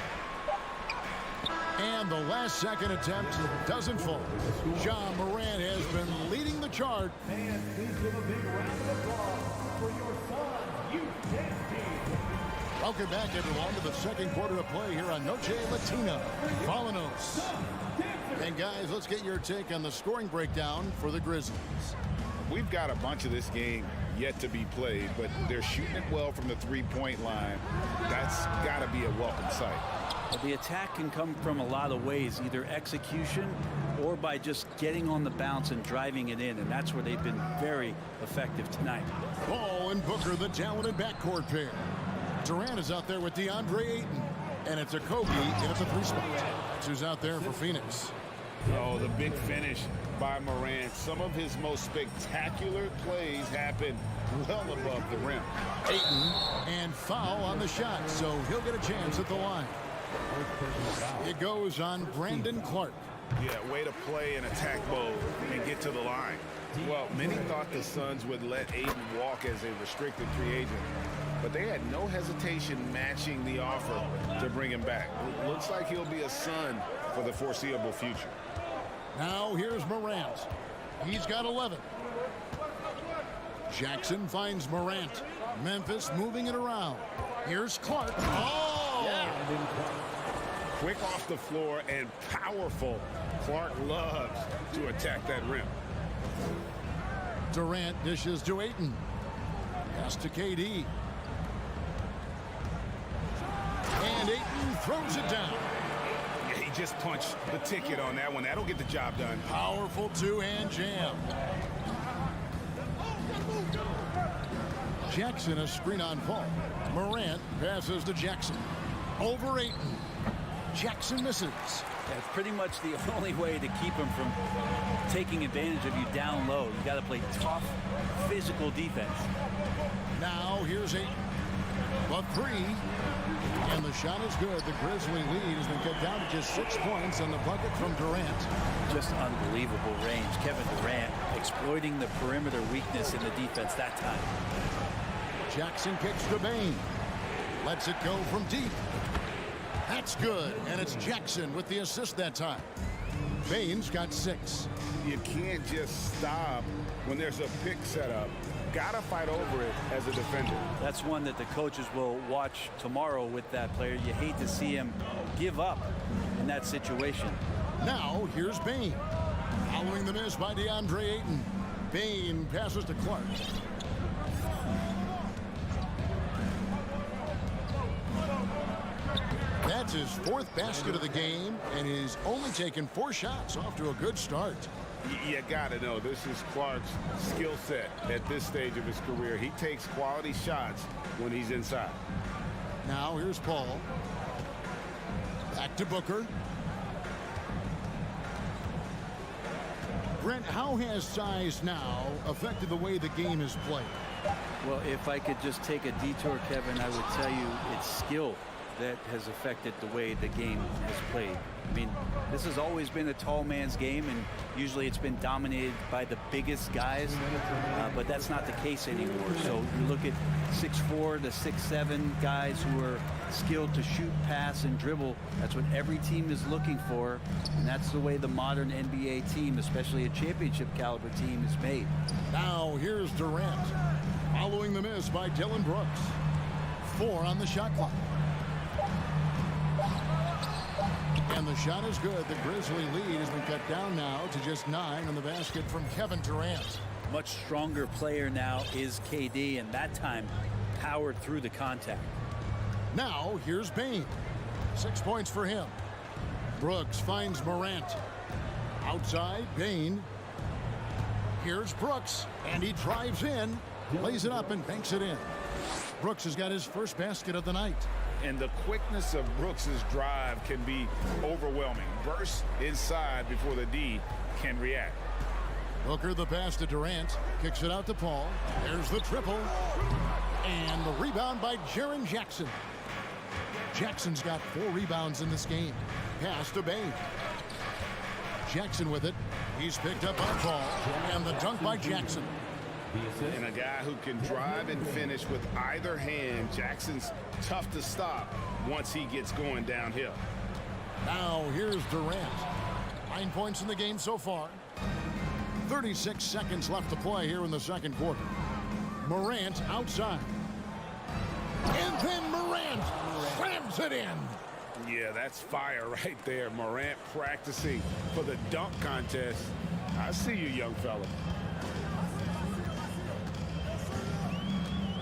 And the last second attempt doesn't fall. John Morant has been leading the charge. And please give a big round of applause for your son's youth dance team. Welcome back, everyone, to the second quarter of play here on Noche Latina. Vamanos. And guys, let's get your take on the scoring breakdown for the Grizzlies. We've got a bunch of this game yet to be played, but they're shooting it well from the three-point line. That's got to be a welcome sight. Well, the attack can come from a lot of ways, either execution or by just getting on the bounce and driving it in, and that's where they've been very effective tonight. Ball and Booker, the talented backcourt pair. Durant is out there with DeAndre Ayton, and it's a Kobe in at the 3 spot. That's who's out there for Phoenix. Oh, the big finish by Morant. Some of his most spectacular plays happen well above the rim. Ayton, and foul on the shot, so he'll get a chance at the line. It goes on Brandon Clark. Yeah, way to play in attack mode and get to the line. Well, many thought the Suns would let Ayton walk as a restricted free agent, but they had no hesitation matching the offer to bring him back. Looks like he'll be a Sun for the foreseeable future. Now here's Morant. He's got 11. Jackson finds Morant. Memphis moving it around. Here's Clark. Oh! Yeah. Quick off the floor and powerful. Clark loves to attack that rim. Durant dishes to Ayton. Pass to KD. And Ayton throws it down. Yeah, he just punched the ticket on that one. That'll get the job done. Powerful two-hand jam. Jackson a screen on Paul. Morant passes to Jackson. Over Ayton. Jackson misses. That's pretty much the only way to keep him from taking advantage of you down low. You got to play tough, physical defense. Now here's Ayton. The 3. And the shot is good. The Grizzly lead has been cut down to just 6 points on the bucket from Durant. Just unbelievable range. Kevin Durant exploiting the perimeter weakness in the defense that time. Jackson kicks to Bane. Lets it go from deep. That's good. And it's Jackson with the assist that time. Bane's got 6. You can't just stop when there's a pick set up. Gotta fight over it as a defender. That's one that the coaches will watch tomorrow with that player. You hate to see him give up in that situation. Now here's Bane. Following the miss by DeAndre Ayton. Bane passes to Clark. That's his 4th basket of the game, and he's only taken 4 shots. Off to a good start. You gotta know, this is Clark's skill set at this stage of his career. He takes quality shots when he's inside. Now here's Paul. Back to Booker. Brent, how has size now affected the way the game is played? Well, if I could just take a detour, Kevin, I would tell you it's skill that has affected the way the game has played. I mean, this has always been a tall man's game, and usually it's been dominated by the biggest guys, but that's not the case anymore. So you look at 6'4" to 6'7" guys who are skilled to shoot, pass, and dribble. That's what every team is looking for, and that's the way the modern NBA team, especially a championship caliber team, is made. Now here's Durant. Following the miss by Dillon Brooks. 4 on the shot clock. And the shot is good. The Grizzly lead has been cut down now to just 9 on the basket from Kevin Durant. Much stronger player now is KD, and that time powered through the contact. Now here's Bane. 6 points for him. Brooks finds Morant. Outside, Bane. Here's Brooks, and he drives in, lays it up, and banks it in. Brooks has got his first basket of the night. And the quickness of Brooks's drive can be overwhelming. Burst inside before the D can react. Booker the pass to Durant, kicks it out to Paul. There's the triple, and the rebound by Jaren Jackson. Jackson's got 4 rebounds in this game. Pass to Bain. Jackson with it. He's picked up on Paul, and the dunk by Jackson. And a guy who can drive and finish with either hand. Jackson's tough to stop once he gets going downhill. Now here's Durant. 9 points in the game so far. 36 seconds left to play here in the second quarter. Morant outside. And then Morant slams it in. Yeah, that's fire right there. Morant practicing for the dunk contest. I see you, young fella.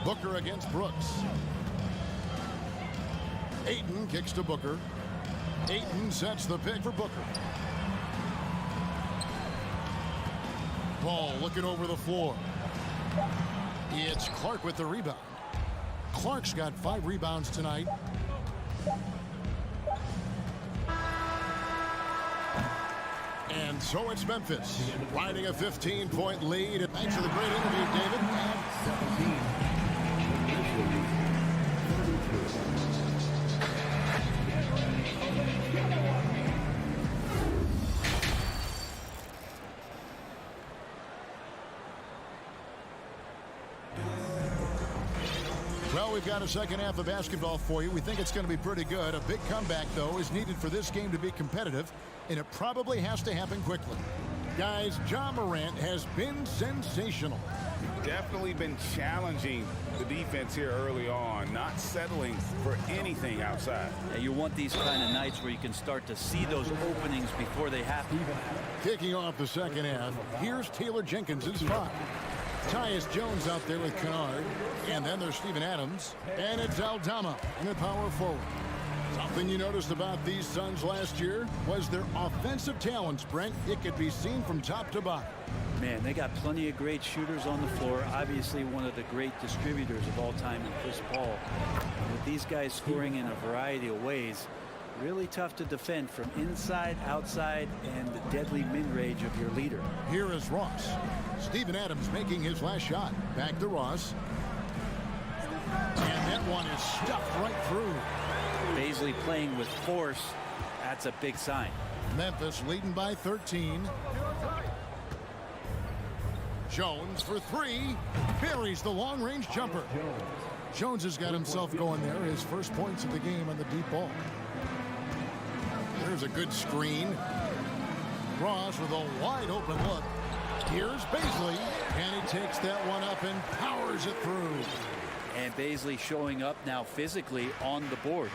Booker against Brooks. Ayton kicks to Booker. Ayton sets the pick for Booker. Ball looking over the floor. It's Clark with the rebound. Clark's got 5 rebounds tonight. And so it's Memphis riding a 15-point lead. Thanks for the great interview, David. Well, we've got a second half of basketball for you. We think it's going to be pretty good. A big comeback, though, is needed for this game to be competitive, and it probably has to happen quickly. Guys, Ja Morant has been sensational. Definitely been challenging the defense here early on, not settling for anything outside. Yeah, you want these kind of nights where you can start to see those openings before they happen. Kicking off the second half, here's Taylor Jenkins in spot. Tyus Jones out there with Kennard. And then there's Steven Adams. And it's Aldama in the power forward. Something you noticed about these Suns last year was their offensive talents, Brent. It could be seen from top to bottom. Man, they got plenty of great shooters on the floor. Obviously, one of the great distributors of all time in Chris Paul. And with these guys scoring in a variety of ways, really tough to defend from inside, outside, and the deadly mid-range of your leader. Here is Ross. Steven Adams making his last shot. Back to Ross. And that one is stuffed right through. Baisley playing with force. That's a big sign. Memphis leading by 13. Jones for 3. Buries the long-range jumper. Jones has got himself going there. His first points of the game on the deep ball. There's a good screen. Ross with a wide open look. Here's Baisley, and he takes that one up and powers it through. And Baisley showing up now physically on the boards.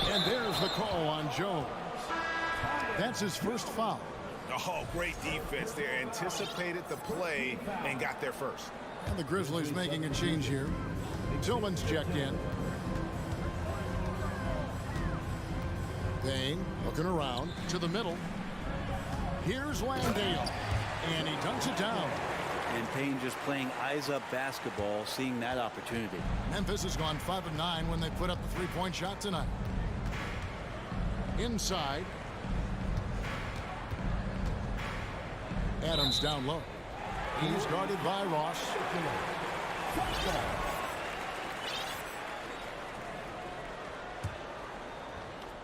And there's the call on Jones. That's his first foul. Oh, great defense there. Anticipated the play and got there first. And the Grizzlies making a change here. Tillman's checked in. Payne looking around to the middle. Here's Landale, and he dunks it down. And Payne just playing eyes-up basketball, seeing that opportunity. Memphis has gone 5 of 9 when they put up the 3-point shot tonight. Inside. Adams down low. He's guarded by Ross.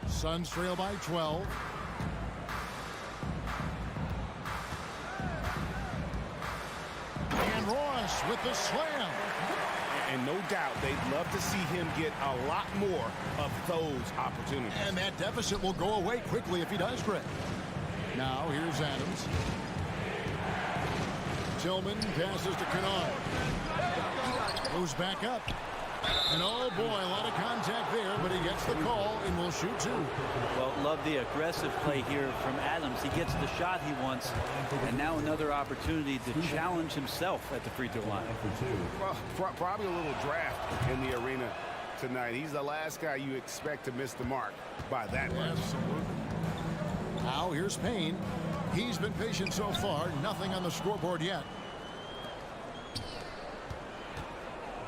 Suns trail by 12. And Ross with the slam. And no doubt they'd love to see him get a lot more of those opportunities. And that deficit will go away quickly if he does, Greg. Now here's Adams. Tillman passes to Kennard. Moves back up. And oh boy, a lot of contact there, but he gets the call and will shoot 2. Well, love the aggressive play here from Adams. He gets the shot he wants, and now another opportunity to challenge himself at the free throw line. Well, probably a little draft in the arena tonight. He's the last guy you expect to miss the mark by that much. Absolutely. Now here's Payne. He's been patient so far. Nothing on the scoreboard yet.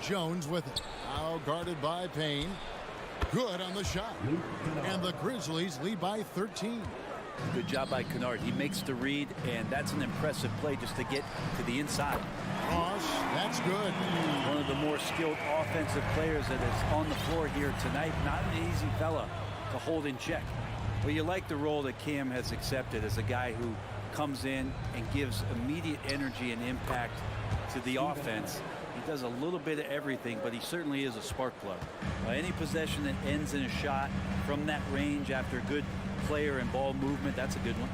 Jones with it. Now guarded by Payne. Good on the shot. And the Grizzlies lead by 13. Good job by Kennard. He makes the read, and that's an impressive play just to get to the inside. Ross, that's good. One of the more skilled offensive players that is on the floor here tonight. Not an easy fella to hold in check. Well, you like the role that Cam has accepted as a guy who comes in and gives immediate energy and impact to the offense. He does a little bit of everything, but he certainly is a spark plug. Any possession that ends in a shot from that range after good player and ball movement, that's a good one.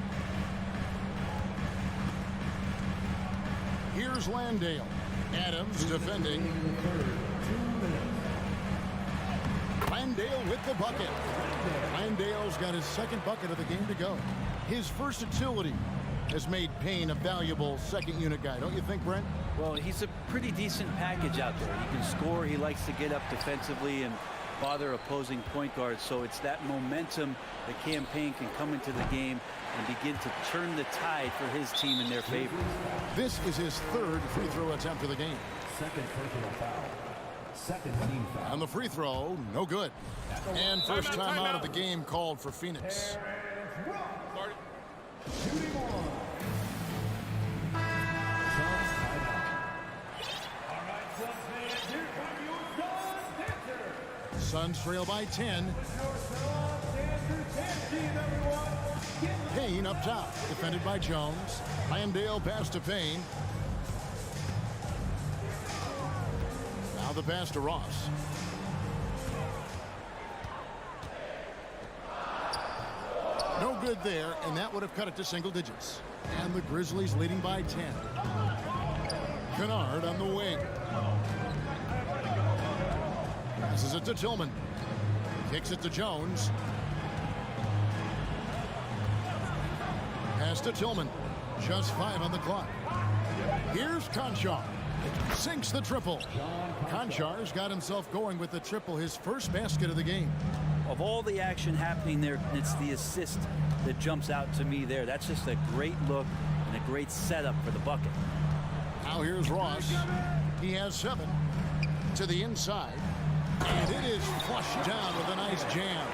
Here's Landale. Adams defending. Landale with the bucket. Landale's got his second bucket of the game to go. His versatility has made Payne a valuable second unit guy, don't you think, Brent? Well, he's a pretty decent package out there. He can score. He likes to get up defensively and bother opposing point guards. So it's that momentum that Cam Payne can come into the game and begin to turn the tide for his team in their favor. This is his third free throw attempt of the game. Second personal foul. Second team foul. On the free throw, no good. And first time out of the game called for Phoenix. Suns trail by 10. Payne up top, defended by Jones. Landale pass to Payne. Now the pass to Ross. No good there, and that would have cut it to single digits. And the Grizzlies leading by 10. Kennard on the wing. Passes it to Tillman. Kicks it to Jones. Pass to Tillman. Just 5 on the clock. Here's Conchar. Sinks the triple. Conchar's got himself going with the triple, his first basket of the game. Of all the action happening there, it's the assist that jumps out to me there. That's just a great look and a great setup for the bucket. Now here's Ross. He has 7 to the inside. And it is flushed down with a nice jam.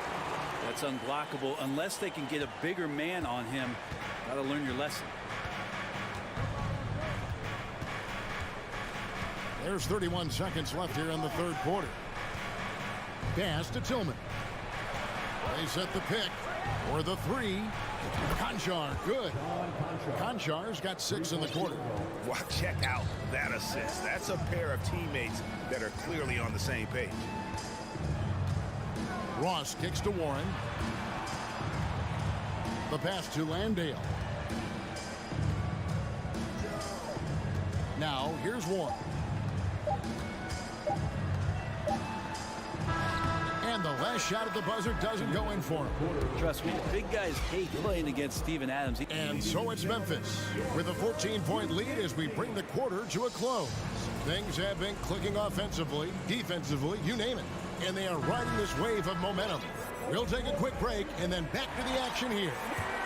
That's unblockable unless they can get a bigger man on him. Got to learn your lesson. There's 31 seconds left here in the third quarter. Pass to Tillman. They set the pick for the 3. Conchar, good. Conchar's got 6 in the quarter. Wow, check out that assist. That's a pair of teammates that are clearly on the same page. Ross kicks to Warren. The pass to Landale. Now here's Warren. And the last shot at the buzzer doesn't go in for him. Trust me, the big guys hate playing against Steven Adams. And so it's Memphis with a 14-point lead as we bring the quarter to a close. Things have been clicking offensively, defensively, you name it. And they are riding this wave of momentum. We'll take a quick break and then back to the action here.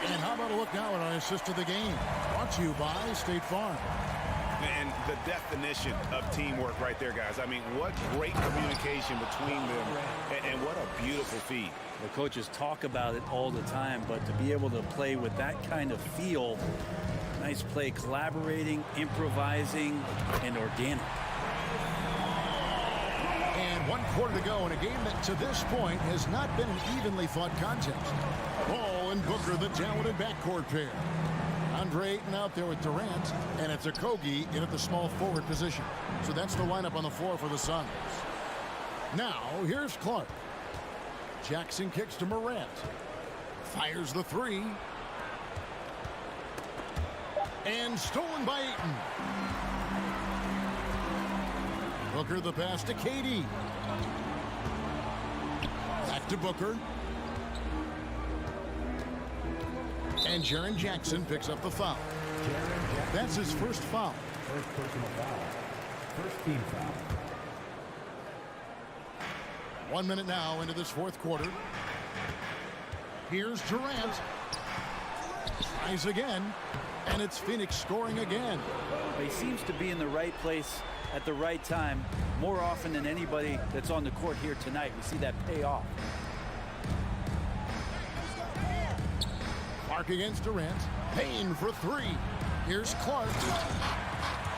And how about a look now at our assist of the game? Brought to you by State Farm. And the definition of teamwork right there, guys. I mean, what great communication between them, and what a beautiful feed. The coaches talk about it all the time, but to be able to play with that kind of feel, nice play, collaborating, improvising, and organic. And 1 quarter to go in a game that to this point has not been an evenly fought contest. Ball and Booker, the talented backcourt pair. Andre Ayton out there with Durant, and it's Okogie in at the small forward position. So that's the lineup on the floor for the Suns. Now, here's Clark. Jackson kicks to Morant. Fires the 3. And stolen by Ayton. Booker the pass to KD. Back to Booker. And Jaren Jackson picks up the foul. That's his first foul. First personal foul. First team foul. 1 minute now into this fourth quarter. Here's Durant. Tries again, and it's Phoenix scoring again. But he seems to be in the right place at the right time more often than anybody that's on the court here tonight. We see that pay off. Clark against Durant. Payne for three. Here's Clark.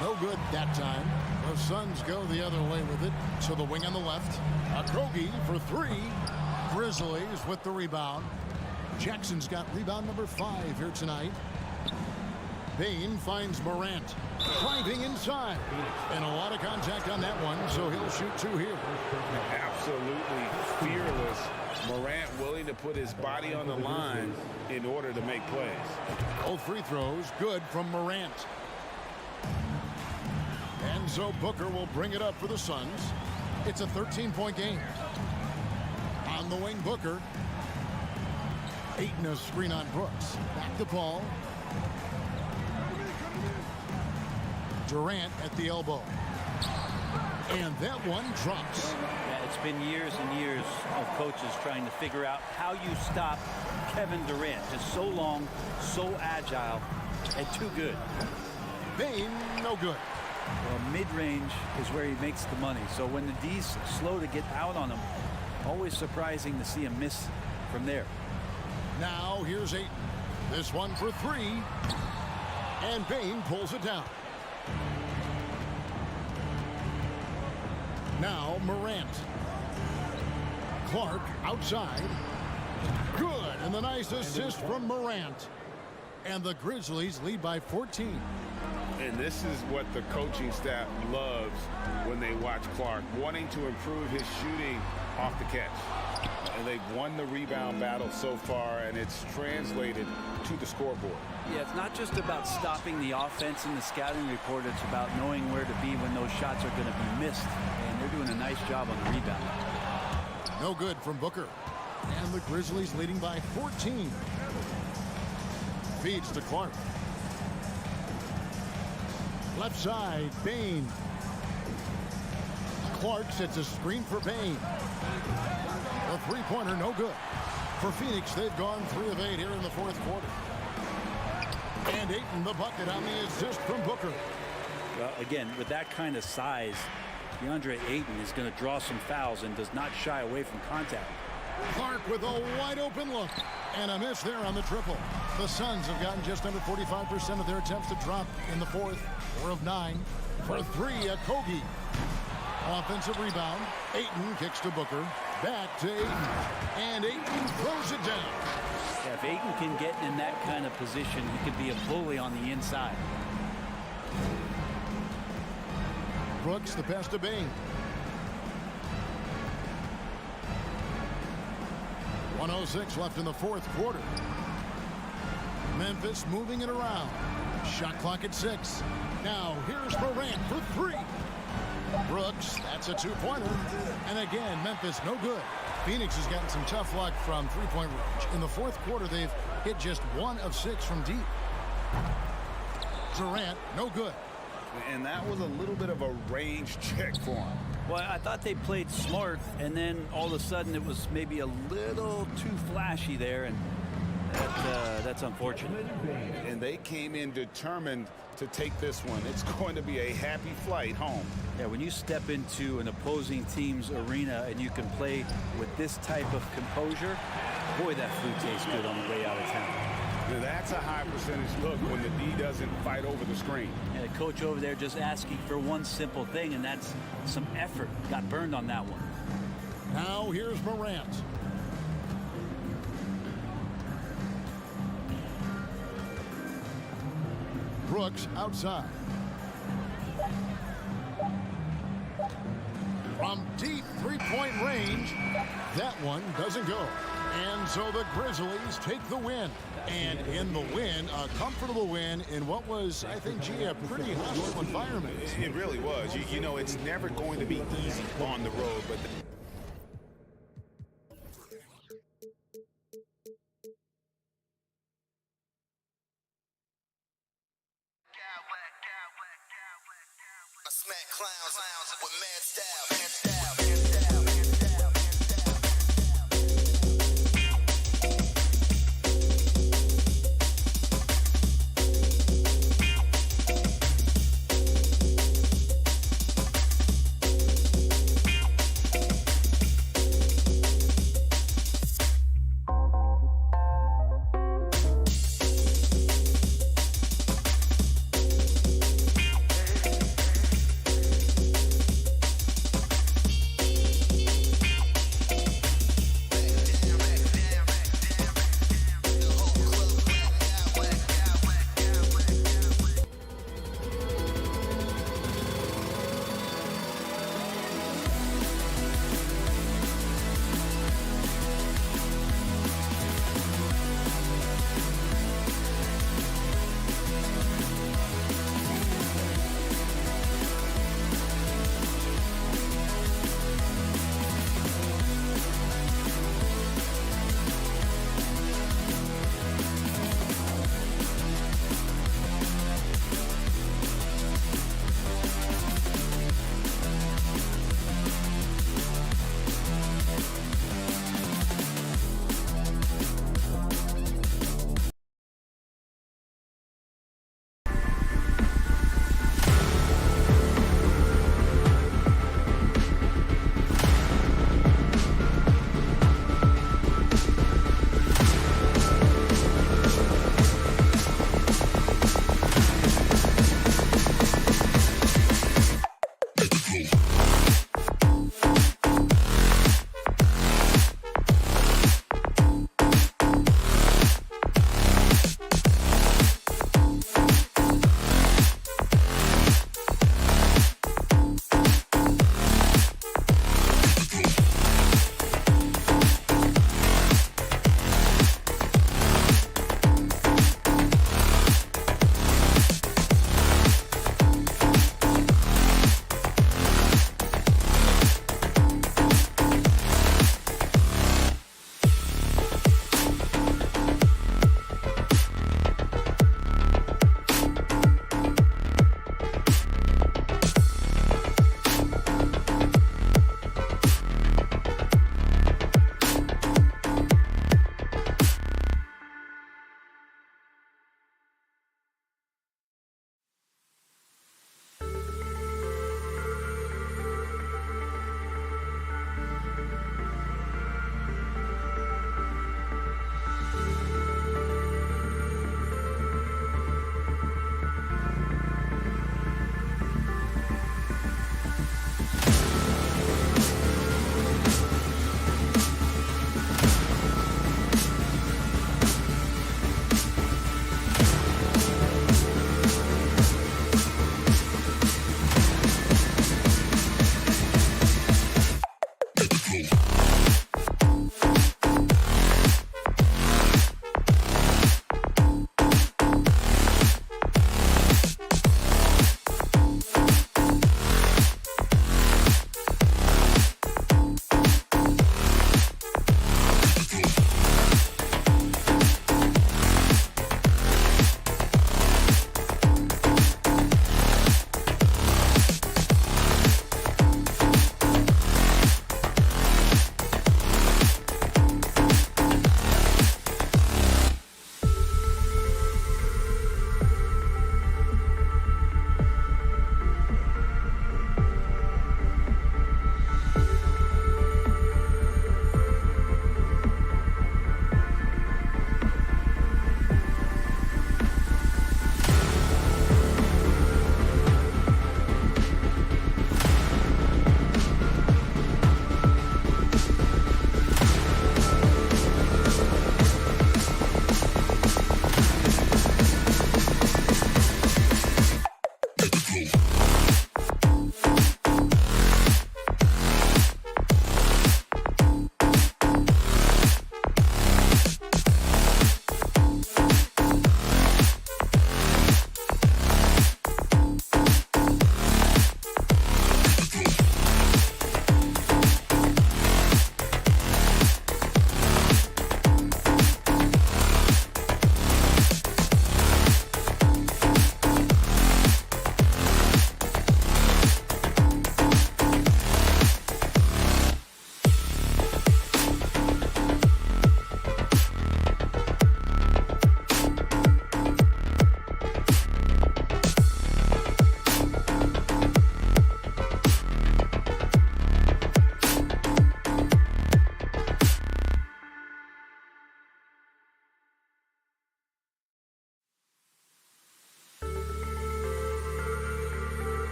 No good that time. The Suns go the other way with it. So the wing on the left. Okogie for three. Grizzlies with the rebound. Jackson's got rebound number 5 here tonight. Payne finds Morant. Driving inside. And a lot of contact on that one, so he'll shoot 2 here. Absolutely fearless. Morant willing to put his body on the line in order to make plays. Both free throws good from Morant. And so Booker will bring it up for the Suns. It's a 13-point game. On the wing, Booker. Ayton a screen on Brooks. Back to Paul. Durant at the elbow. And that one drops. Yeah, it's been years and years of coaches trying to figure out how you stop Kevin Durant. Just so long, so agile, and too good. Payne, no good. Well, mid-range is where he makes the money. So when the D's slow to get out on him, always surprising to see him miss from there. Now here's Ayton. This one for 3. And Payne pulls it down. Now Morant. Clark outside. Good. And the nice assist from Morant. And the Grizzlies lead by 14. And this is what the coaching staff loves when they watch Clark, wanting to improve his shooting off the catch. And they've won the rebound battle so far, and it's translated to the scoreboard. Yeah, it's not just about stopping the offense in the scouting report. It's about knowing where to be when those shots are going to be missed. And they're doing a nice job on the rebound. No good from Booker. And the Grizzlies leading by 14. Feeds to Clark. Left side, Payne. Clark sets a screen for Payne. A three-pointer, no good. For Phoenix, they've gone 3 of 8 here in the 4th quarter. And Ayton the bucket on the assist from Booker. Well, again, with that kind of size, DeAndre Ayton is going to draw some fouls and does not shy away from contact. Clark with a wide-open look. And a miss there on the triple. The Suns have gotten just under 45% of their attempts to drop in the 4th. 4 of 9. For 3, Okogie. Offensive rebound. Ayton kicks to Booker. Back to Ayton. And Ayton throws it down. Yeah, if Ayton can get in that kind of position, he could be a bully on the inside. Brooks, the pass to Payne. 1:06 left in the 4th quarter. Memphis moving it around. Shot clock at 6. Now here's Morant for 3. Brooks, that's a 2-pointer. And again, Memphis no good. Phoenix has gotten some tough luck from 3-point range. In the 4th quarter, they've hit just 1 of 6 from deep. Durant, no good. And that was a little bit of a range check for him. Well, I thought they played smart, and then all of a sudden it was maybe a little too flashy there, and that's unfortunate. And they came in determined to take this one. It's going to be a happy flight home. Yeah, when you step into an opposing team's arena and you can play with this type of composure, boy, that food tastes good on the way out of town. Now that's a high percentage look when the D doesn't fight over the screen. And the coach over there just asking for one simple thing, and that's some effort. Got burned on that one. Now here's Morant. Brooks outside. From deep 3-point range, that one doesn't go. And so the Grizzlies take the win. And in the win, a comfortable win in what was, I think, a pretty hostile environment. It really was. You know, it's never going to be easy on the road, but I smack clowns with mad style.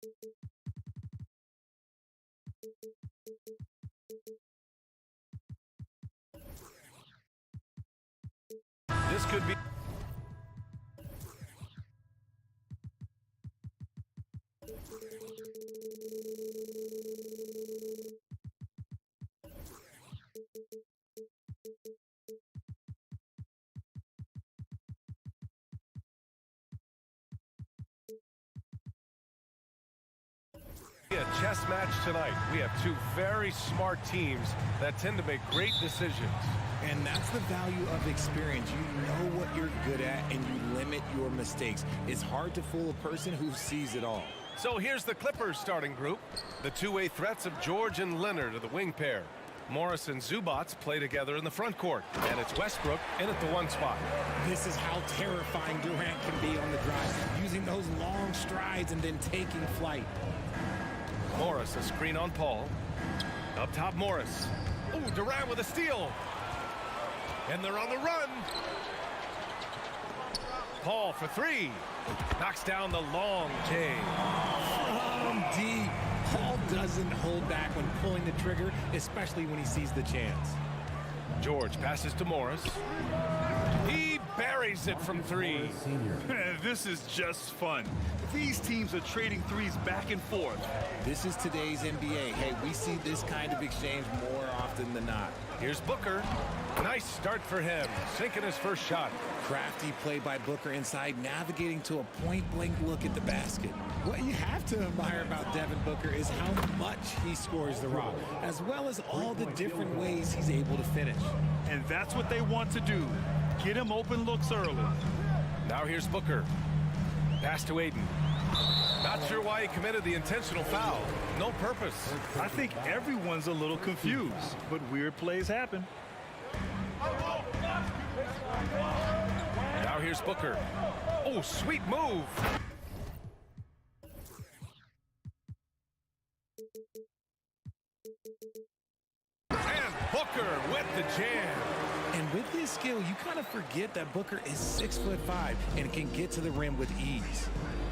This could be... A chess match tonight. We have two very smart teams that tend to make great decisions. And that's the value of experience. You know what you're good at, and you limit your mistakes. It's hard to fool a person who sees it all. So here's the Clippers starting group. The two-way threats of George and Leonard are the wing pair. Morris and Zubats play together in the front court. And it's Westbrook in at the one spot. This is how terrifying Durant can be on the drive, using those long strides and then taking flight. Morris, a screen on Paul. Up top, Morris. Ooh, Durant with a steal. And they're on the run. Paul for three. Knocks down the long J. From deep. Paul doesn't hold back when pulling the trigger, especially when he sees the chance. George passes to Morris. He buries it from three. This is just fun. These teams are trading threes back and forth. This is today's NBA. Hey, we see this kind of exchange more often than not. Here's Booker. Nice start for him, sinking his first shot. Crafty play by Booker inside, navigating to a point-blank look at the basket. What you have to admire about Devin Booker is how much he scores the rock, as well as all the different ways he's able to finish. And that's what they want to do. Get him open looks early. Now here's Booker. Pass to Aiden. Not sure why he committed the intentional foul. No purpose. I think everyone's a little confused, but weird plays happen. Now here's Booker. Oh, sweet move. And Booker with the jam. And with his skill, you kind of forget that Booker is 6'5" and can get to the rim with ease.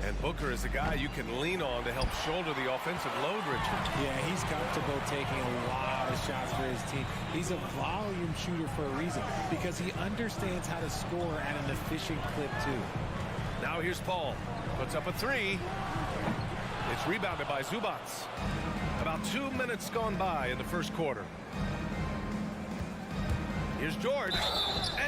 And Booker is a guy you can lean on to help shoulder the offensive load, Richard. Yeah, he's comfortable taking a lot of shots for his team. He's a volume shooter for a reason, because he understands how to score at an efficient clip, too. Now here's Paul. Puts up a three. It's rebounded by Zubats. About 2 minutes gone by in the first quarter. Here's George,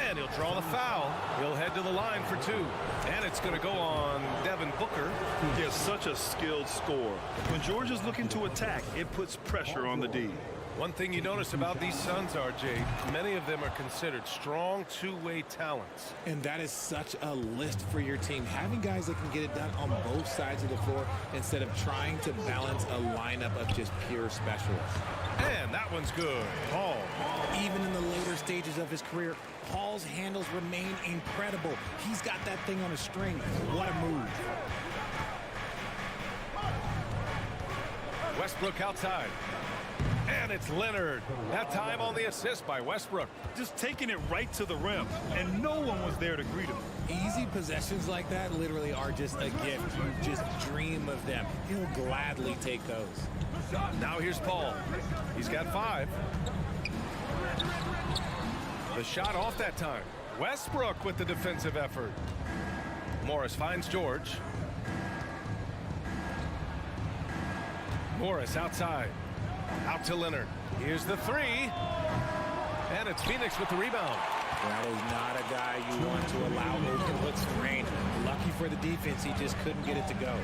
and he'll draw the foul. He'll head to the line for two, and it's going to go on Devin Booker. He has such a skilled scorer. When George is looking to attack, it puts pressure on the D. One thing you notice about these Suns, RJ, many of them are considered strong two-way talents. And that is such a list for your team. Having guys that can get it done on both sides of the floor instead of trying to balance a lineup of just pure specialists. And that one's good. Paul. Even in the later stages of his career, Paul's handles remain incredible. He's got that thing on a string. What a move. Westbrook outside. And it's Leonard. That time on the assist by Westbrook. Just taking it right to the rim, and no one was there to greet him. Easy possessions like that literally are just a gift. You just dream of them. He'll gladly take those. Now here's Paul. He's got 5. The shot off that time. Westbrook with the defensive effort. Morris finds George. Morris outside. Out to Leonard. Here's the 3. And it's Phoenix with the rebound. That is not a guy you want to allow open looks to rain. Lucky for the defense, he just couldn't get it to go.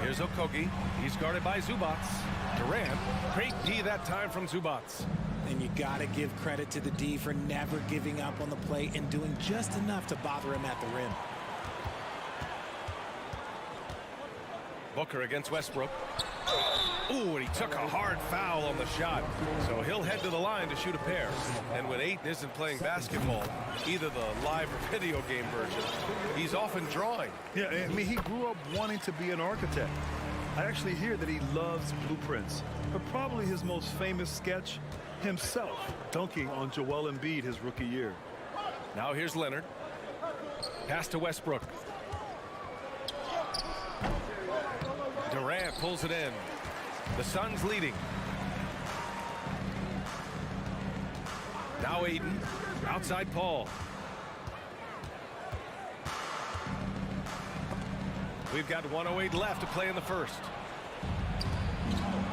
Here's Okogie. He's guarded by Zubats. Durant. Great D that time from Zubats. And you got to give credit to the D for never giving up on the play and doing just enough to bother him at the rim. Booker against Westbrook. Ooh, and he took a hard foul on the shot. So he'll head to the line to shoot a pair. And when Ayton isn't playing basketball, either the live or video game version, he's often drawing. Yeah, I mean, he grew up wanting to be an architect. I actually hear that he loves blueprints. But probably his most famous sketch, himself dunking on Joel Embiid his rookie year. Now here's Leonard. Pass to Westbrook. Durant pulls it in. The Suns leading. Now Aiden. Outside Paul. We've got 1:08 left to play in the first.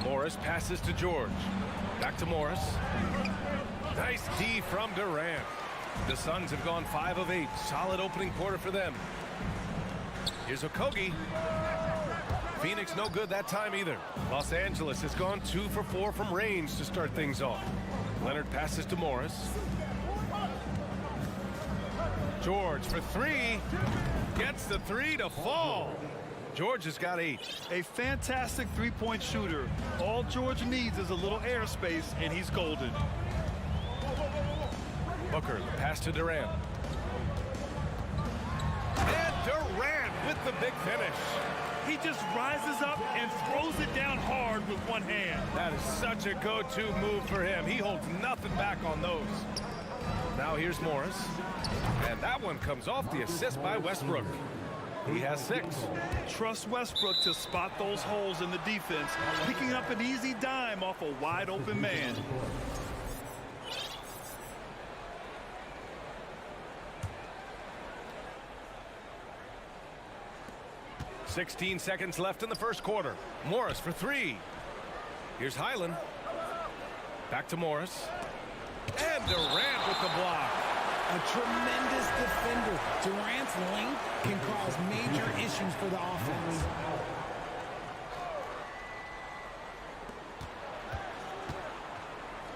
Morris passes to George. Back to Morris. Nice D from Durant. The Suns have gone 5 of 8. Solid opening quarter for them. Here's Okogie. Phoenix no good that time either. Los Angeles has gone 2 for 4 from range to start things off. Leonard passes to Morris. George for 3. Gets the 3 to fall. George has got 8. A fantastic three-point shooter. All George needs is a little airspace, and he's golden. Booker, the pass to Durant. And Durant with the big finish. He just rises up and throws it down hard with one hand. That is such a go-to move for him. He holds nothing back on those. Now here's Morris. And that one comes off the assist by Westbrook. He has 6. Trust Westbrook to spot those holes in the defense, picking up an easy dime off a wide-open man. 16 seconds left in the first quarter. Morris for 3. Here's Highland. Back to Morris. And Durant with the block. A tremendous defender. Durant's length can cause major issues for the offense.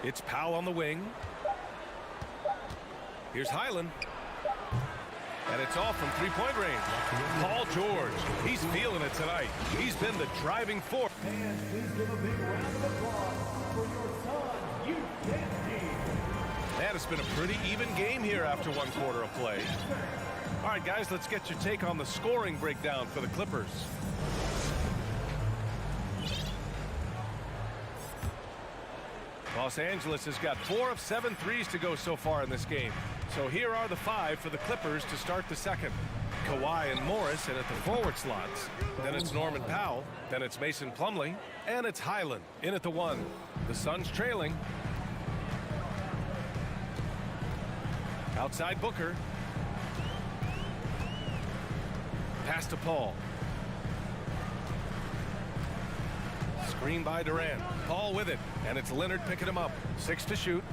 It's Powell on the wing. Here's Highland. And it's all from three-point range. Paul George, he's feeling it tonight. He's been the driving force. And please give a big round of applause for your son, U.K. Man, it's been a pretty even game here after one quarter of play. All right, guys, let's get your take on the scoring breakdown for the Clippers. Los Angeles has got 4 of 7 threes to go so far in this game. So here are the 5 for the Clippers to start the second. Kawhi and Morris in at the forward slots. Then it's Norman Powell. Then it's Mason Plumlee. And it's Highland in at the 1. The Suns trailing. Outside Booker. Pass to Paul. Screen by Durant. Paul with it. And it's Leonard picking him up. 6 to shoot.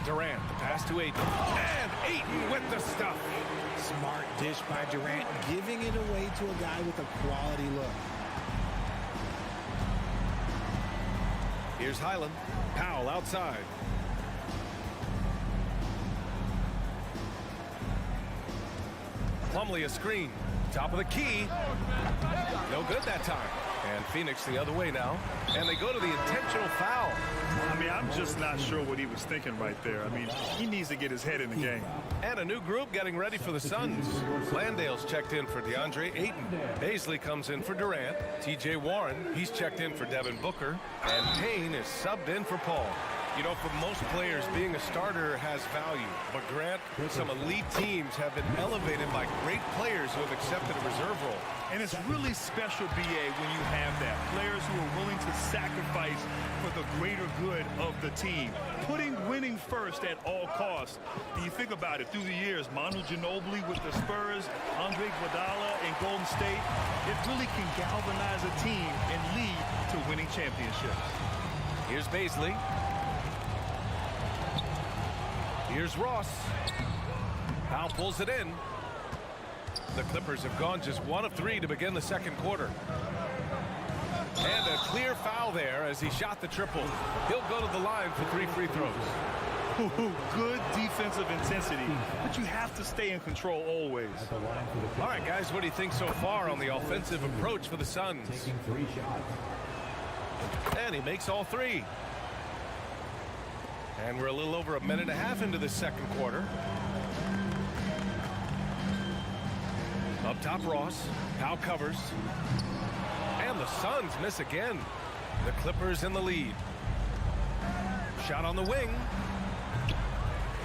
Durant, the pass to Ayton. And Ayton with the stuff. Smart dish by Durant, giving it away to a guy with a quality look. Here's Highland. Powell outside. Plumlee a screen. Top of the key. No good that time. And Phoenix the other way now. And they go to the intentional foul. I mean, I'm just not sure what he was thinking right there. I mean, he needs to get his head in the game. And a new group getting ready for the Suns. Landale's checked in for DeAndre Ayton. Baisley comes in for Durant. TJ Warren, he's checked in for Devin Booker. And Payne is subbed in for Paul. You know, for most players, being a starter has value. But Grant, some elite teams have been elevated by great players who have accepted a reserve role. And it's really special, BA, when you have that. Players who are willing to sacrifice for the greater good of the team. Putting winning first at all costs. And you think about it, through the years, Manu Ginobili with the Spurs, Andre Iguodala in Golden State, it really can galvanize a team and lead to winning championships. Here's Baisley. Here's Ross. Powell pulls it in. The Clippers have gone just 1 of 3 to begin the second quarter. And a clear foul there as he shot the triple. He'll go to the line for 3 free throws. Good defensive intensity, but you have to stay in control always. All right, guys, what do you think so far on the offensive approach for the Suns? And he makes all 3. And we're a little over a minute and a half into the second quarter. Up top, Ross. Powell covers. And the Suns miss again. The Clippers in the lead. Shot on the wing.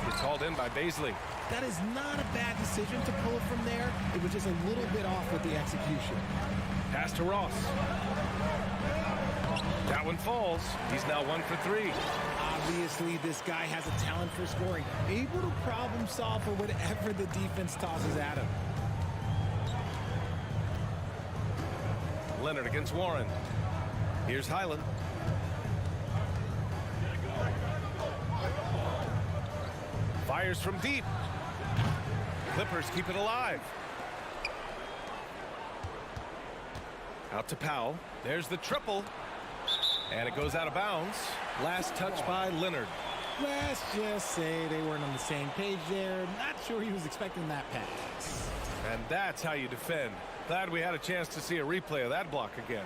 It's hauled in by Baisley. That is not a bad decision to pull it from there. It was was just a little bit off with the execution. Pass to Ross. That one falls. He's now 1 for 3. Obviously, this guy has a talent for scoring, able to problem solve for whatever the defense tosses at him. Leonard against Warren. Here's Highland. Fires from deep. Clippers keep it alive. Out to Powell. There's the triple. And it goes out of bounds. Last touch by Leonard. Let's just say they weren't on the same page there. Not sure he was expecting that pass. And that's how you defend. Glad we had a chance to see a replay of that block again.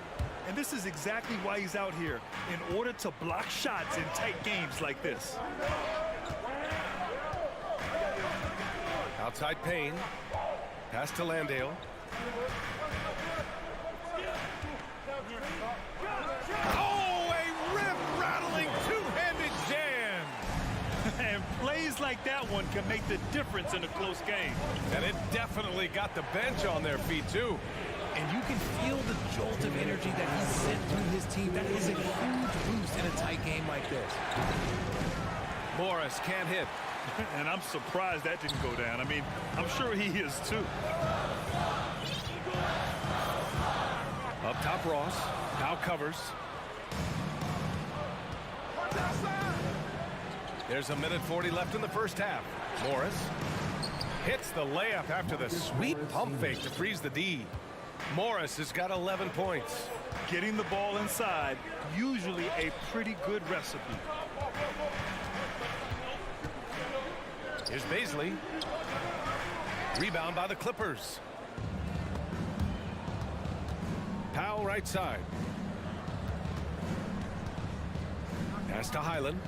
And this is exactly why he's out here, in order to block shots in tight games like this. Outside Payne. Pass to Landale. Oh, a rib-rattling two-handed jam. And plays like that one can make the difference in a close game. And it definitely got the bench on their feet, too. And you can feel the jolt of energy that he sent through his team. That is a huge boost in a tight game like this. Morris can't hit. And I'm surprised that didn't go down. I mean, I'm sure he is, too. Up top, Ross. Now covers. There's a minute 40 left in the first half. Morris hits the layup after the sweet pump fake to freeze the D. Morris has got 11 points. Getting the ball inside, usually a pretty good recipe. Here's Baisley. Rebound by the Clippers. Powell right side. Pass to Highland.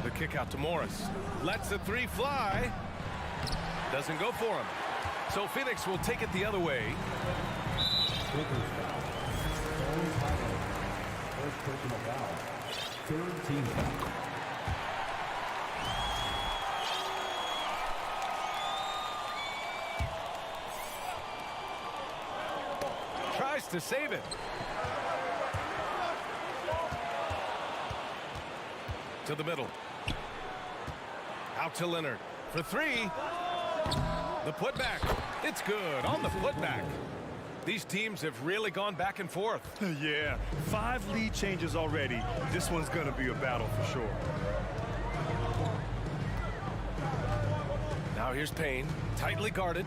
The kick out to Morris. Lets the three fly. Doesn't go for him. So Phoenix will take it the other way. Tries to save it. To the middle. Out to Leonard for three. The putback. It's good on the putback. These teams have really gone back and forth. Yeah, 5 lead changes already. This one's going to be a battle for sure. Now here's Payne, tightly guarded.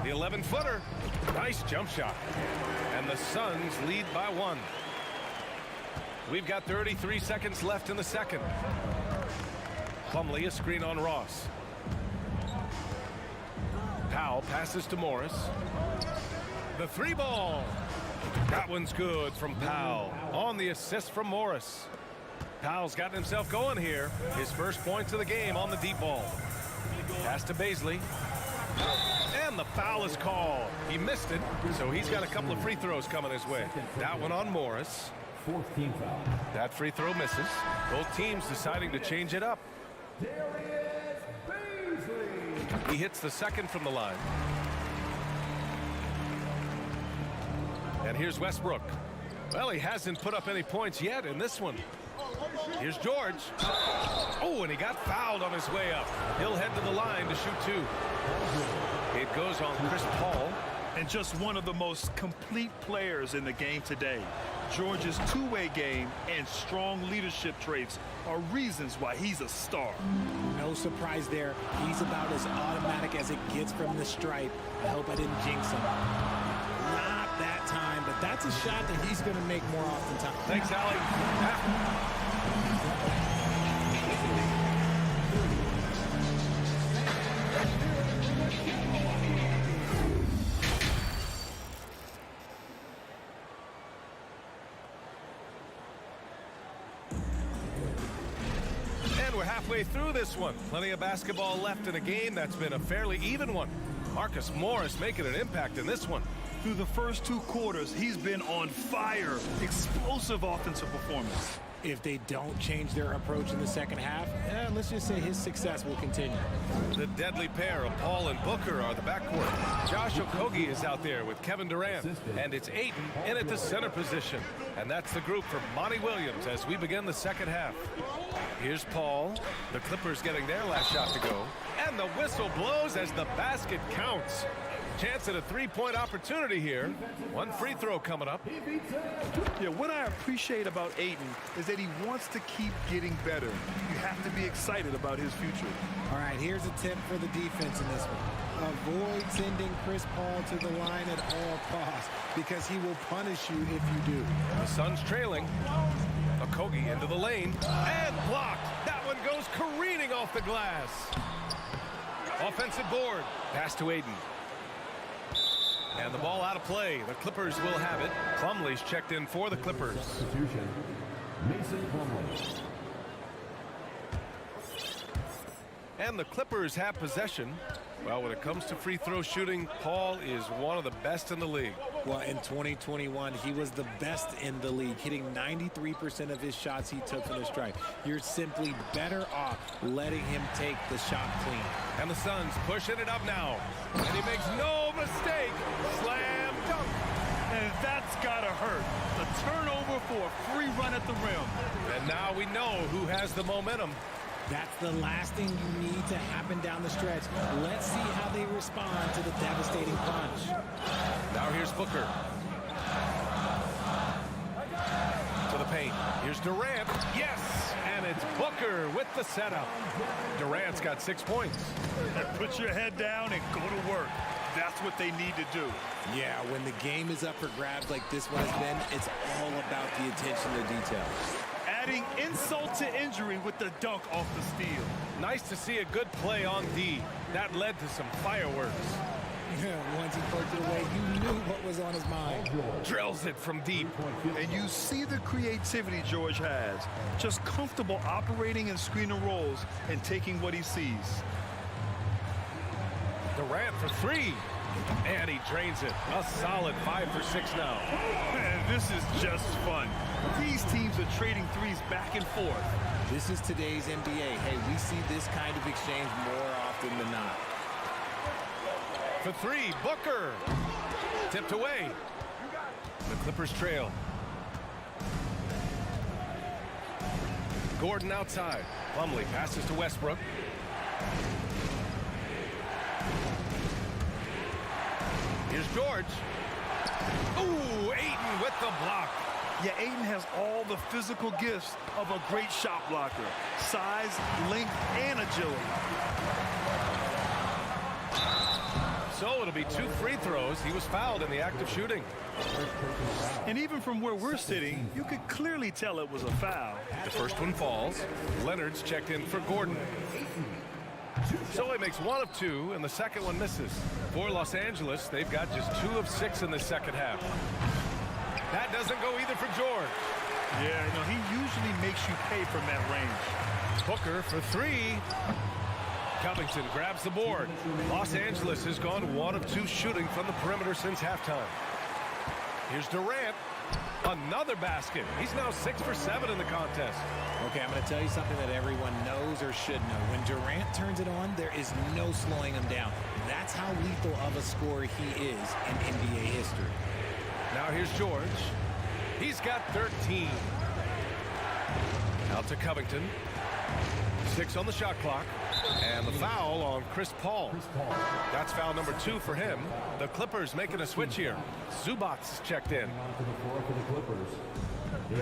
The 11-footer. Nice jump shot. And the Suns lead by 1. We've got 33 seconds left in the second. Plumlee, a screen on Ross. Powell passes to Morris. The 3-ball. That one's good from Powell. On the assist from Morris. Powell's gotten himself going here. His first points of the game on the deep ball. Pass to Baisley. And the foul is called. He missed it, so he's got a couple of free throws coming his way. That one on Morris. That free throw misses. Both teams deciding to change it up. He hits the second from the line. And here's Westbrook. Well, he hasn't put up any points yet in this one. Here's George. Oh, and he got fouled on his way up. He'll head to the line to shoot 2. It goes on Chris Paul. And just one of the most complete players in the game today. George's two-way game and strong leadership traits are reasons why he's a star. No surprise there. He's about as automatic as it gets from the stripe. I hope I didn't jinx him. Not that time, but that's a shot that he's going to make more often times. Thanks, Allie. We're halfway through this one. Plenty of basketball left in a game that's been a fairly even one. Marcus Morris making an impact in this one. Through the first 2 quarters, he's been on fire. Explosive offensive performance. If they don't change their approach in the second half, let's just say his success will continue. The deadly pair of Paul and Booker are the backcourt. Josh Okogie is out there with Kevin Durant, and it's Ayton in at the center position. And that's the group for Monty Williams as we begin the second half. Here's Paul. The Clippers getting their last shot to go. And the whistle blows as the basket counts. Chance at a three-point opportunity here. One free throw coming up. Yeah, what I appreciate about Ayton is that he wants to keep getting better. You have to be excited about his future. All right, here's a tip for the defense in this one. Avoid sending Chris Paul to the line at all costs because he will punish you if you do. The Suns trailing. Okogie into the lane and blocked. That one goes careening off the glass. Offensive board. Pass to Ayton. And the ball out of play. The Clippers will have it. Plumlee's checked in for the Clippers. And the Clippers have possession. Well, when it comes to free throw shooting, Paul is one of the best in the league. Well, in 2021, he was the best in the league, hitting 93% of his shots he took from the stripe. You're simply better off letting him take the shot clean. And the Suns pushing it up now. And he makes no mistake. Slam dunk. And that's got to hurt. The turnover for a free run at the rim. And now we know who has the momentum. That's the last thing you need to happen down the stretch. Let's see how they respond to the devastating punch. Now here's Booker. To the paint. Here's Durant. Yes! And it's Booker with the setup. Durant's got 6 points. And put your head down and go to work. That's what they need to do. Yeah, when the game is up for grabs like this one has been, it's all about the attention to detail. Adding insult to injury with the dunk off the steal. Nice to see a good play on D. That led to some fireworks. Yeah, once he poked it away, you knew what was on his mind. Drills it from deep. And you see the creativity George has. Just comfortable operating in screen and rolls and taking what he sees. Durant for three. And he drains it. A solid 5 for 6 now. Man, this is just fun. These teams are trading threes back and forth. This is today's NBA. Hey, we see this kind of exchange more often than not. For three, Booker. Tipped away. The Clippers trail. Gordon outside. Plumlee passes to Westbrook. Here's George. Ooh, Ayton with the block. Yeah, Ayton has all the physical gifts of a great shot blocker. Size, length, and agility. So it'll be 2 free throws. He was fouled in the act of shooting. And even from where we're sitting, you could clearly tell it was a foul. The first one falls. Leonard's checked in for Gordon. So he makes 1 of 2, and the second one misses. For Los Angeles, they've got just 2 of 6 in the second half. That doesn't go either for George. Yeah, you know, he usually makes you pay from that range. Booker for 3. Covington grabs the board. Los Angeles has gone 1 of 2 shooting from the perimeter since halftime. Here's Durant. Another basket. He's now 6 for 7 in the contest. Okay, I'm going to tell you something that everyone knows or should know. When Durant turns it on, there is no slowing him down. That's how lethal of a scorer he is in NBA history. Now here's George. He's got 13. Out to Covington. 6 on the shot clock. And the foul on Chris Paul. That's foul number 2 for him. The Clippers making a switch here. Zubac's checked in.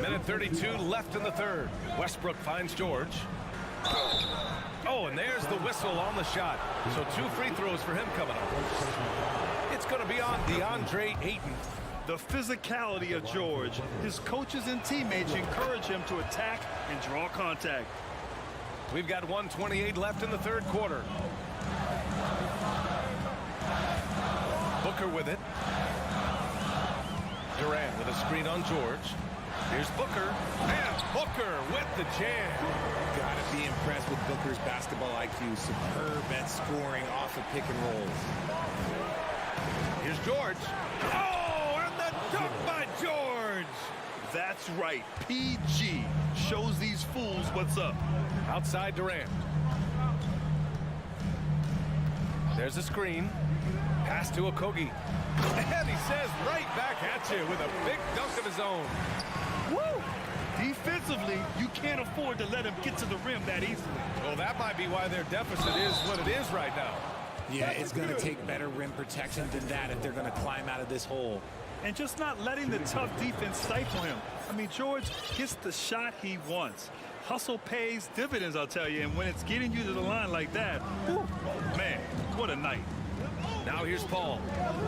Minute 32 left in the third. Westbrook finds George. Oh, and there's the whistle on the shot. So 2 free throws for him coming up. It's going to be on DeAndre Ayton. The physicality of George. His coaches and teammates encourage him to attack and draw contact. We've got 1:28 left in the third quarter. Booker with it. Durant with a screen on George. Here's Booker. And Booker with the jam. Gotta be impressed with Booker's basketball IQ. Superb at scoring off of pick and rolls. Here's George. Oh, and the dunk by George. That's right. PG shows these fools what's up. Outside Durant. There's a screen. Pass to Okogie. And he says right back at you with a big dunk of his own. Woo! Defensively, you can't afford to let him get to the rim that easily. Well, that might be why their deficit is what it is right now. Yeah, it's going to take better rim protection than that if they're going to climb out of this hole. And just not letting the tough defense stifle him. I mean, George gets the shot he wants. Hustle pays dividends, I'll tell you. And when it's getting you to the line like that, whew, man, what a night. Now here's Paul.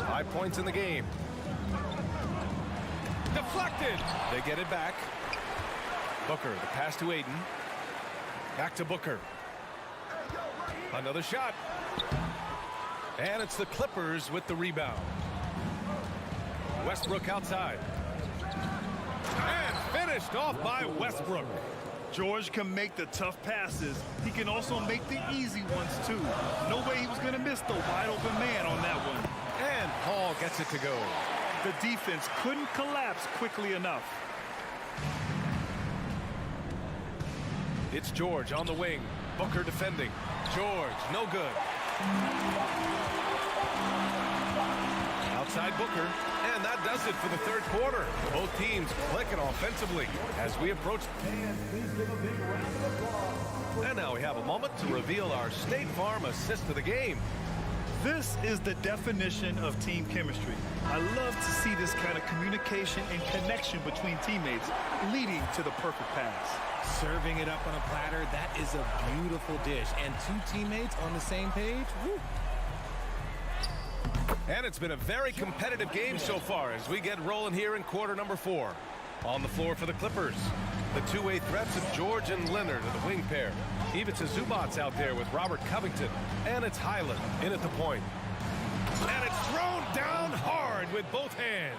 5 points in the game. Deflected. They get it back. Booker, the pass to Aiden. Back to Booker. Another shot. And it's the Clippers with the rebound. Westbrook outside. And finished off by Westbrook. George can make the tough passes. He can also make the easy ones, too. No way he was going to miss the wide-open man on that one. And Paul gets it to go. The defense couldn't collapse quickly enough. It's George on the wing. Booker defending. George, no good. Outside Booker. And that does it for the third quarter. Both teams clicking offensively as we approach. And now we have a moment to reveal our State Farm assist of the game. This is the definition of team chemistry. I love to see this kind of communication and connection between teammates leading to the perfect pass. Serving it up on a platter, that is a beautiful dish. And two teammates on the same page. Woo. And it's been a very competitive game so far as we get rolling here in quarter number 4. On the floor for the Clippers, the two-way threats of George and Leonard are the wing pair. Ivica Zubac's out there with Robert Covington. And it's Highland in at the point. And it's thrown down hard with both hands.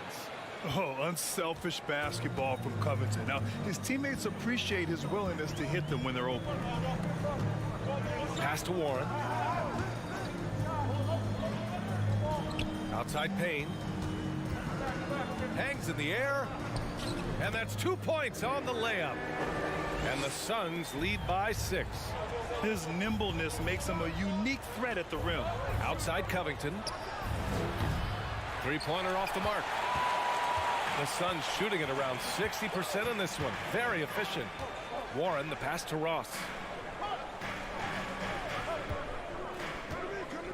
Oh, unselfish basketball from Covington. Now, his teammates appreciate his willingness to hit them when they're open. Pass to Warren. Outside Payne. Hangs in the air. And that's 2 points on the layup. And the Suns lead by 6. His nimbleness makes him a unique threat at the rim. Outside Covington. Three-pointer off the mark. The Suns shooting at around 60% in this one. Very efficient. Warren, the pass to Ross.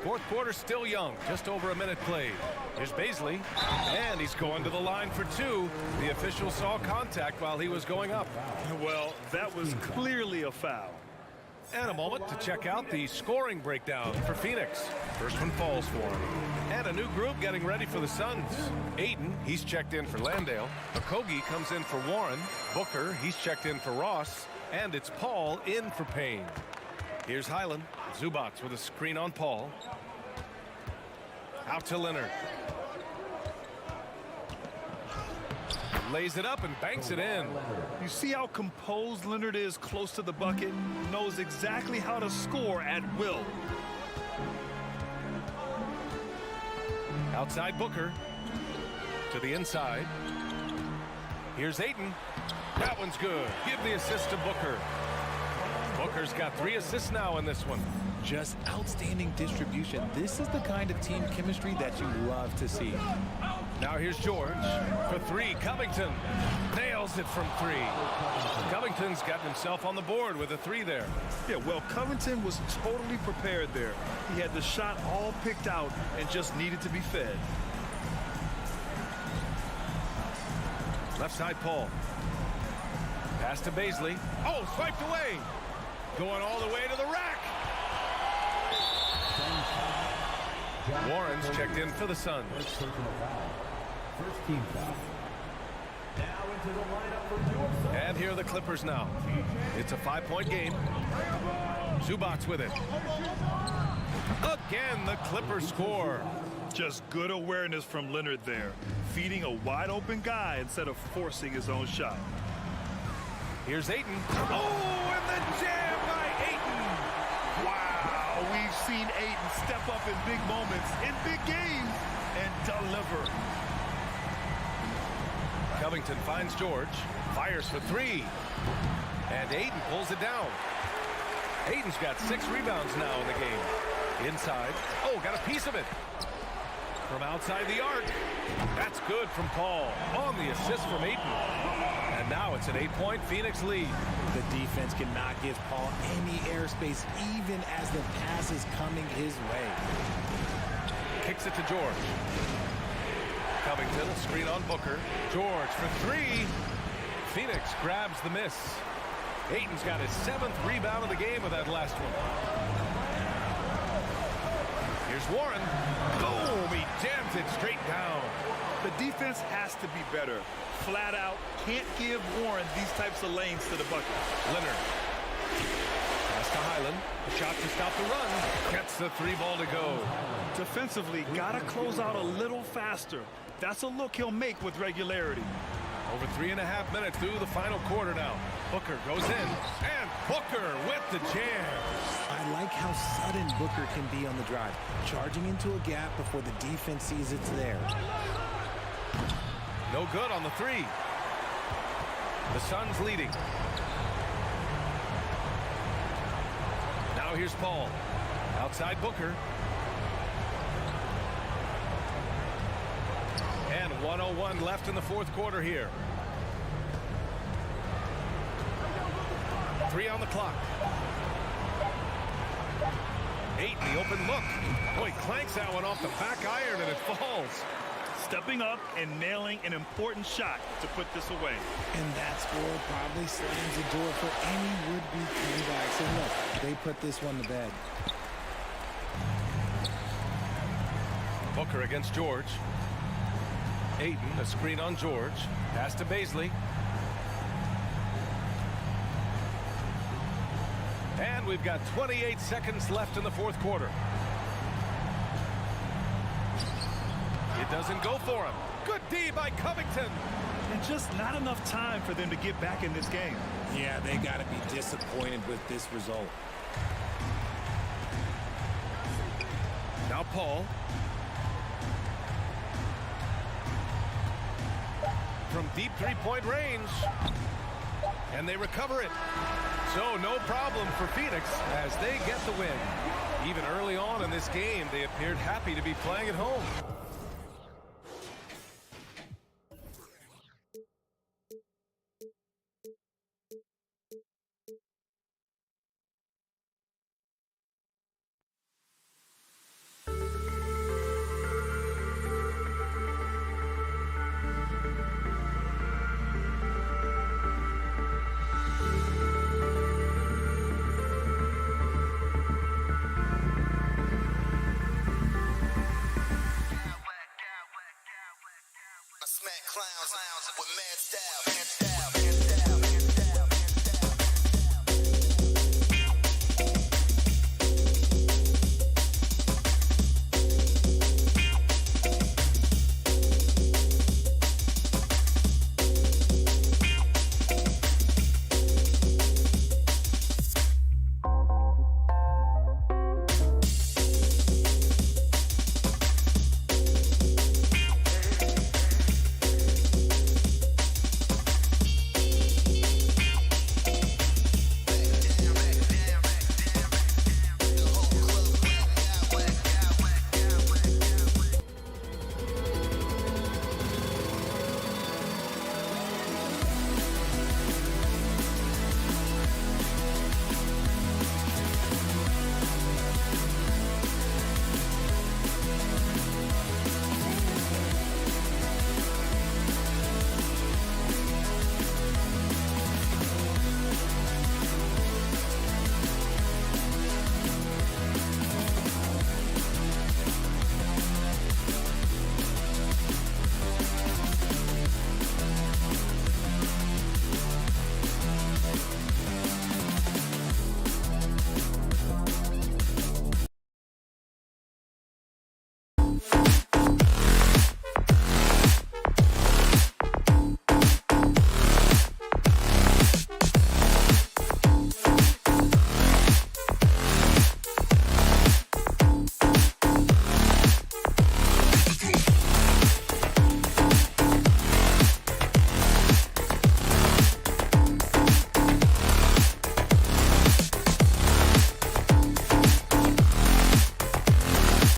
Fourth quarter still young. Just over a minute played. Here's Baisley. And he's going to the line for 2. The official saw contact while he was going up. Well, that was clearly a foul. And a moment to check out the scoring breakdown for Phoenix. First one falls for him. And a new group getting ready for the Suns. Aiden, he's checked in for Landale. Okogie comes in for Warren. Booker, he's checked in for Ross. And it's Paul in for Payne. Here's Highland. Zubac with a screen on Paul. Out to Leonard. Lays it up and banks it in. You see how composed Leonard is close to the bucket? Knows exactly how to score at will. Outside Booker. To the inside. Here's Ayton. That one's good. Give the assist to Booker. Booker's got 3 assists now in this one. Just outstanding distribution. This is the kind of team chemistry that you love to see. Now here's George for 3. Covington nails it from 3. Covington's got himself on the board with a 3 there. Yeah, well, Covington was totally prepared there. He had the shot all picked out and just needed to be fed. Left side Paul. Pass to Baisley. Oh, swiped away. Going all the way to the rack. Warren's checked in for the Suns. And here are the Clippers now. It's a 5-point game. Zubac with it. Again, the Clippers score. Just good awareness from Leonard there. Feeding a wide open guy instead of forcing his own shot. Here's Ayton. Oh, and the jam by Ayton. Wow, we've seen Ayton step up in big moments, in big games, and deliver. Covington finds George. Fires for three. And Ayton pulls it down. Ayton's got 6 rebounds now in the game. Inside. Oh, got a piece of it. From outside the arc. That's good from Paul. On the assist from Ayton. And now it's an 8-point Phoenix lead. The defense cannot give Paul any airspace, even as the pass is coming his way. Kicks it to George. Covington, a screen on Booker. George for three. Phoenix grabs the miss. Ayton's got his 7th rebound of the game with that last one. Here's Warren. Boom! He jams it straight down. The defense has to be better. Flat out, can't give Warren these types of lanes to the bucket. Leonard. Pass to Highland. A shot to stop the run. Gets the 3 ball to go. Defensively, gotta close out a little faster. That's a look he'll make with regularity. Over 3.5 minutes through the final quarter now. Booker goes in, and Booker with the jam. I like how sudden Booker can be on the drive, charging into a gap before the defense sees it's there. No good on the 3. The Suns leading. Now here's Paul. Outside Booker. And 1:01 left in the 4th quarter here. 3 on the clock. 8 in the open look. Boy, clanks that one off the back iron and it falls. Stepping up and nailing an important shot to put this away. And that score probably slams the door for any would-be comebacks. And look, they put this one to bed. Booker against George. Ayton, a screen on George. Pass to Baisley. And we've got 28 seconds left in the 4th quarter. It doesn't go for him. Good D by Covington. And just not enough time for them to get back in this game. Yeah, they got to be disappointed with this result. Now Paul. From deep 3-point range. And they recover it. So no problem for Phoenix as they get the win. Even early on in this game, they appeared happy to be playing at home. Clowns with mad style.